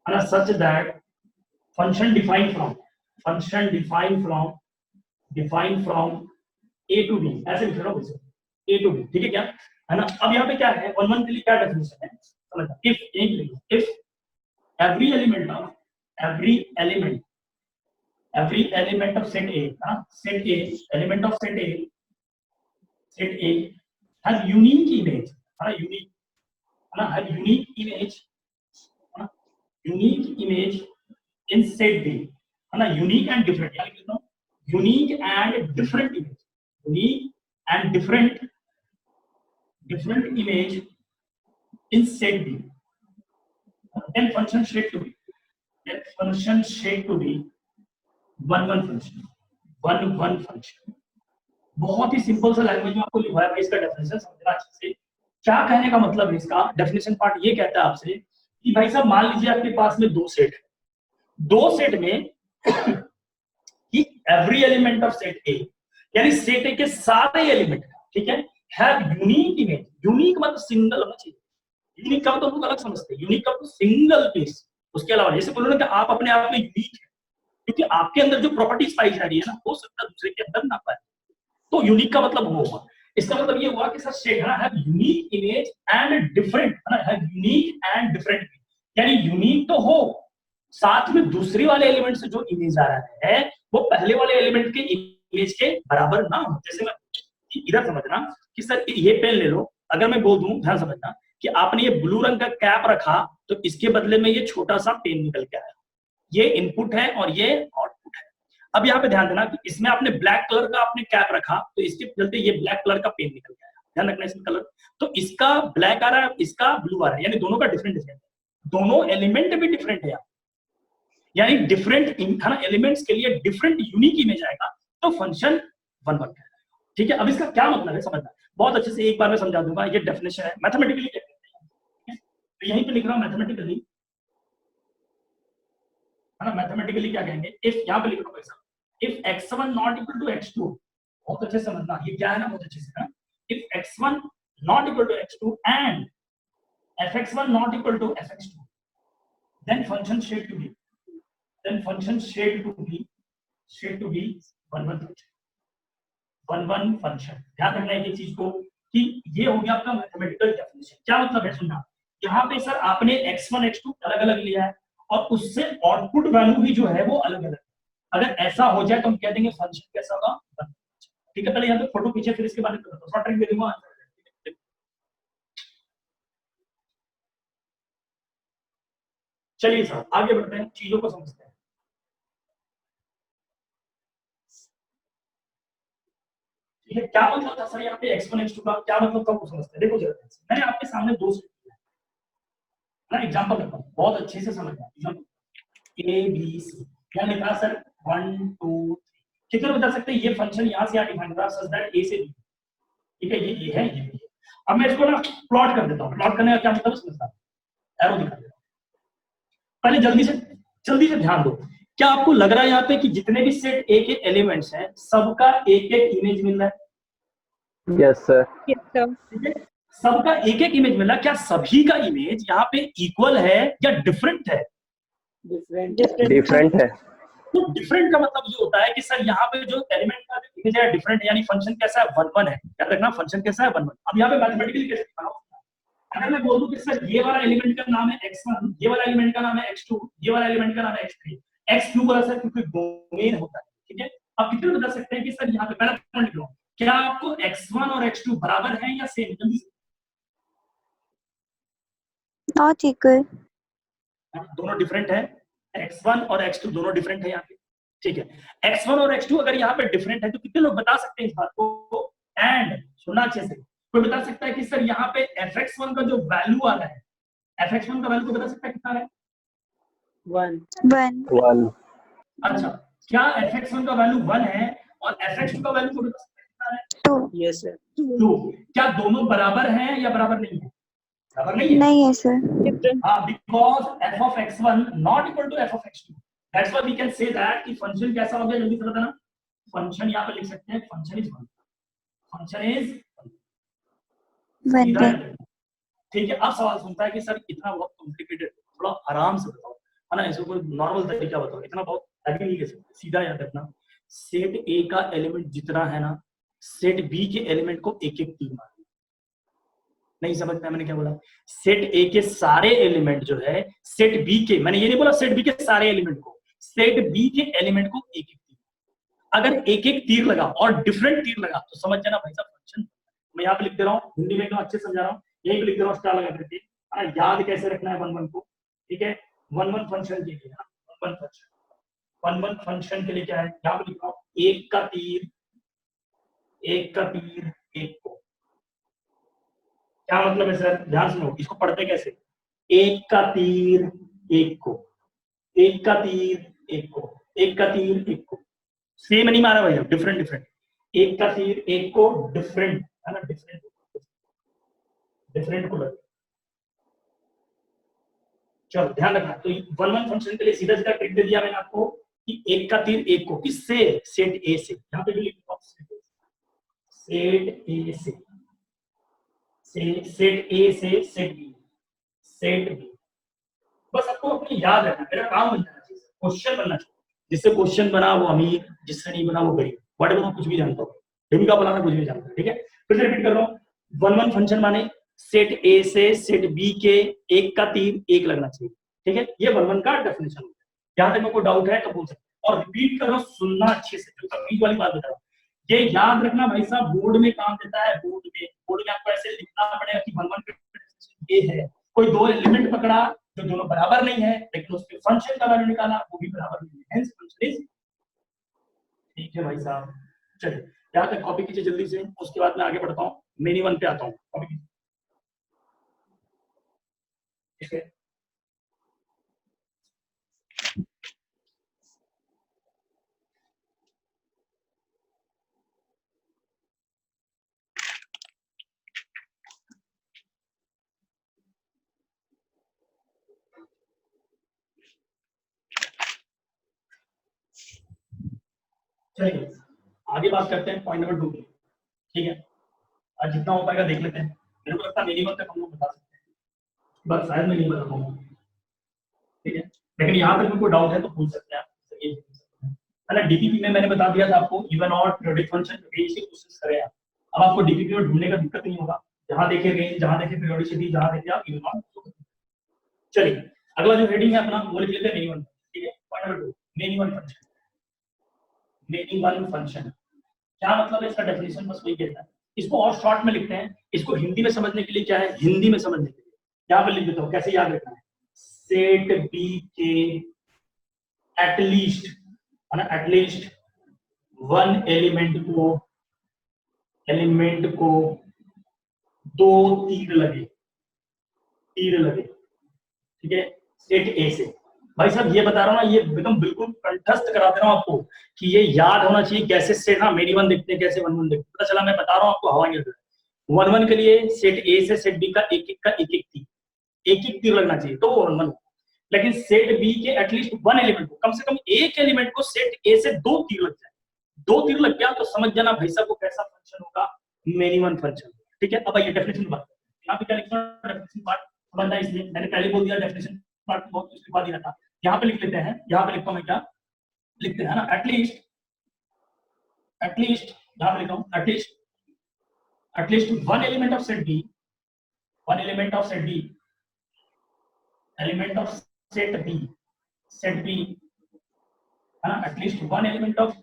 है ना, such that function define from, function define from A to B, ऐसे लिख रहा हूँ A to B, ठीक है क्या, है ना। अब यहाँ पे क्या है 1 1 के लिए क्या डेफिनेशन है, समझना। If every element of set A, set A, element of set A has unique image, है ना, have unique image in set B, है ना, unique and different, यानी लिखता हूँ unique and different image, unique and different image in set B, then function said to be 1 1 function, 1 1 function। बहुत ही सिंपल सा लैंग्वेज में आपको लिखवाया है, इसका डेफिनेशन समझना अच्छे से। क्या कहने का मतलब है इसका डेफिनेशन पार्ट, ये कहता है आपसे कि भाई साहब मान लीजिए आपके पास में दो सेट है, दो सेट में कि एवरी एलिमेंट ऑफ सेट ए, यानी सेट ए के सारे एलिमेंट, ठीक है, हैव यूनिक इमेज, यूनिक मतलब सिंगल होना चाहिए, यूनिक का तो लोग अलग समझते हैं, यूनिक का तो सिंगल पीस, उसके अलावा जैसे बोलो ना कि आप अपने आप में यूनिक है, क्योंकि आपके अंदर जो प्रॉपर्टीज पाई जा रही है ना, हो सकता है दूसरे के अंदर ना पाए, तो यूनिक का मतलब वो होगा। इसका मतलब ये हुआ कि sir Shekhar have unique image and different, है ना, हैव यूनिक एंड डिफरेंट, यानी यूनिक तो हो, साथ में दूसरे वाले एलिमेंट से जो इमेज आ रहा है वो पहले वाले एलिमेंट के इमेज के बराबर ना हो। जैसे मैं इधर समझना कि सर ये पेन ले लो, अगर मैं बोल दूं, ध्यान समझना कि आपने ये ब्लू रंग का कैप रखा तो इसके बदले में ये छोटा सा पेन निकल के आया, ये इनपुट है और ये आउटपुट है। अब यहाँ पे ध्यान देना कि इसमें आपने ब्लैक कलर का आपने कैप रखा तो इसके चलते ये ब्लैक कलर का पेन निकल के आया, ध्यान रखना इसमें कलर, तो इसका ब्लैक आ रहा है, इसका ब्लू आ रहा है, यानी दोनों का डिफरेंट डिफरेंट है, दोनों एलिमेंट भी डिफरेंट है, यानी डिफरेंट है ना, एलिमेंट्स के लिए डिफरेंट यूनिक इमेज आएगा, तो फंक्शन वन बन गया। ठीक है, अब इसका क्या मतलब है समझना, बहुत अच्छे से एक बार मैं समझा दूंगा, ये डेफिनेशन है, मैथमेटिकली क्या कहते हैं, तो यहीं पे लिख रहा हूं मैथमेटिकली, है ना, मैथमेटिकली क्या कहेंगे, इफ यहाँ पे लिख रहा हूं if x1 not equal to x2, बहुत अच्छे से समझना, ये क्या है ना, बहुत अच्छे से ना, if x1 not equal to x2 and fx1 not equal to fx2, then function said to be, then function said to be one function। ध्यान रखना है ये चीज को कि ये हो गया आपका मैथमेटिकल डेफिनेशन। क्या मतलब है सुनना, यहाँ पे सर आपने x1 x2 अलग अलग लिया है और उससे आउटपुट वैल्यू भी जो है वो अलग अलग, अगर ऐसा हो जाए तो हम कह देंगे फंक्शन कैसा होगा। ठीक है, पहले यहाँ पे फोटो पीछे, फिर इसके बारे में थोड़ा ट्रिक दे दूंगा। चलिए सर आगे बढ़ते हैं, चीजों को समझते हैं। ठीक है, क्या मतलब था सर यहाँ पे x1 x2 का, क्या मतलब था वो समझते हैं। देखो जरा, मैंने आपके सामने दो ना एग्जांपल रखा, बहुत अच्छे से समझना, एग्जांपल ए बी सी, क्या लिखा सर 1 2 3, कितने बता सकते हैं ये फंक्शन यहाँ से यहाँ डिफाइन करा सच दैट ए से बी, ठीक है, ये है ये है। अब मैं इसको ना प्लॉट कर देता हूँ, प्लॉट करने का क्या मतलब समझता, एरो दिखा देता हूं। पहले जल्दी से ध्यान दो, क्या आपको लग रहा है यहाँ पे कि जितने भी सेट ए के एलिमेंट्स हैं सबका एक एक इमेज मिल रहा है? Yes sir. Yes, sir. ठीक है, सबका एक एक इमेज मिल रहा है, क्या सभी का इमेज यहाँ पे इक्वल है या डिफरेंट है? डिफरेंट है। तो डिफरेंट का मतलब ये होता है कि सर यहाँ पे जो एलिमेंट का इमेज है डिफरेंट है, यानी फंक्शन कैसा है 1 1 है, याद रखना फंक्शन कैसा है 1 1। अब यहाँ पे मैथमेटिकली कैसे बनाओ, अगर मैं बोल दूं कि सर ये वाला एलिमेंट का नाम है x1, ये वाला एलिमेंट का नाम है x2, ये वाला एलिमेंट का नाम है x3, x क्यों बोला सर, क्योंकि डोमेन होता है। ठीक है, अब कितने बता सकते हैं कि सर यहाँ पे पहला पॉइंट लो, क्या आपको x1 और x2 बराबर है या सेम? जल्दी से, नॉट इक्वल, दोनों डिफरेंट है, x1 और x2 दोनों डिफरेंट है यहाँ पे। ठीक है, x1 और x2 अगर यहाँ पे डिफरेंट है तो कितने लोग बता सकते हैं इस बात को? एंड सुनना अच्छे से, कोई बता सकता है कि सर यहाँ पे fx1 का जो वैल्यू आ रहा है, fx1 का वैल्यू को बता सकता है कितना है? 1। अच्छा, क्या fx1 का वैल्यू 1 है और fx2 का वैल्यू को बता सकते हैं कितना है? 2। Yes sir. 2। क्या दोनों बराबर हैं या बराबर नहीं है? बराबर नहीं है। नहीं है sir. Different. Because f of x1 not equal to f of x2, that's why we can say that कि फंक्शन कैसा हो गया, जल्दी से बताना। फंक्शन यहाँ पे लिख सकते हैं फंक्शन इज 1, फंक्शन इज 1। ठीक है, अब सवाल सुनता है कि सर इतना बहुत कॉम्प्लिकेटेड, थोड़ा आराम से बताओ, है ना, इसको कोई नॉर्मल तरीका बताओ, इतना बहुत आगे नहीं ले सकते, सीधा याद रखना, सेट ए का एलिमेंट जितना है ना, सेट बी के एलिमेंट को एक एक तीर मारना। नहीं समझ में मैंने क्या बोला? सेट ए के सारे एलिमेंट जो है सेट बी के, मैंने ये नहीं बोला सेट बी के सारे एलिमेंट को, सेट बी के एलिमेंट को एक एक तीर, अगर एक एक तीर लगा और डिफरेंट तीर लगा तो समझ जाना भाई साहब फंक्शन। मैं यहाँ पे लिख दे रहा हूँ, हिंदी में एकदम अच्छे समझा रहा हूँ, यही पे लिख दे रहा हूँ स्टार लगा करके, याद कैसे रखना है 1 1 को। ठीक है, 1 1 फंक्शन के लिए, 1 1 फंक्शन के लिए क्या है, यहाँ पे लिख रहा हूँ एक का तीर एक को। क्या मतलब है सर, ध्यान सुनो, इसको पढ़ते कैसे, एक का तीर एक को, एक का तीर एक को, एक का तीर एक को, सेम नहीं मारा भैया, डिफरेंट डिफरेंट, एक का तीर एक को डिफरेंट, है ना, डिफरेंट को लगे। चलो ध्यान रखना, तो 1 1 फंक्शन के लिए सीधा सीधा ट्रिक दे दिया मैंने आपको कि एक का तीर एक को, किससे, सेट ए से, यहाँ पे भी लिखा हूं सेट ए से, सेट ए से सेट बी, सेट बी। बस आपको अपनी याद रखना, मेरा काम बन जाना चाहिए, क्वेश्चन बनना चाहिए। जिससे क्वेश्चन बना वो अमीर, जिससे नहीं बना वो गरीब। व्हाटएवर मैं कुछ भी जानता हूँ, ढिमका बनाना कुछ भी जानता हूँ, ठीक है। फिर से रिपीट कर रहा हूँ, 1 1 फंक्शन माने सेट ए से सेट बी के एक का तीर एक लगना चाहिए, ठीक है। ये 1 1 का डेफिनेशन है। यहाँ तक में कोई डाउट है तो पूछ सकते हैं। और रिपीट कर रहा हूँ, सुनना अच्छे से, जो तकनीक वाली बात बता रहा हूँ, ये याद रखना भाई साहब, बोर्ड में काम देता है। बोर्ड में आपको ऐसे लिखना पड़ेगा कि 1 1 ये है, कोई दो एलिमेंट पकड़ा जो दोनों बराबर नहीं है, लेकिन उसके फंक्शन का वैल्यू निकाला वो भी बराबर नहीं है, हेंस फंक्शन इज। ठीक है भाई साहब, चलिए यहाँ तक कॉपी कीजिए जल्दी से, उसके बाद मैं आगे बढ़ता हूँ, मेनी वन पे आता हूँ। कॉपी कीजिए, ठीक है। चलिए आगे बात करते हैं पॉइंट नंबर 2 की, ठीक है। आज जितना हो पाएगा देख लेते हैं। मेरे को लगता है मिनिमम तक हम लोग बता सकते हैं, बस शायद मैं नहीं बता पाऊंगा, ठीक है। लेकिन यहाँ तक कोई डाउट है तो पूछ सकते हैं आप, है ना। डीपीपी में मैंने बता दिया था आपको, इवन और पीरियोडिक फंक्शन बेसिक कोशिश करें आप। अब आपको डीपीपी में ढूंढने का दिक्कत नहीं होगा, जहां देखे रेंज, जहां देखे पीरियोडिसिटी, जहां देखे आप इवन और। चलिए अगला जो हेडिंग है अपना वो लिख लेते हैं मेनी वन, ठीक है। Point number 2, many one function. Many one function क्या मतलब है, इसका डेफिनेशन बस वही कहता है। इसको और शॉर्ट में लिखते हैं, इसको हिंदी में समझने के लिए क्या है, हिंदी में समझने के लिए यहाँ पे लिख देता हूँ, कैसे याद रखना है। सेट बी के एटलीस्ट, है ना, एटलीस्ट वन एलिमेंट को दो तीर लगे, ठीक है, सेट ए से। भाई साहब ये बता रहा हूँ ना, ये एकदम बिल्कुल कंठस्थ करा दे रहा हूँ आपको कि ये याद होना चाहिए कैसे सेट, हाँ मेरी वन देखते हैं, कैसे 1 1 देखते हैं, पता चला। मैं बता रहा हूँ आपको हवा नहीं लग रहा। 1 1 के लिए सेट ए से सेट बी का एक एक तीर लगना चाहिए, तो वो 1 1। लेकिन सेट बी के एटलीस्ट वन एलिमेंट को, कम से कम एक एलिमेंट को सेट ए से 2 तीर लग जाए, 2 तीर लग गया तो समझ जाना भाई साहब वो कैसा फंक्शन होगा, मेनी वन फंक्शन, ठीक है। अब ये डेफिनेशन बात, यहाँ पे क्या लिखना है, डेफिनेशन पार्ट समझना है, इसलिए मैंने पहले बोल दिया डेफिनेशन पार्ट बहुत कुछ लिखवा दिया था। यहाँ पे लिख लेते हैं, यहाँ पे लिखता हूँ मैं, क्या लिखते हैं ना, एटलीस्ट यहाँ पे लिखा हूँ at least one element of set B, set B, है ना, एटलीस्ट वन एलिमेंट ऑफ,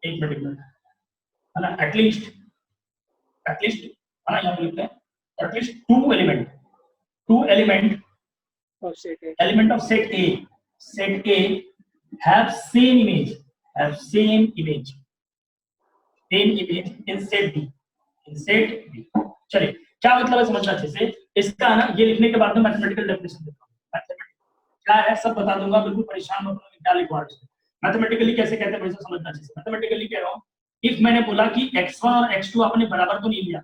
एक मिनट, है ना, एटलीस्ट, है ना, यहाँ पे लिखते हैं at least two element of set A have same image in set B, चलिए क्या मतलब है समझना अच्छे से इसका, है ना। ये लिखने के बाद में मैथमेटिकल डेफिनेशन देता हूँ, क्या है सब बता दूंगा, बिल्कुल परेशान मत होना क्या लिखवा रहा हूँ। मैथमेटिकली कैसे कहते हैं वैसे समझना अच्छे से। मैथमेटिकली कह रहा हूँ, इफ मैंने बोला कि x1 और x2 आपने बराबर तो नहीं लिया,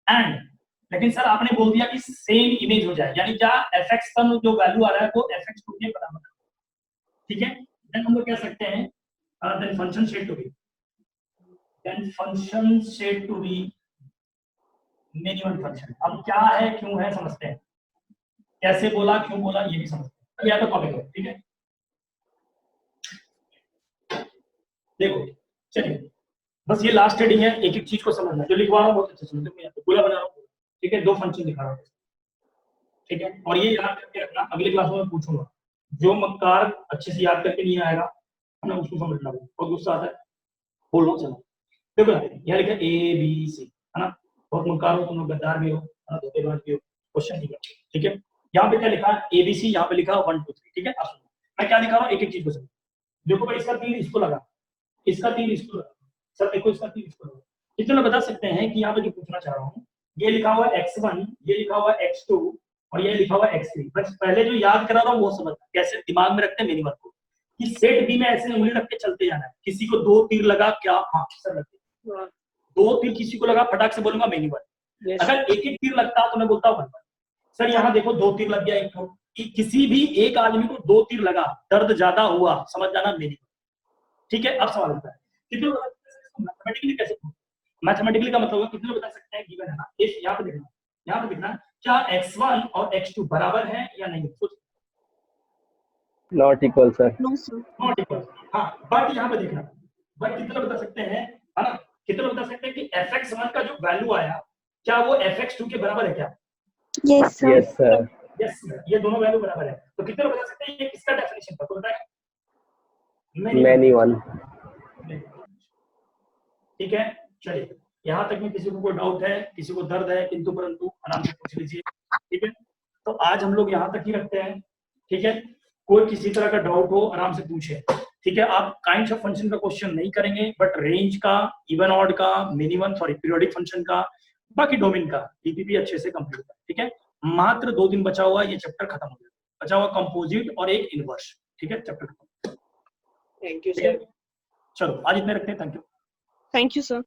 एंड लेकिन सर आपने बोल दिया कि सेम इमेज हो जाए, यानी क्या fx का जो वैल्यू आ रहा है वो fx2 के बराबर है, ठीक है। देन हम लोग कह सकते हैं then function set to be many one function. अब क्या है क्यों है समझते हैं, कैसे बोला क्यों बोला ये भी समझते हैं। अब या तो कॉपी करो, ठीक है। देखो चलिए बस ये लास्ट हेडिंग है, एक एक चीज को समझना, जो लिखवा रहा हूँ बहुत अच्छे से समझो, मैं पूरा बना रहा हूँ, ठीक है। 2 फंक्शन दिखा रहा हूँ, ठीक है। और ये याद करके रखना, अगली क्लास में पूछूंगा, जो मक्कार अच्छे से याद करके नहीं आएगा है ना, उसको समझना बहुत गुस्सा आता है, बोल लो चलो। देखो यहाँ लिखा ABC, है ना, बहुत मक्कार हो तुम लोग, गद्दार भी हो, है ना, धोखेबाज भी हो, क्वेश्चन नहीं करते, ठीक है। यहाँ पे क्या लिखा ABC, यहाँ पे लिखा 1 2 3, ठीक है। अब मैं क्या दिखा रहा हूँ, एक एक चीज को समझो। देखो भाई इसका तीर इसको लगा, इसका तीर इसको लगा, सर देखो इसका तीर इसको लगा। कितने लोग बता सकते हैं कि यहाँ पे जो पूछना चाह रहा हूँ, ये लिखा हुआ x1, ये लिखा हुआ x2 और ये लिखा हुआ x3। बस पहले जो याद करा रहा हूँ वो समझना, कैसे दिमाग में रखते हैं मेरी बात को, कि सेट बी में ऐसे उंगली रख के चलते जाना है। किसी को 2 तीर लगा क्या, हाँ सर लगते 2 तीर किसी को लगा, फटाक से बोलूंगा मेनी वन। अगर एक एक तीर लगता तो मैं बोलता हूँ 1 1। सर यहाँ देखो 2 तीर लग गया, एक किसी भी एक आदमी को 2 तीर लगा, दर्द ज्यादा हुआ, समझ जाना मेनी वन, ठीक है। अब सवाल होता है कितने मैथमेटिकली कैसे, मैथमेटिकली का मतलब कितने लोग बता सकते हैं, गिवन है ना। इस यहाँ पे देखना क्या x1 और x2 बराबर है या नहीं? Not equal sir. No sir. Not equal. हाँ, बट यहाँ पे देखना, बट कितना बता सकते हैं, है ना, कितना बता सकते हैं कि fx1 का जो वैल्यू आया क्या वो fx2 के बराबर है क्या? Yes sir. Yes sir. Yes, ये दोनों वैल्यू बराबर है। तो कितना बता सकते हैं ये किसका डेफिनेशन था? तो बताएं। Many one. ठीक है, चलिए यहाँ तक में किसी को कोई डाउट है, किसी को दर्द है, किंतु परंतु आराम से पूछ लीजिए। ठीक है, तो आज हम लोग यहाँ तक ही रखते हैं। ठीक है, कोई किसी तरह का डाउट हो आराम से पूछे। ठीक है, आप काइंड्स ऑफ फंक्शन का क्वेश्चन नहीं करेंगे, बट रेंज का, इवन ऑड का, मिनिमम पीरियोडिक फंक्शन का, बाकी डोमेन का डीपीपी अच्छे से कंप्लीट है। ठीक है, मात्र 2 दिन बचा हुआ, ये चैप्टर खत्म हो गया। बचा हुआ कंपोजिट और एक इनवर्स। ठीक है, चैप्टर खत्म। Thank you sir. चलो आज इतने रखते हैं। Thank you. Thank you sir.